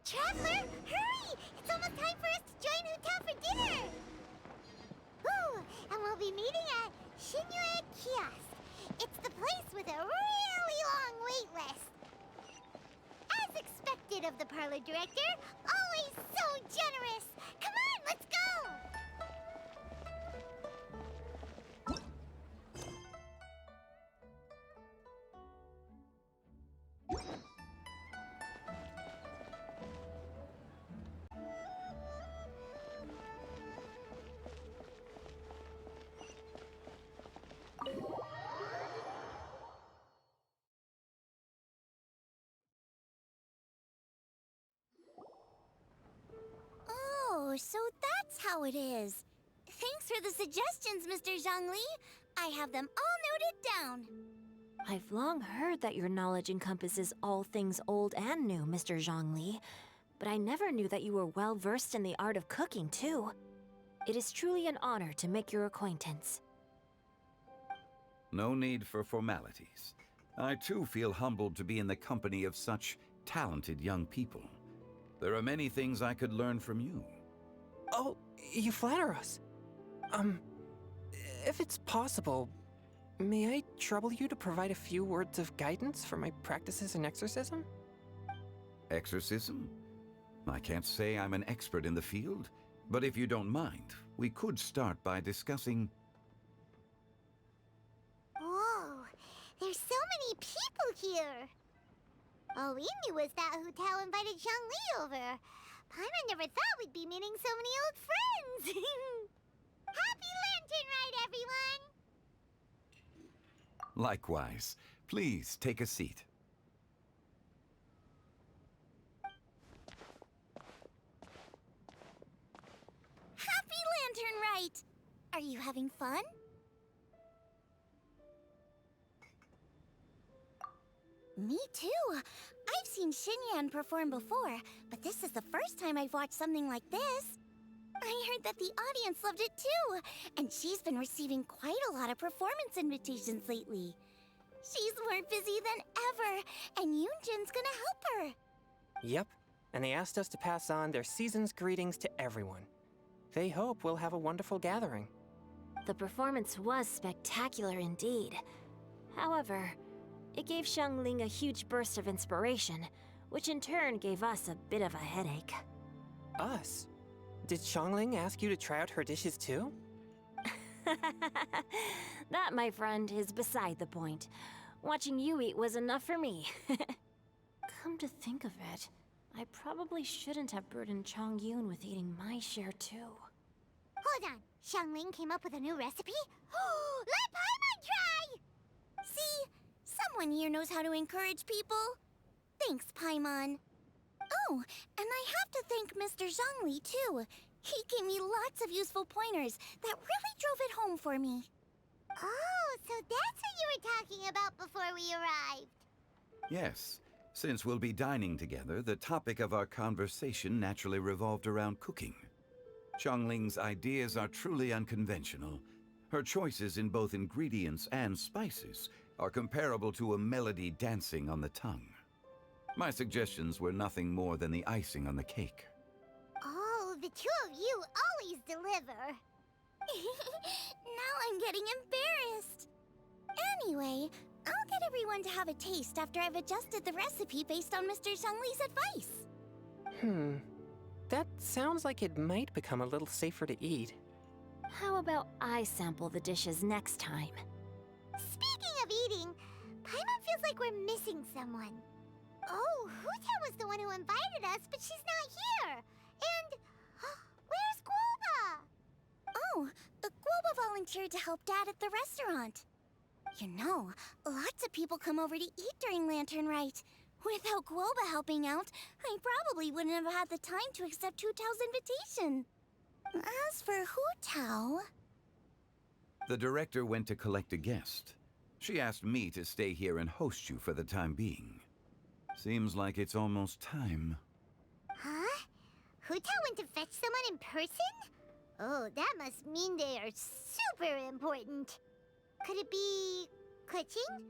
S1: Traveler, hurry! It's almost time for us to join Hutao for dinner! Ooh, and we'll be meeting at Xinyue Kiosk. It's the place of the parlor director. Always so generous. Come on, let's go!
S18: Oh, so that's how it is. Thanks for the suggestions, Mr. Zhongli. I have them all noted down.
S8: I've long heard that your knowledge encompasses all things old and new, Mr. Zhongli, but I never knew that you were well versed in the art of cooking, too. It is truly an honor to make your acquaintance.
S2: No need for formalities. I too feel humbled to be in the company of such talented young people. There are many things I could learn from you.
S21: Oh, you flatter us. If it's possible, may I trouble you to provide a few words of guidance for my practices in exorcism?
S2: Exorcism? I can't say I'm an expert in the field, but if you don't mind, we could start by discussing...
S1: Whoa, there's so many people here. All we knew was that Hu Tao invited Zhongli over. Paimon never thought we'd be meeting so many old friends. Happy Lantern Rite, everyone!
S2: Likewise. Please take a seat.
S18: Happy Lantern Rite! Are you having fun? Me too. I've seen Xinyan perform before, but this is the first time I've watched something like this. I heard that the audience loved it too, and she's been receiving quite a lot of performance invitations lately. She's more busy than ever, and Yoonjin's gonna help her.
S21: Yep, and they asked us to pass on their season's greetings to everyone. They hope we'll have a wonderful gathering.
S8: The performance was spectacular indeed. However, it gave Xiangling a huge burst of inspiration, which in turn gave us a bit of a headache.
S21: Us? Did Xiangling ask you to try out her dishes too?
S8: That, my friend, is beside the point. Watching you eat was enough for me. Come to think of it, I probably shouldn't have burdened Chongyun with eating my share too.
S1: Hold on, Xiangling came up with a new recipe? Let Paimon try!
S18: See? Someone here knows how to encourage people. Thanks, Paimon. Oh, and I have to thank Mr. Zhongli, too. He gave me lots of useful pointers that really drove it home for me.
S1: Oh, so that's what you were talking about before we arrived.
S2: Yes. Since we'll be dining together, the topic of our conversation naturally revolved around cooking. Xiangling's ideas are truly unconventional. Her choices in both ingredients and spices are comparable to a melody dancing on the tongue. My suggestions were nothing more than the icing on the cake.
S1: Oh, the two of you always deliver.
S18: Now I'm getting embarrassed. Anyway, I'll get everyone to have a taste after I've adjusted the recipe based on Mr. Zhongli's advice.
S21: That sounds like it might become a little safer to eat.
S8: How about I sample the dishes next time?
S1: Speaking of eating, Paimon feels like we're missing someone. Oh, Huta was the one who invited us, but she's not here. And where's Guoba?
S18: Oh, Guoba volunteered to help Dad at the restaurant. You know, lots of people come over to eat during Lantern Rite. Without Guoba helping out, I probably wouldn't have had the time to accept Hu Tao's invitation. As for Hu Tao...
S2: The director went to collect a guest. She asked me to stay here and host you for the time being. Seems like it's almost time.
S1: Huh? Hu Tao went to fetch someone in person? Oh, that must mean they are super important. Could it be... Kuching?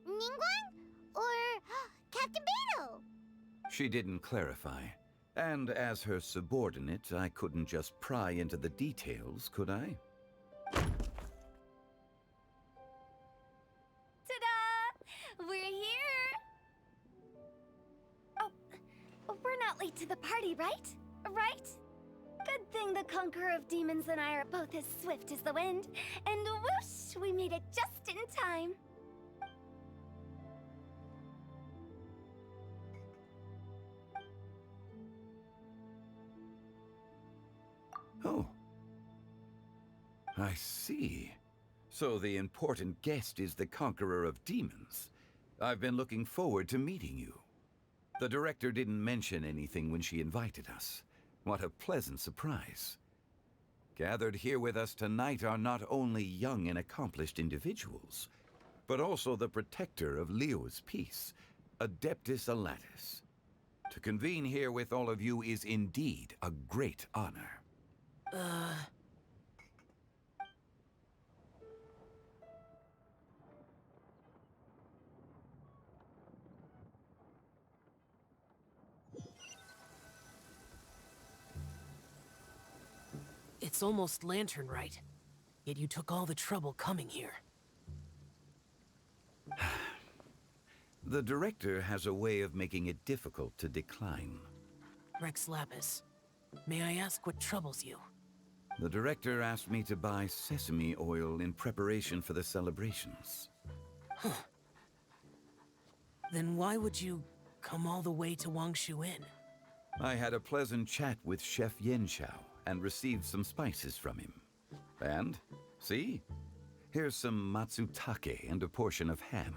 S1: Ningguang? Or Captain Beto?
S2: She didn't clarify. And as her subordinate, I couldn't just pry into the details, could I?
S18: Ta-da! We're here! Oh, we're late to the party, right? Right? Good thing the Conqueror of Demons and I are both as swift as the wind. And whoosh, we made it just in time.
S2: Oh. I see. So the important guest is the Conqueror of Demons. I've been looking forward to meeting you. The director didn't mention anything when she invited us. What a pleasant surprise. Gathered here with us tonight are not only young and accomplished individuals, but also the protector of Leo's peace, Adeptus Alatus. To convene here with all of you is indeed a great honor.
S14: It's almost Latern, right? Yet you took all the trouble coming here.
S2: The director has a way of making it difficult to decline.
S14: Rex Lapis, may I ask what troubles you?
S2: The director asked me to buy sesame oil in preparation for the celebrations.
S14: Huh. Then why would you come all the way to Wangshu Inn?
S2: I had a pleasant chat with Chef Yenshao and received some spices from him. And, see? Here's some matsutake and a portion of ham.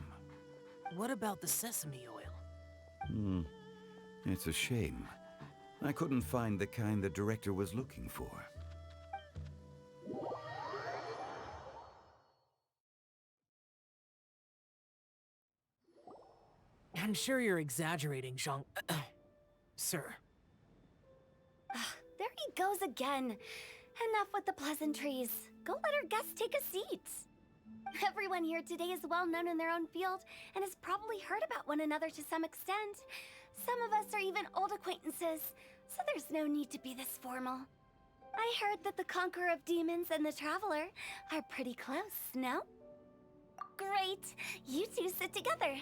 S14: What about the sesame oil?
S2: It's a shame. I couldn't find the kind the director was looking for.
S14: I'm sure you're exaggerating, Zhang... Sir.
S18: There he goes again. Enough with the pleasantries. Go let our guests take a seat. Everyone here today is well known in their own field and has probably heard about one another to some extent. Some of us are even old acquaintances, so there's no need to be this formal. I heard that the Conqueror of Demons and the Traveler are pretty close, no? Great! You two sit together.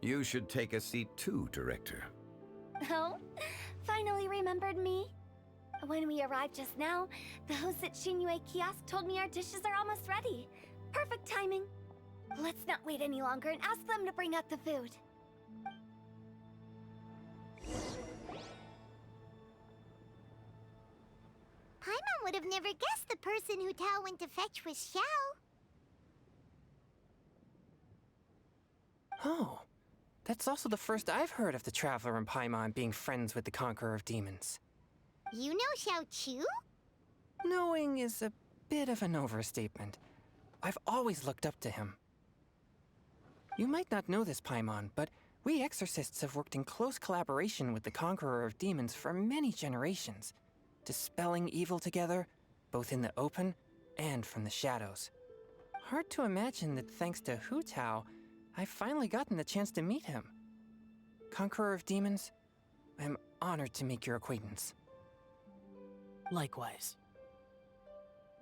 S2: You should take a seat too, Director.
S18: Oh? Finally remembered me? When we arrived just now, the hosts at Shinue Kiosk told me our dishes are almost ready. Perfect timing. Let's not wait any longer and ask them to bring out the food.
S1: Paimon would have never guessed the person who Tao went to fetch was Xiao.
S21: Oh, that's also the first I've heard of the Traveler and Paimon being friends with the Conqueror of Demons.
S1: You know Xiao Chu?
S21: Knowing is a bit of an overstatement. I've always looked up to him. You might not know this, Paimon, but we exorcists have worked in close collaboration with the Conqueror of Demons for many generations, dispelling evil together, both in the open and from the shadows. Hard to imagine that thanks to Hu Tao, I've finally gotten the chance to meet him. Conqueror of Demons, I'm honored to make your acquaintance.
S14: Likewise.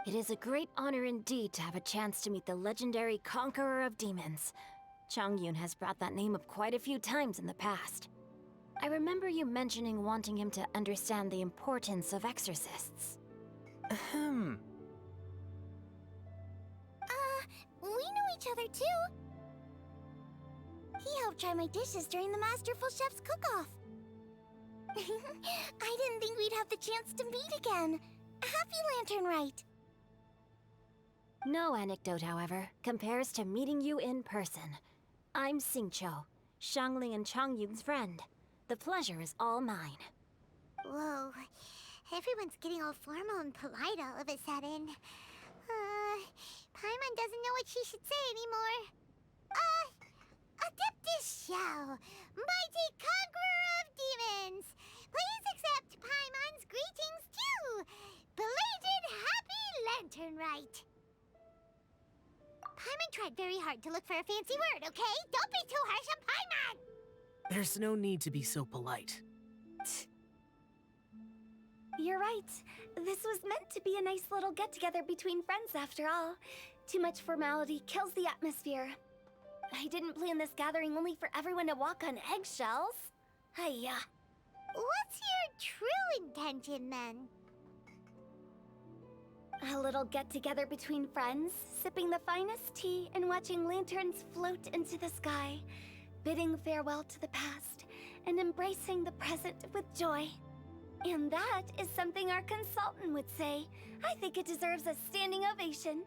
S12: It is a great honor indeed to have a chance to meet the legendary Conqueror of Demons. Changyun has brought that name up quite a few times in the past. I remember you mentioning wanting him to understand the importance of exorcists.
S21: Ahem.
S1: We know each other too. He helped try my dishes during the Masterful Chef's cook-off. I didn't think we'd have the chance to meet again. Happy Latern, Rite.
S12: No anecdote, however, compares to meeting you in person. I'm Xingqiu, Shangling and Changyun's friend. The pleasure is all mine.
S1: Whoa. Everyone's getting all formal and polite all of a sudden. Paimon doesn't know what she should say anymore. Adeptus Xiao, mighty conqueror of demons. Please accept Paimon's greetings too. Belated Happy Latern, Rite. Paimon tried very hard to look for a fancy word, okay? Don't be too harsh on Paimon!
S14: There's no need to be so polite.
S18: You're right. This was meant to be a nice little get-together between friends after all. Too much formality kills the atmosphere. I didn't plan this gathering only for everyone to walk on eggshells. Hiya.
S1: What's your true intention, then?
S18: A little get-together between friends, sipping the finest tea and watching lanterns float into the sky, bidding farewell to the past and embracing the present with joy. And that is something our consultant would say. I think it deserves a standing ovation.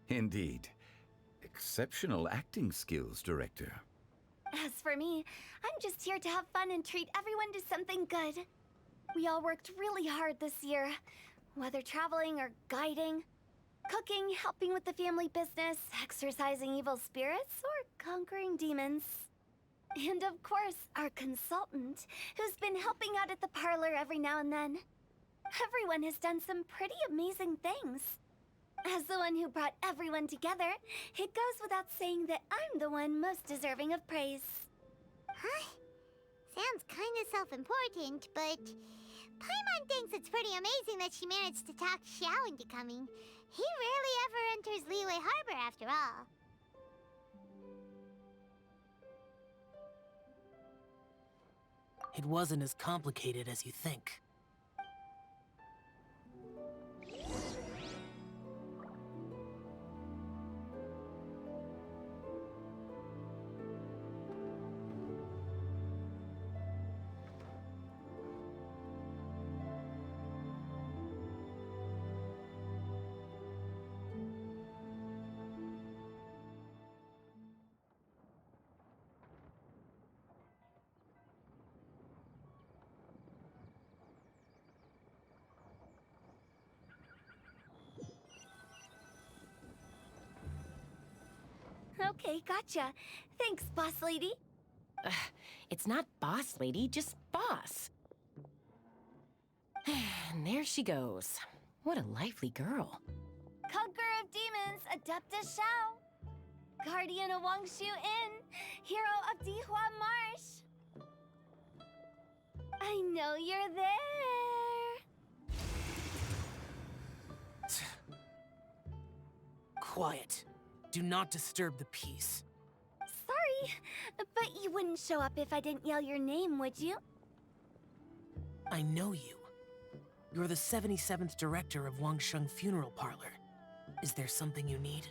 S2: Indeed. Exceptional acting skills, Director.
S18: As for me, I'm just here to have fun and treat everyone to something good. We all worked really hard this year, whether traveling or guiding, cooking, helping with the family business, exorcising evil spirits, or conquering demons. And of course, our consultant, who's been helping out at the parlor every now and then. Everyone has done some pretty amazing things. As the one who brought everyone together, it goes without saying that I'm the one most deserving of praise.
S1: Huh? Sounds kinda self-important, but Paimon thinks it's pretty amazing that she managed to talk Xiao into coming. He rarely ever enters Liyue Harbor after all.
S14: It wasn't as complicated as you think.
S18: Okay, gotcha. Thanks, boss lady.
S9: It's not boss lady, just boss. And there she goes. What a lively girl.
S18: Conqueror of demons, Adeptus Xiao. Guardian of Wangshu Inn, hero of Dihua Marsh. I know you're there.
S14: Quiet. Do not disturb the peace.
S18: Sorry, but you wouldn't show up if I didn't yell your name, would you?
S14: I know you. You're the 77th director of Wangsheng Funeral Parlor. Is there something you need?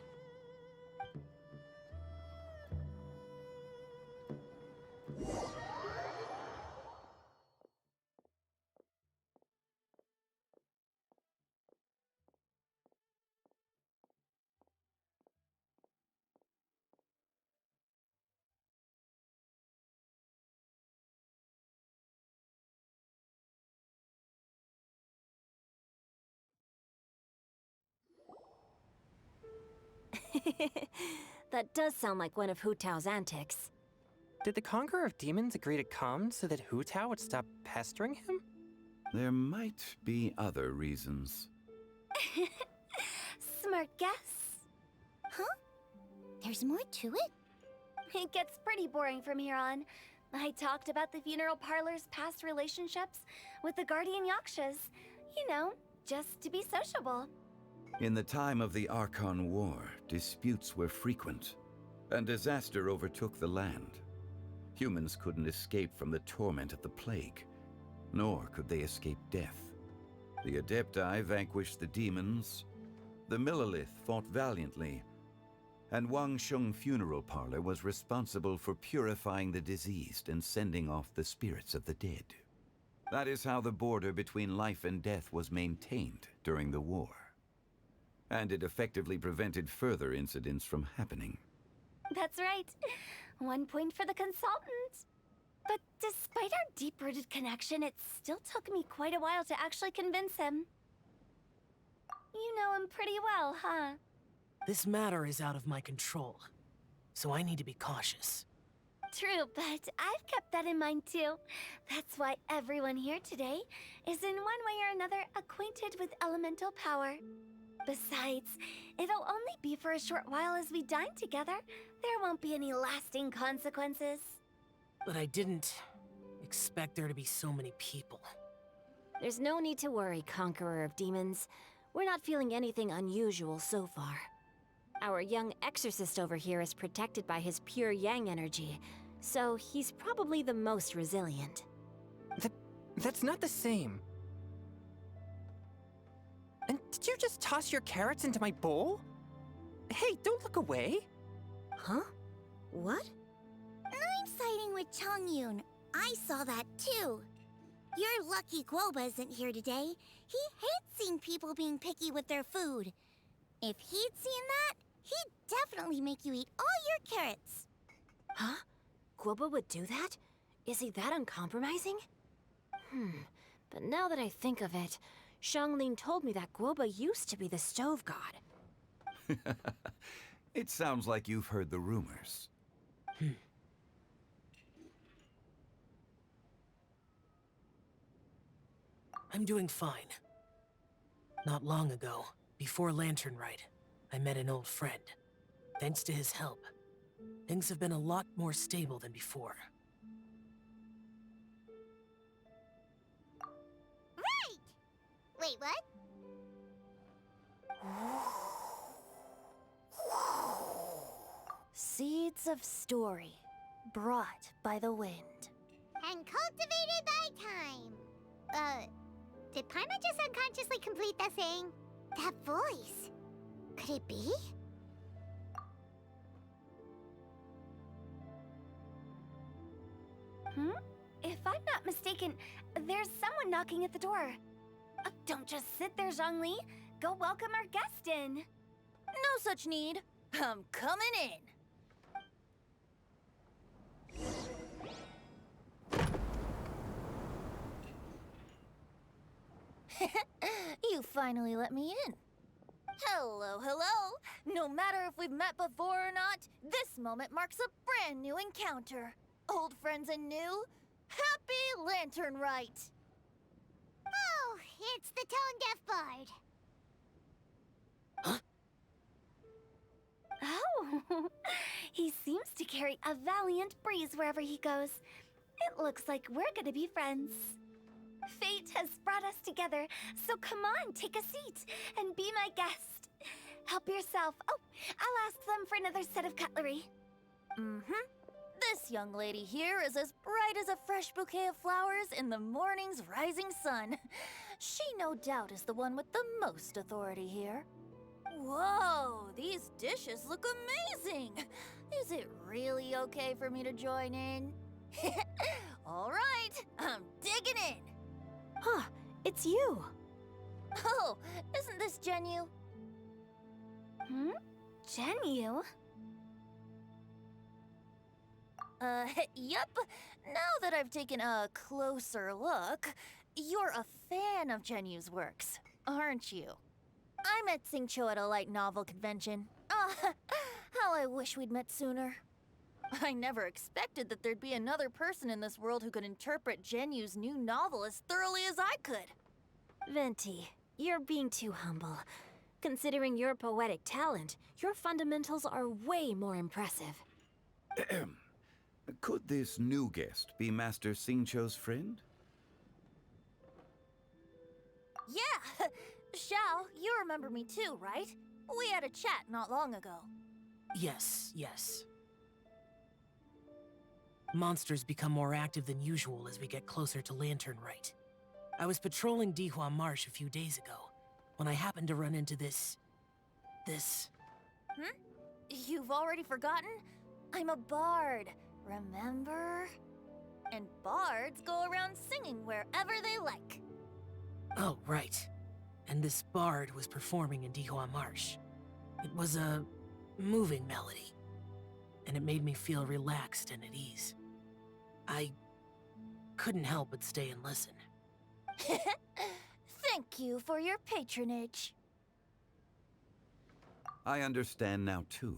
S12: That does sound like one of Hu Tao's antics.
S21: Did the Conqueror of Demons agree to come so that Hu Tao would stop pestering him?
S2: There might be other reasons.
S18: Smart guess.
S1: Huh? There's more to it?
S18: It gets pretty boring from here on. I talked about the funeral parlor's past relationships with the Guardian Yakshas. You know, just to be sociable.
S2: In the time of the Archon War, disputes were frequent, and disaster overtook the land. Humans couldn't escape from the torment of the plague, nor could they escape death. The Adepti vanquished the demons, the Millelith fought valiantly, and Wangsheng Funeral Parlor was responsible for purifying the diseased and sending off the spirits of the dead. That is how the border between life and death was maintained during the war. And it effectively prevented further incidents from happening.
S18: That's right. 1 point for the consultant. But despite our deep-rooted connection, it still took me quite a while to actually convince him. You know him pretty well, huh?
S14: This matter is out of my control, so I need to be cautious.
S18: True, but I've kept that in mind too. That's why everyone here today is in one way or another acquainted with elemental power. Besides, it'll only be for a short while as we dine together. There won't be any lasting consequences.
S14: But I didn't expect there to be so many people.
S12: There's no need to worry, Conqueror of Demons. We're not feeling anything unusual so far. Our young exorcist over here is protected by his pure yang energy, so he's probably the most resilient.
S21: That's not the same. And did you just toss your carrots into my bowl? Hey, don't look away.
S12: Huh? What?
S18: I'm siding with Chongyun. I saw that too. You're lucky Guoba isn't here today. He hates seeing people being picky with their food. If he'd seen that, he'd definitely make you eat all your carrots.
S12: Huh? Guoba would do that? Is he that uncompromising? But now that I think of it, Xianglin told me that Guoba used to be the stove god.
S2: It sounds like you've heard the rumors.
S14: I'm doing fine. Not long ago, before Latern Rite, I met an old friend. Thanks to his help, things have been a lot more stable than before.
S1: Right! Wait, what?
S18: Seeds of story, brought by the wind.
S1: And cultivated by time. Did Paimon just unconsciously complete that saying? That voice. Could it be?
S18: If I'm not mistaken, there's someone knocking at the door. Don't just sit there, Zhongli. Go welcome our guest in.
S4: No such need. I'm coming in. You finally let me in. Hello, hello. No matter if we've met before or not, this moment marks a brand new encounter. Old friends and new. Happy Latern Rite.
S1: Oh, it's the tone-deaf bard.
S18: Oh, he seems to carry a valiant breeze wherever he goes. It looks like we're gonna be friends. Fate has brought us together, so come on, take a seat and be my guest. Help yourself. Oh, I'll ask them for another set of cutlery.
S4: This young lady here is as bright as a fresh bouquet of flowers in the morning's rising sun. She no doubt is the one with the most authority here. Whoa, these dishes look amazing. Is it really okay for me to join in? All right, I'm digging in.
S12: Huh, it's you.
S4: Oh, isn't this Genyu?
S18: Genyu?
S4: Yep. Now that I've taken a closer look, you're a fan of Genyu's works, aren't you? I met Xingqiu at a light novel convention. How I wish we'd met sooner. I never expected that there'd be another person in this world who could interpret Genyu's new novel as thoroughly as I could.
S12: Venti, you're being too humble. Considering your poetic talent, your fundamentals are way more impressive.
S2: Could this new guest be Master Xingqiu's friend?
S4: Yeah! Xiao, you remember me too, right? We had a chat not long ago.
S14: Yes. Monsters become more active than usual as we get closer to Latern Rite. I was patrolling Dihua Marsh a few days ago, when I happened to run into this...
S4: You've already forgotten? I'm a bard, remember? And bards go around singing wherever they like.
S14: Oh, right. And this bard was performing in Dihua Marsh. It was a moving melody, and it made me feel relaxed and at ease. I couldn't help but stay and listen.
S4: Thank you for your patronage.
S2: I understand now, too.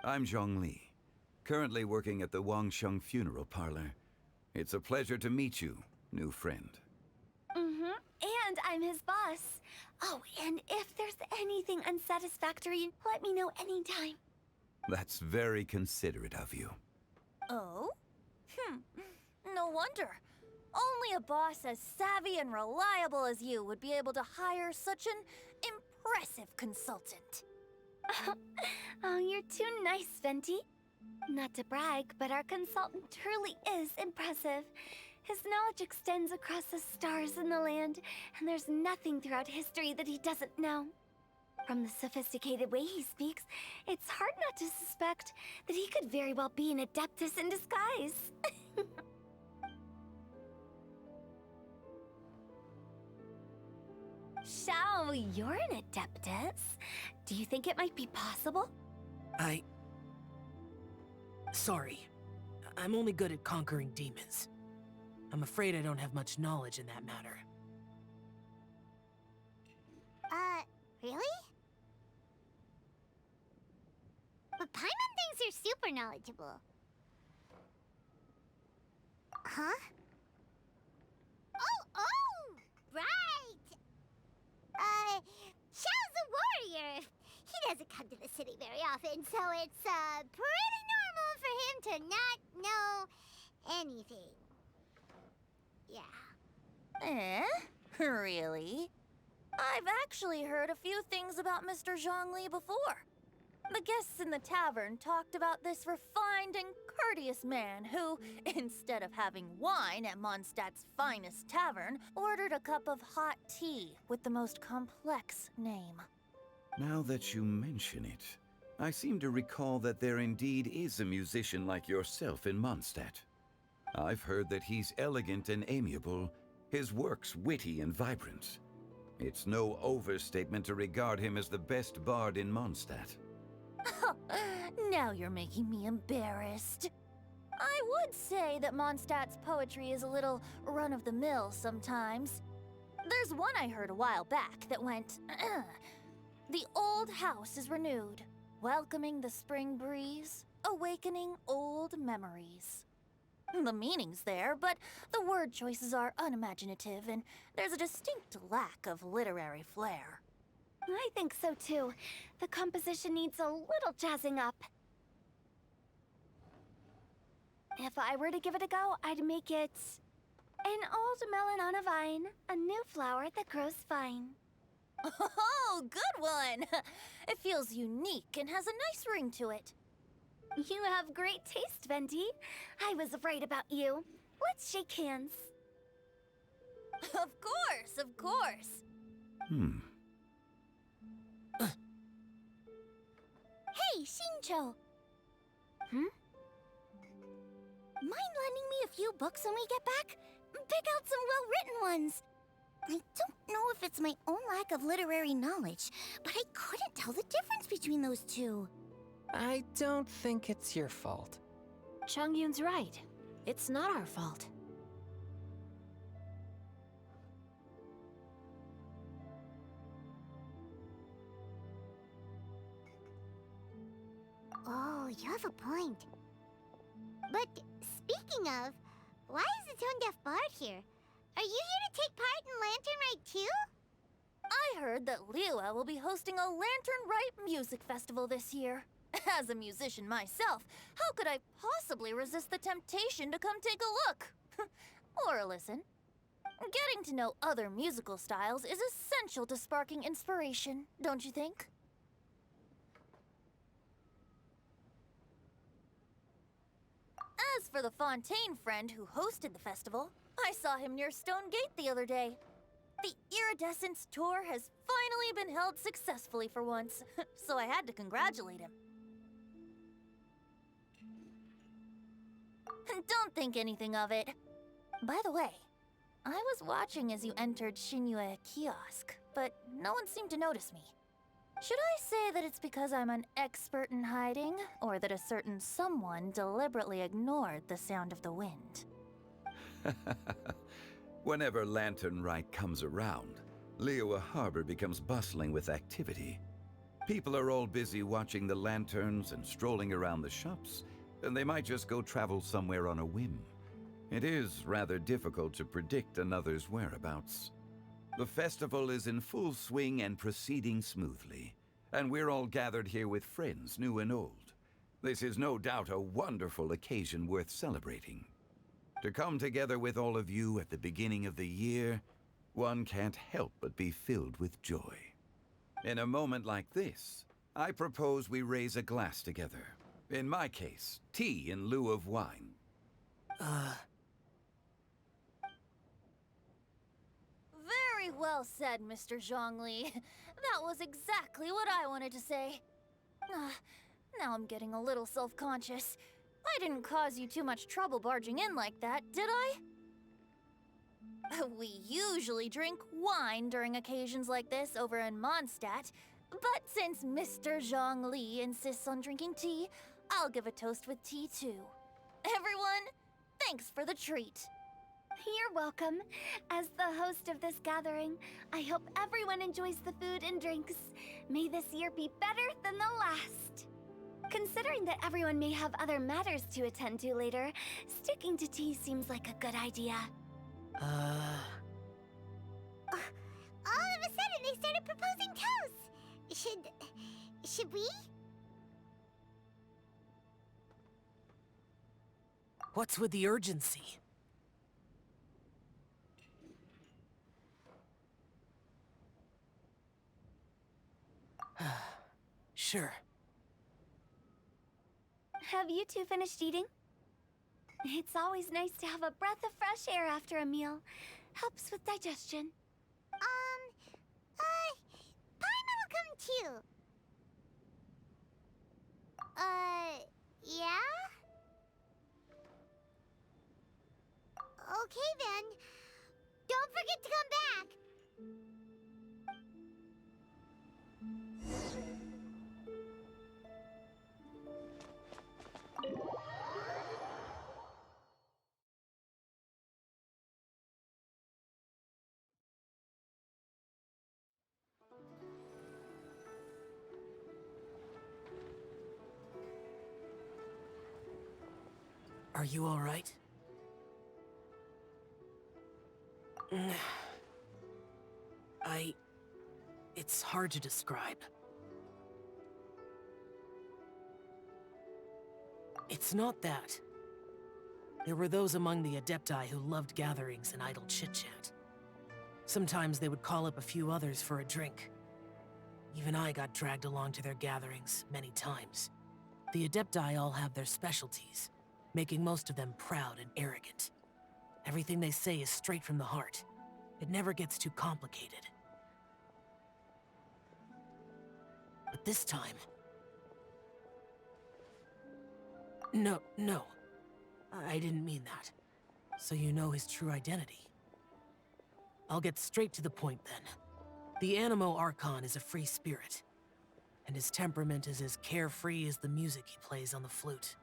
S2: I'm Zhongli, currently working at the Wangsheng Funeral Parlor. It's a pleasure to meet you, new friend.
S18: And I'm his boss. Oh, and if there's anything unsatisfactory, let me know anytime.
S2: That's very considerate of you.
S4: Oh? No wonder. Only a boss as savvy and reliable as you would be able to hire such an
S18: impressive consultant. Oh, you're too nice, Venti. Not to brag, but our consultant truly is impressive. His knowledge extends across the stars and the land, and there's nothing throughout history that he doesn't know. From the sophisticated way he speaks, it's hard not to suspect that he could very well be an adeptus in disguise. Shao, you're an adeptus. Do you think it might be possible?
S14: Sorry. I'm only good at conquering demons. I'm afraid I don't have much knowledge in that matter.
S1: Really? But Paimon thinks you're super knowledgeable. Huh? Oh! Right! Xiao's a warrior. He doesn't come to the city very often, so it's, pretty normal for him to not know anything. Yeah.
S12: Really? I've actually heard a few things about Mr. Zhongli before. The guests in the tavern talked about this refined and courteous man who, instead of having wine at Mondstadt's finest tavern, ordered a cup of hot tea with the most complex name.
S2: Now that you mention it, I seem to recall that there indeed is a musician like yourself in Mondstadt. I've heard that he's elegant and amiable, his works witty and vibrant. It's no overstatement to regard him as the best bard in Mondstadt.
S12: Now you're making me embarrassed. I would say that Mondstadt's poetry is a little run-of-the-mill sometimes. There's one I heard a while back that went, "The old house is renewed, welcoming the spring breeze, awakening old memories." The meaning's there, but the word choices are unimaginative, and there's a distinct lack of literary flair.
S18: I think so too. The composition needs a little jazzing up. If I were to give it a go, I'd make it an old melon on a vine, a new flower that grows fine.
S12: Oh, good one! It feels unique and has a nice ring to it.
S18: You have great taste, Venti. I was right about you. Let's shake hands.
S12: Of course, of course.
S18: Hey, Shincho! Mind lending me a few books when we get back? Pick out some well-written ones. I don't know if it's my own lack of literary knowledge, but I couldn't tell the difference between those two.
S21: I don't think it's your fault.
S12: Chongyun's right. It's not our fault.
S1: Oh, you have a point. But speaking of, why is the tone-deaf bard here? Are you here to take part in Latern Rite too?
S12: I heard that Liyue will be hosting a Latern Rite music festival this year. As a musician myself, how could I possibly resist the temptation to come take a look? Or listen. Getting to know other musical styles is essential to sparking inspiration, don't you think? As for the Fontaine friend who hosted the festival, I saw him near Stone Gate the other day. The Iridescence tour has finally been held successfully for once, so I had to congratulate him. Don't think anything of it. By the way, I was watching as you entered Shinyue Kiosk, but no one seemed to notice me. Should I say that it's because I'm an expert in hiding, or that a certain someone deliberately ignored the sound of the wind?
S2: Whenever Latern Rite comes around, Liyue Harbor becomes bustling with activity. People are all busy watching the lanterns and strolling around the shops, and they might just go travel somewhere on a whim. It is rather difficult to predict another's whereabouts. The festival is in full swing and proceeding smoothly, and we're all gathered here with friends, new and old. This is no doubt a wonderful occasion worth celebrating. To come together with all of you at the beginning of the year, one can't help but be filled with joy. In a moment like this, I propose we raise a glass together. In my case, tea in lieu of wine.
S4: Very well said, Mr. Zhongli. That was exactly what I wanted to say. Now I'm getting a little self-conscious. I didn't cause you too much trouble barging in like that, did I? We usually drink wine during occasions like this over in Mondstadt, but since Mr. Zhongli insists on drinking tea, I'll give a toast with tea too. Everyone, thanks for the treat.
S18: You're welcome. As the host of this gathering, I hope everyone enjoys the food and drinks. May this year be better than the last. Considering that everyone may have other matters to attend to later, sticking to tea seems like a good idea.
S1: All of a sudden, they started proposing toasts. Should we?
S14: What's with the urgency? Sure.
S18: Have you two finished eating? It's always nice to have a breath of fresh air after a meal. Helps with digestion.
S1: Paimon will come too. Yeah? Okay then. Don't forget to come back.
S14: Are you all right? It's hard to describe. It's not that. There were those among the Adepti who loved gatherings and idle chit-chat. Sometimes they would call up a few others for a drink. Even I got dragged along to their gatherings many times. The Adepti all have their specialties, making most of them proud and arrogant. Everything they say is straight from the heart. It never gets too complicated. But this time... No. I didn't mean that. So you know his true identity. I'll get straight to the point then. The Animo Archon is a free spirit, and his temperament is as carefree as the music he plays on the flute.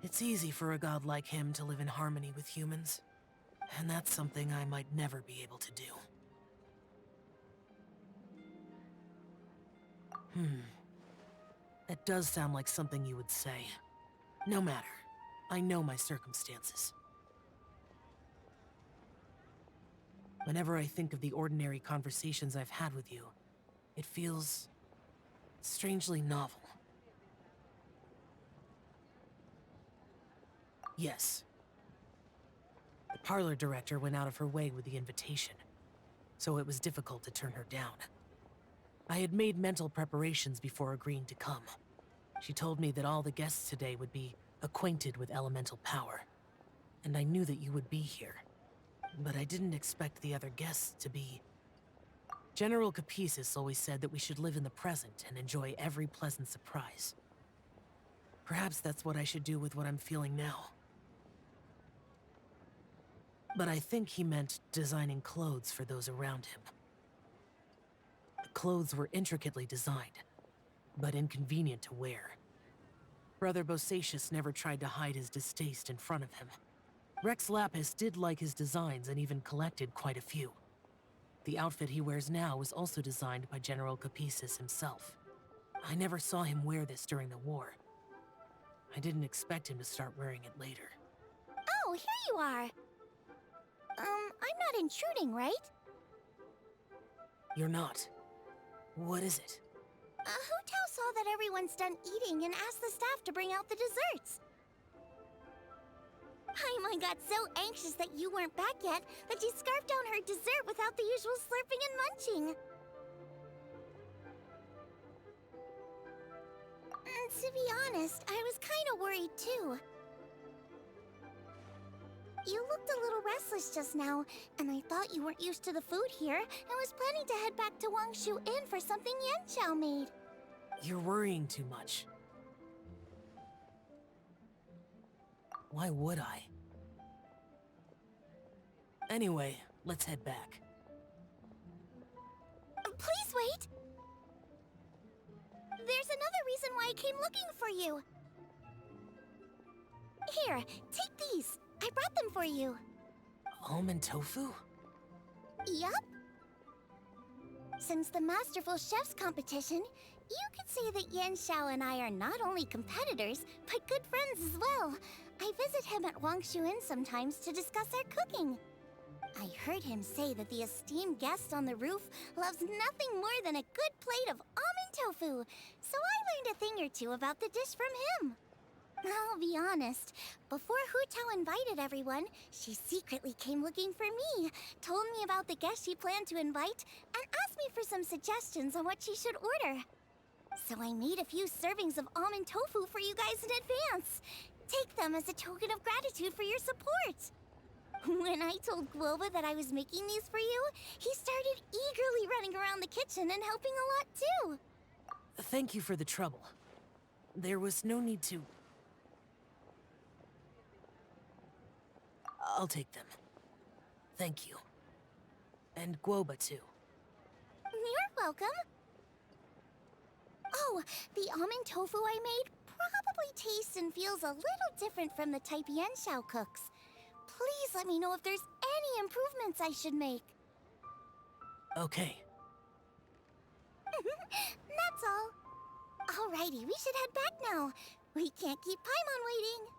S14: It's easy for a god like him to live in harmony with humans, and that's something I might never be able to do. That does sound like something you would say. No matter. I know my circumstances. Whenever I think of the ordinary conversations I've had with you, it feels strangely novel. Yes. The parlor director went out of her way with the invitation, so it was difficult to turn her down. I had made mental preparations before agreeing to come. She told me that all the guests today would be acquainted with elemental power, and I knew that you would be here. But I didn't expect the other guests to be... General Capisis always said that we should live in the present and enjoy every pleasant surprise. Perhaps that's what I should do with what I'm feeling now. But I think he meant designing clothes for those around him. The clothes were intricately designed, but inconvenient to wear. Brother Bosacius never tried to hide his distaste in front of him. Rex Lapis did like his designs and even collected quite a few. The outfit he wears now was also designed by General Capisis himself. I never saw him wear this during the war. I didn't expect him to start wearing it later.
S18: Oh, here you are. I'm not intruding, right?
S14: You're not. What is it?
S18: Hu Tao saw that everyone's done eating and asked the staff to bring out the desserts. Paimon got so anxious that you weren't back yet that she scarfed down her dessert without the usual slurping and munching.
S5: And to be honest, I was kind of worried too. You looked a little restless just now, and I thought you weren't used to the food here and was planning to head back to Wangshu Inn for something Yanxiao made.
S14: You're worrying too much. Why would I? Anyway, let's head back.
S5: Please wait! There's another reason why I came looking for you. Here, take these. I brought them for you.
S14: Almond tofu?
S5: Yup. Since the Masterful Chef's competition, you could say that Yanxiao and I are not only competitors, but good friends as well. I visit him at Wangshu Inn sometimes to discuss our cooking. I heard him say that the esteemed guest on the roof loves nothing more than a good plate of almond tofu, so I learned a thing or two about the dish from him. I'll be honest, before Hu Tao invited everyone, she secretly came looking for me, told me about the guests she planned to invite, and asked me for some suggestions on what she should order. So I made a few servings of almond tofu for you guys in advance. Take them as a token of gratitude for your support. When I told Guoba that I was making these for you, he started eagerly running around the kitchen and helping a lot too.
S14: Thank you for the trouble. There was no need to... I'll take them. Thank you. And Guoba too.
S5: You're welcome. Oh, the almond tofu I made probably tastes and feels a little different from the type Yanxiao cooks. Please let me know if there's any improvements I should make.
S14: Okay.
S5: That's all. Alrighty, we should head back now. We can't keep Paimon waiting.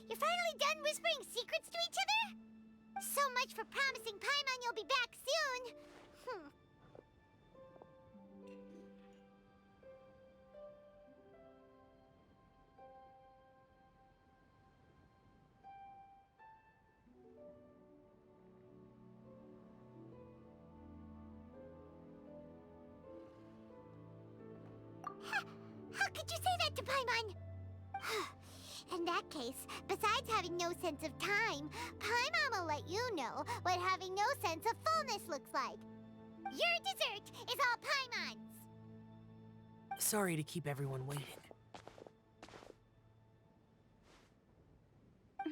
S5: You're finally done whispering secrets to each other? So much for promising Paimon you'll be back soon. How could you say that to Paimon? In that case, besides having no sense of time, Paimon will let you know what having no sense of fullness looks like. Your dessert is all Paimon's!
S14: Sorry to keep everyone waiting.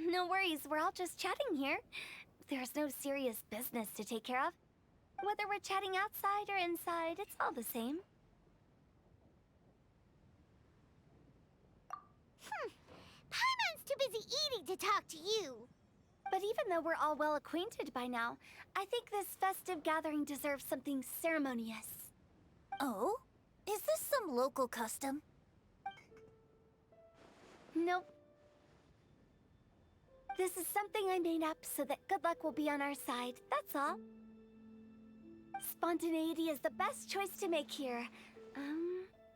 S18: No worries, we're all just chatting here. There's no serious business to take care of. Whether we're chatting outside or inside, it's all the same.
S5: Paimon's too busy eating to talk to you.
S18: But even though we're all well acquainted by now, I think this festive gathering deserves something ceremonious.
S1: Oh? Is this some local custom?
S18: Nope. This is something I made up so that good luck will be on our side, that's all. Spontaneity is the best choice to make here.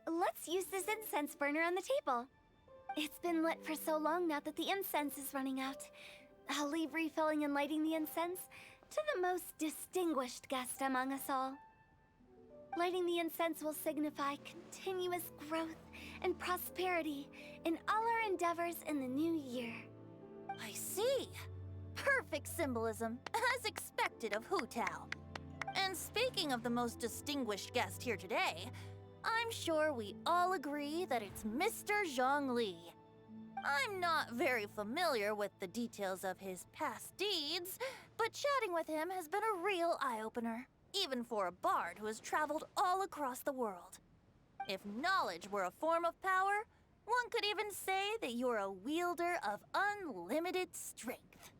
S18: Let's use this incense burner on the table. It's been lit for so long now that the incense is running out. I'll leave refilling and lighting the incense to the most distinguished guest among us all. Lighting the incense will signify continuous growth and prosperity in all our endeavors in the new year.
S1: I see. Perfect symbolism, as expected of Hu Tao. And speaking of the most distinguished guest here today, I'm sure we all agree that it's Mr. Zhongli. I'm not very familiar with the details of his past deeds, but chatting with him has been a real eye-opener, even for a bard who has traveled all across the world. If knowledge were a form of power, one could even say that you're a wielder of unlimited strength.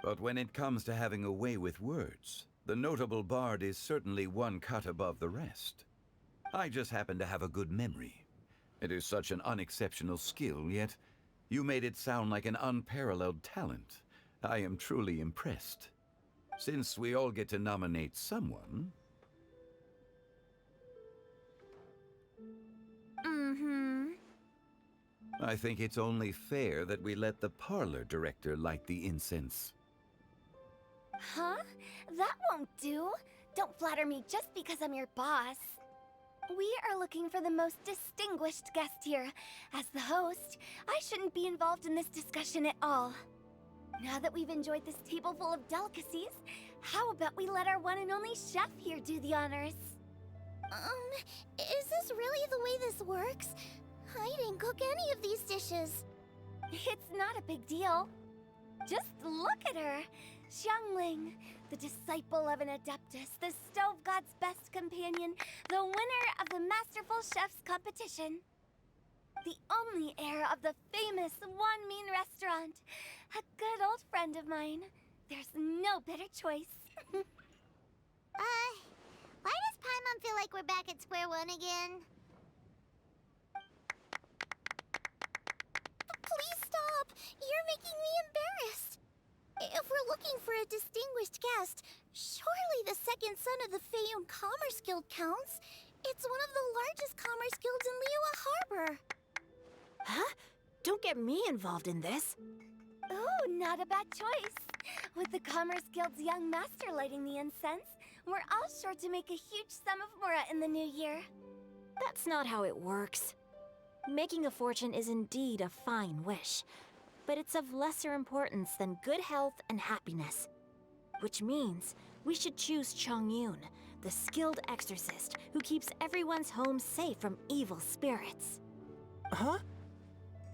S2: But when it comes to having a way with words, the notable bard is certainly one cut above the rest. I just happen to have a good memory. It is such an unexceptional skill, yet You made it sound like an unparalleled talent. I am truly impressed. Since we all get to nominate someone...
S18: Mm-hmm.
S2: I think it's only fair that we let the parlor director light the incense.
S18: Huh? That won't do. Don't flatter me just because I'm your boss. We are looking for the most distinguished guest here. As the host, I shouldn't be involved in this discussion at all. Now that we've enjoyed this table full of delicacies, how about we let our one and only chef here do the honors?
S1: Is this really the way this works? I didn't cook any of these dishes.
S18: It's not a big deal. Just look at her. Xiangling, the disciple of an adeptus, the stove god's best companion, the winner of the Masterful Chef's competition. The only heir of the famous One Mean restaurant. A good old friend of mine. There's no better choice.
S1: Why does Paimon feel like we're back at square one again? Please stop! You're making me embarrassed. If we're looking for a distinguished guest, surely the second son of the Feiyun Commerce Guild counts. It's one of the largest commerce guilds in Liyue Harbor.
S12: Huh? Don't get me involved in this.
S18: Ooh, not a bad choice. With the Commerce Guild's young master lighting the incense, we're all sure to make a huge sum of mora in the new year.
S12: That's not how it works. Making a fortune is indeed a fine wish, but it's of lesser importance than good health and happiness. Which means we should choose Chongyun, the skilled exorcist who keeps everyone's home safe from evil spirits.
S21: Huh?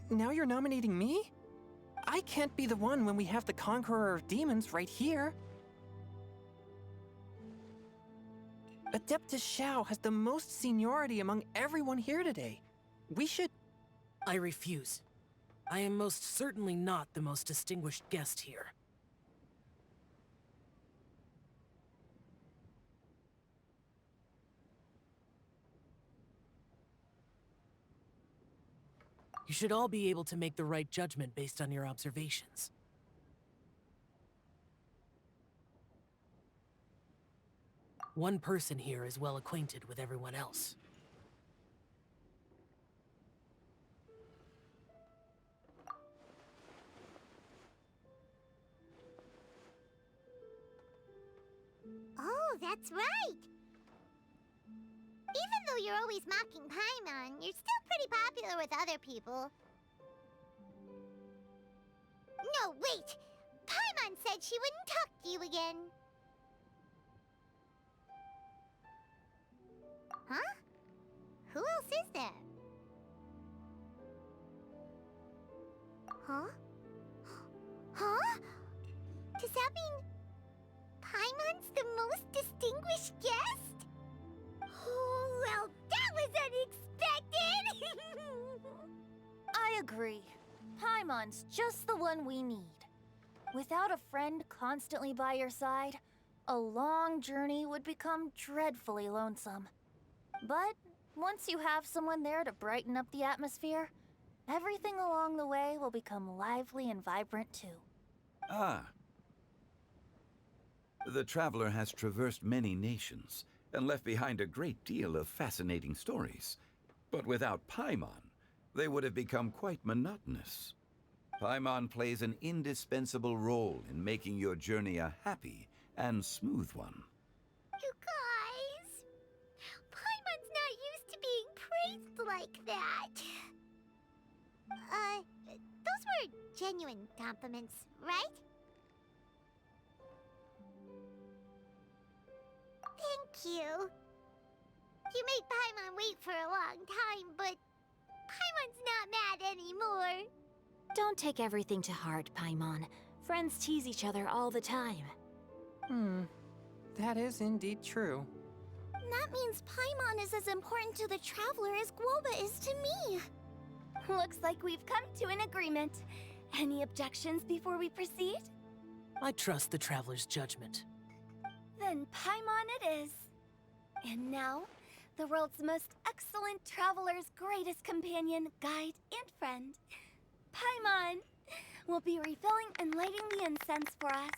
S21: Now you're nominating me? I can't be the one when we have the Conqueror of Demons right here. Adeptus Xiao has the most seniority among everyone here today. We should...
S14: I refuse. I am most certainly not the most distinguished guest here. You should all be able to make the right judgment based on your observations. One person here is well acquainted with everyone else.
S1: Oh, that's right! Even though you're always mocking Paimon, you're still pretty popular with other people. No, wait! Paimon said she wouldn't talk to you again. Huh? Who else is there? Huh? Huh? Does that mean Paimon's the most distinguished guest? Oh, well, that was unexpected!
S4: I agree. Paimon's just the one we need. Without a friend constantly by your side, a long journey would become dreadfully lonesome. But once you have someone there to brighten up the atmosphere, everything along the way will become lively and vibrant too.
S2: Ah. The traveler has traversed many nations and left behind a great deal of fascinating stories. But without Paimon, they would have become quite monotonous. Paimon plays an indispensable role in making your journey a happy and smooth one.
S1: You guys, Paimon's not used to being praised like that. Those were genuine compliments, right? Thank you. You made Paimon wait for a long time, but Paimon's not mad anymore.
S12: Don't take everything to heart, Paimon. Friends tease each other all the time.
S21: That is indeed true.
S18: That means Paimon is as important to the traveler as Guoba is to me. Looks like we've come to an agreement. Any objections before we proceed?
S14: I trust the traveler's judgment.
S18: Then Paimon it is. And now, the world's most excellent traveler's greatest companion, guide, and friend. Paimon will be refilling and lighting the incense for us.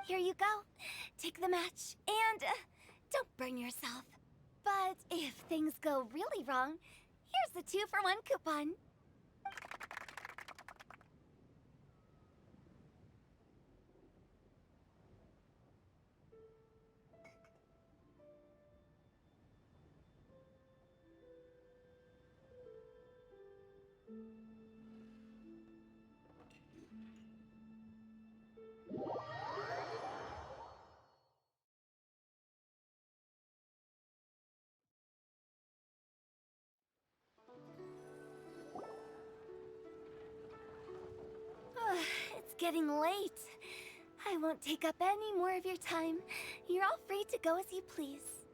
S18: Here you go. Take the match and don't burn yourself. But if things go really wrong, here's the 2-for-1 coupon. It's getting late. I won't take up any more of your time. You're all free to go as you please.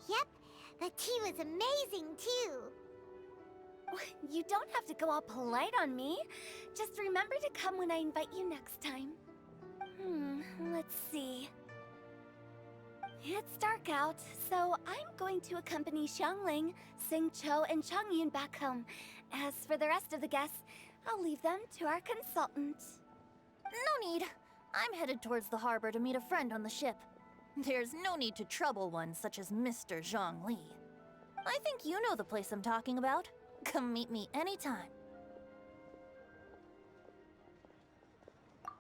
S1: Yep, the tea was amazing too.
S18: You don't have to go all polite on me. Just remember to come when I invite you next time. Let's see. It's dark out, so I'm going to accompany Xiangling, Xingqiu, and Changyun back home. As for the rest of the guests, I'll leave them to our consultant.
S12: No need. I'm headed towards the harbor to meet a friend on the ship. There's no need to trouble one such as Mr. Zhongli. I think you know the place I'm talking about. Come meet me anytime.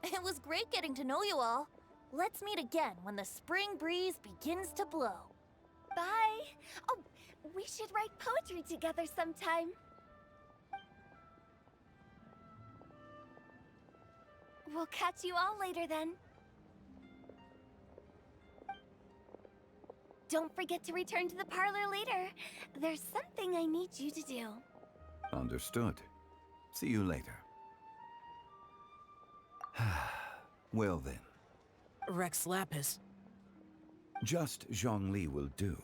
S12: It was great getting to know you all. Let's meet again when the spring breeze begins to blow.
S18: Bye! Oh, we should write poetry together sometime. We'll catch you all later then. Don't forget to return to the parlor later. There's something I need you to do.
S2: Understood. See you later. Well then.
S14: Rex Lapis.
S2: Just Zhongli will do.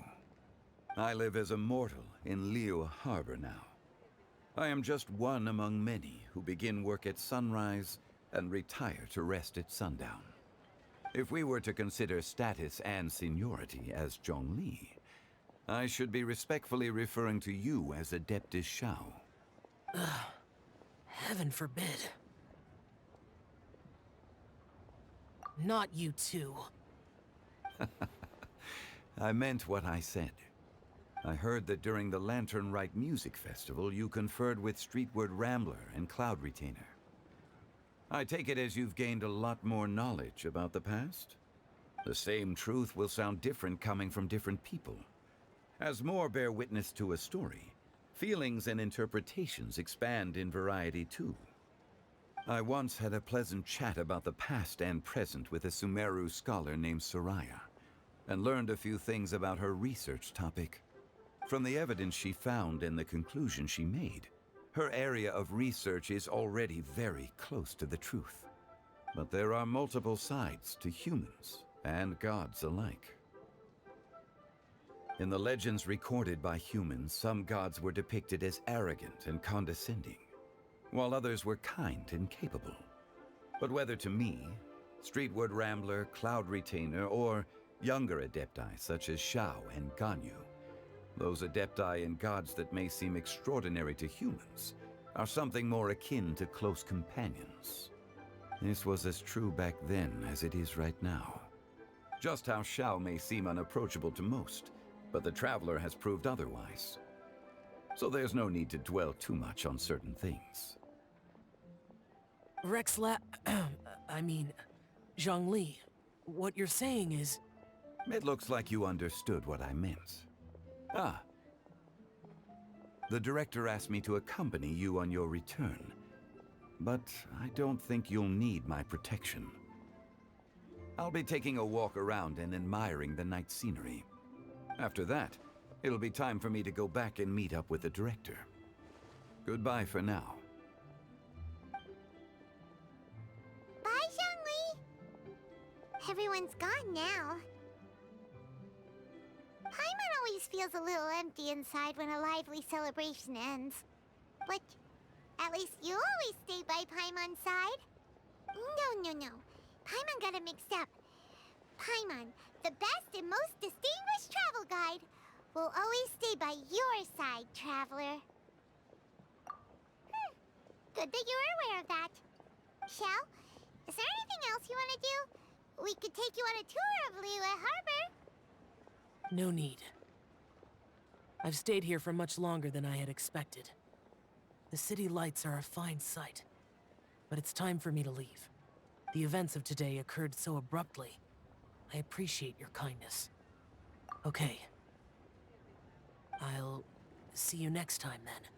S2: I live as a mortal in Liyue Harbor now. I am just one among many who begin work at sunrise and retire to rest at sundown. If we were to consider status and seniority as Zhongli, I should be respectfully referring to you as Adeptus Shao.
S14: Heaven forbid. Not you too.
S2: I meant what I said. I heard that during the Latern Rite Music Festival, you conferred with Streetward Rambler and Cloud Retainer. I take it as you've gained a lot more knowledge about the past? The same truth will sound different coming from different people. As more bear witness to a story, feelings and interpretations expand in variety too. I once had a pleasant chat about the past and present with a Sumeru scholar named Soraya, and learned a few things about her research topic. From the evidence she found and the conclusion she made, her area of research is already very close to the truth. But there are multiple sides to humans and gods alike. In the legends recorded by humans, some gods were depicted as arrogant and condescending, while others were kind and capable. But whether to me, Streetward Rambler, Cloud Retainer, or younger adepti such as Shao and Ganyu, those adepti and gods that may seem extraordinary to humans are something more akin to close companions. This was as true back then as it is right now. Just how Shao may seem unapproachable to most, but the Traveler has proved otherwise. So there's no need to dwell too much on certain things.
S14: Zhongli, what you're saying is...
S2: It looks like you understood what I meant. The director asked me to accompany you on your return, but I don't think you'll need my protection. I'll be taking a walk around and admiring the night scenery. After that, it'll be time for me to go back and meet up with the director. Goodbye for now.
S1: Bye, Zhongli! Everyone's gone now. Paimon always feels a little empty inside when a lively celebration ends. But at least you always stay by Paimon's side. No. Paimon got it mixed up. Paimon, the best and most distinguished travel guide, will always stay by your side, traveler. Good that you were aware of that. Shell, is there anything else you want to do? We could take you on a tour of Liyue Harbor.
S14: No need. I've stayed here for much longer than I had expected. The city lights are a fine sight, but it's time for me to leave. The events of today occurred so abruptly. I appreciate your kindness. Okay. I'll see you next time then.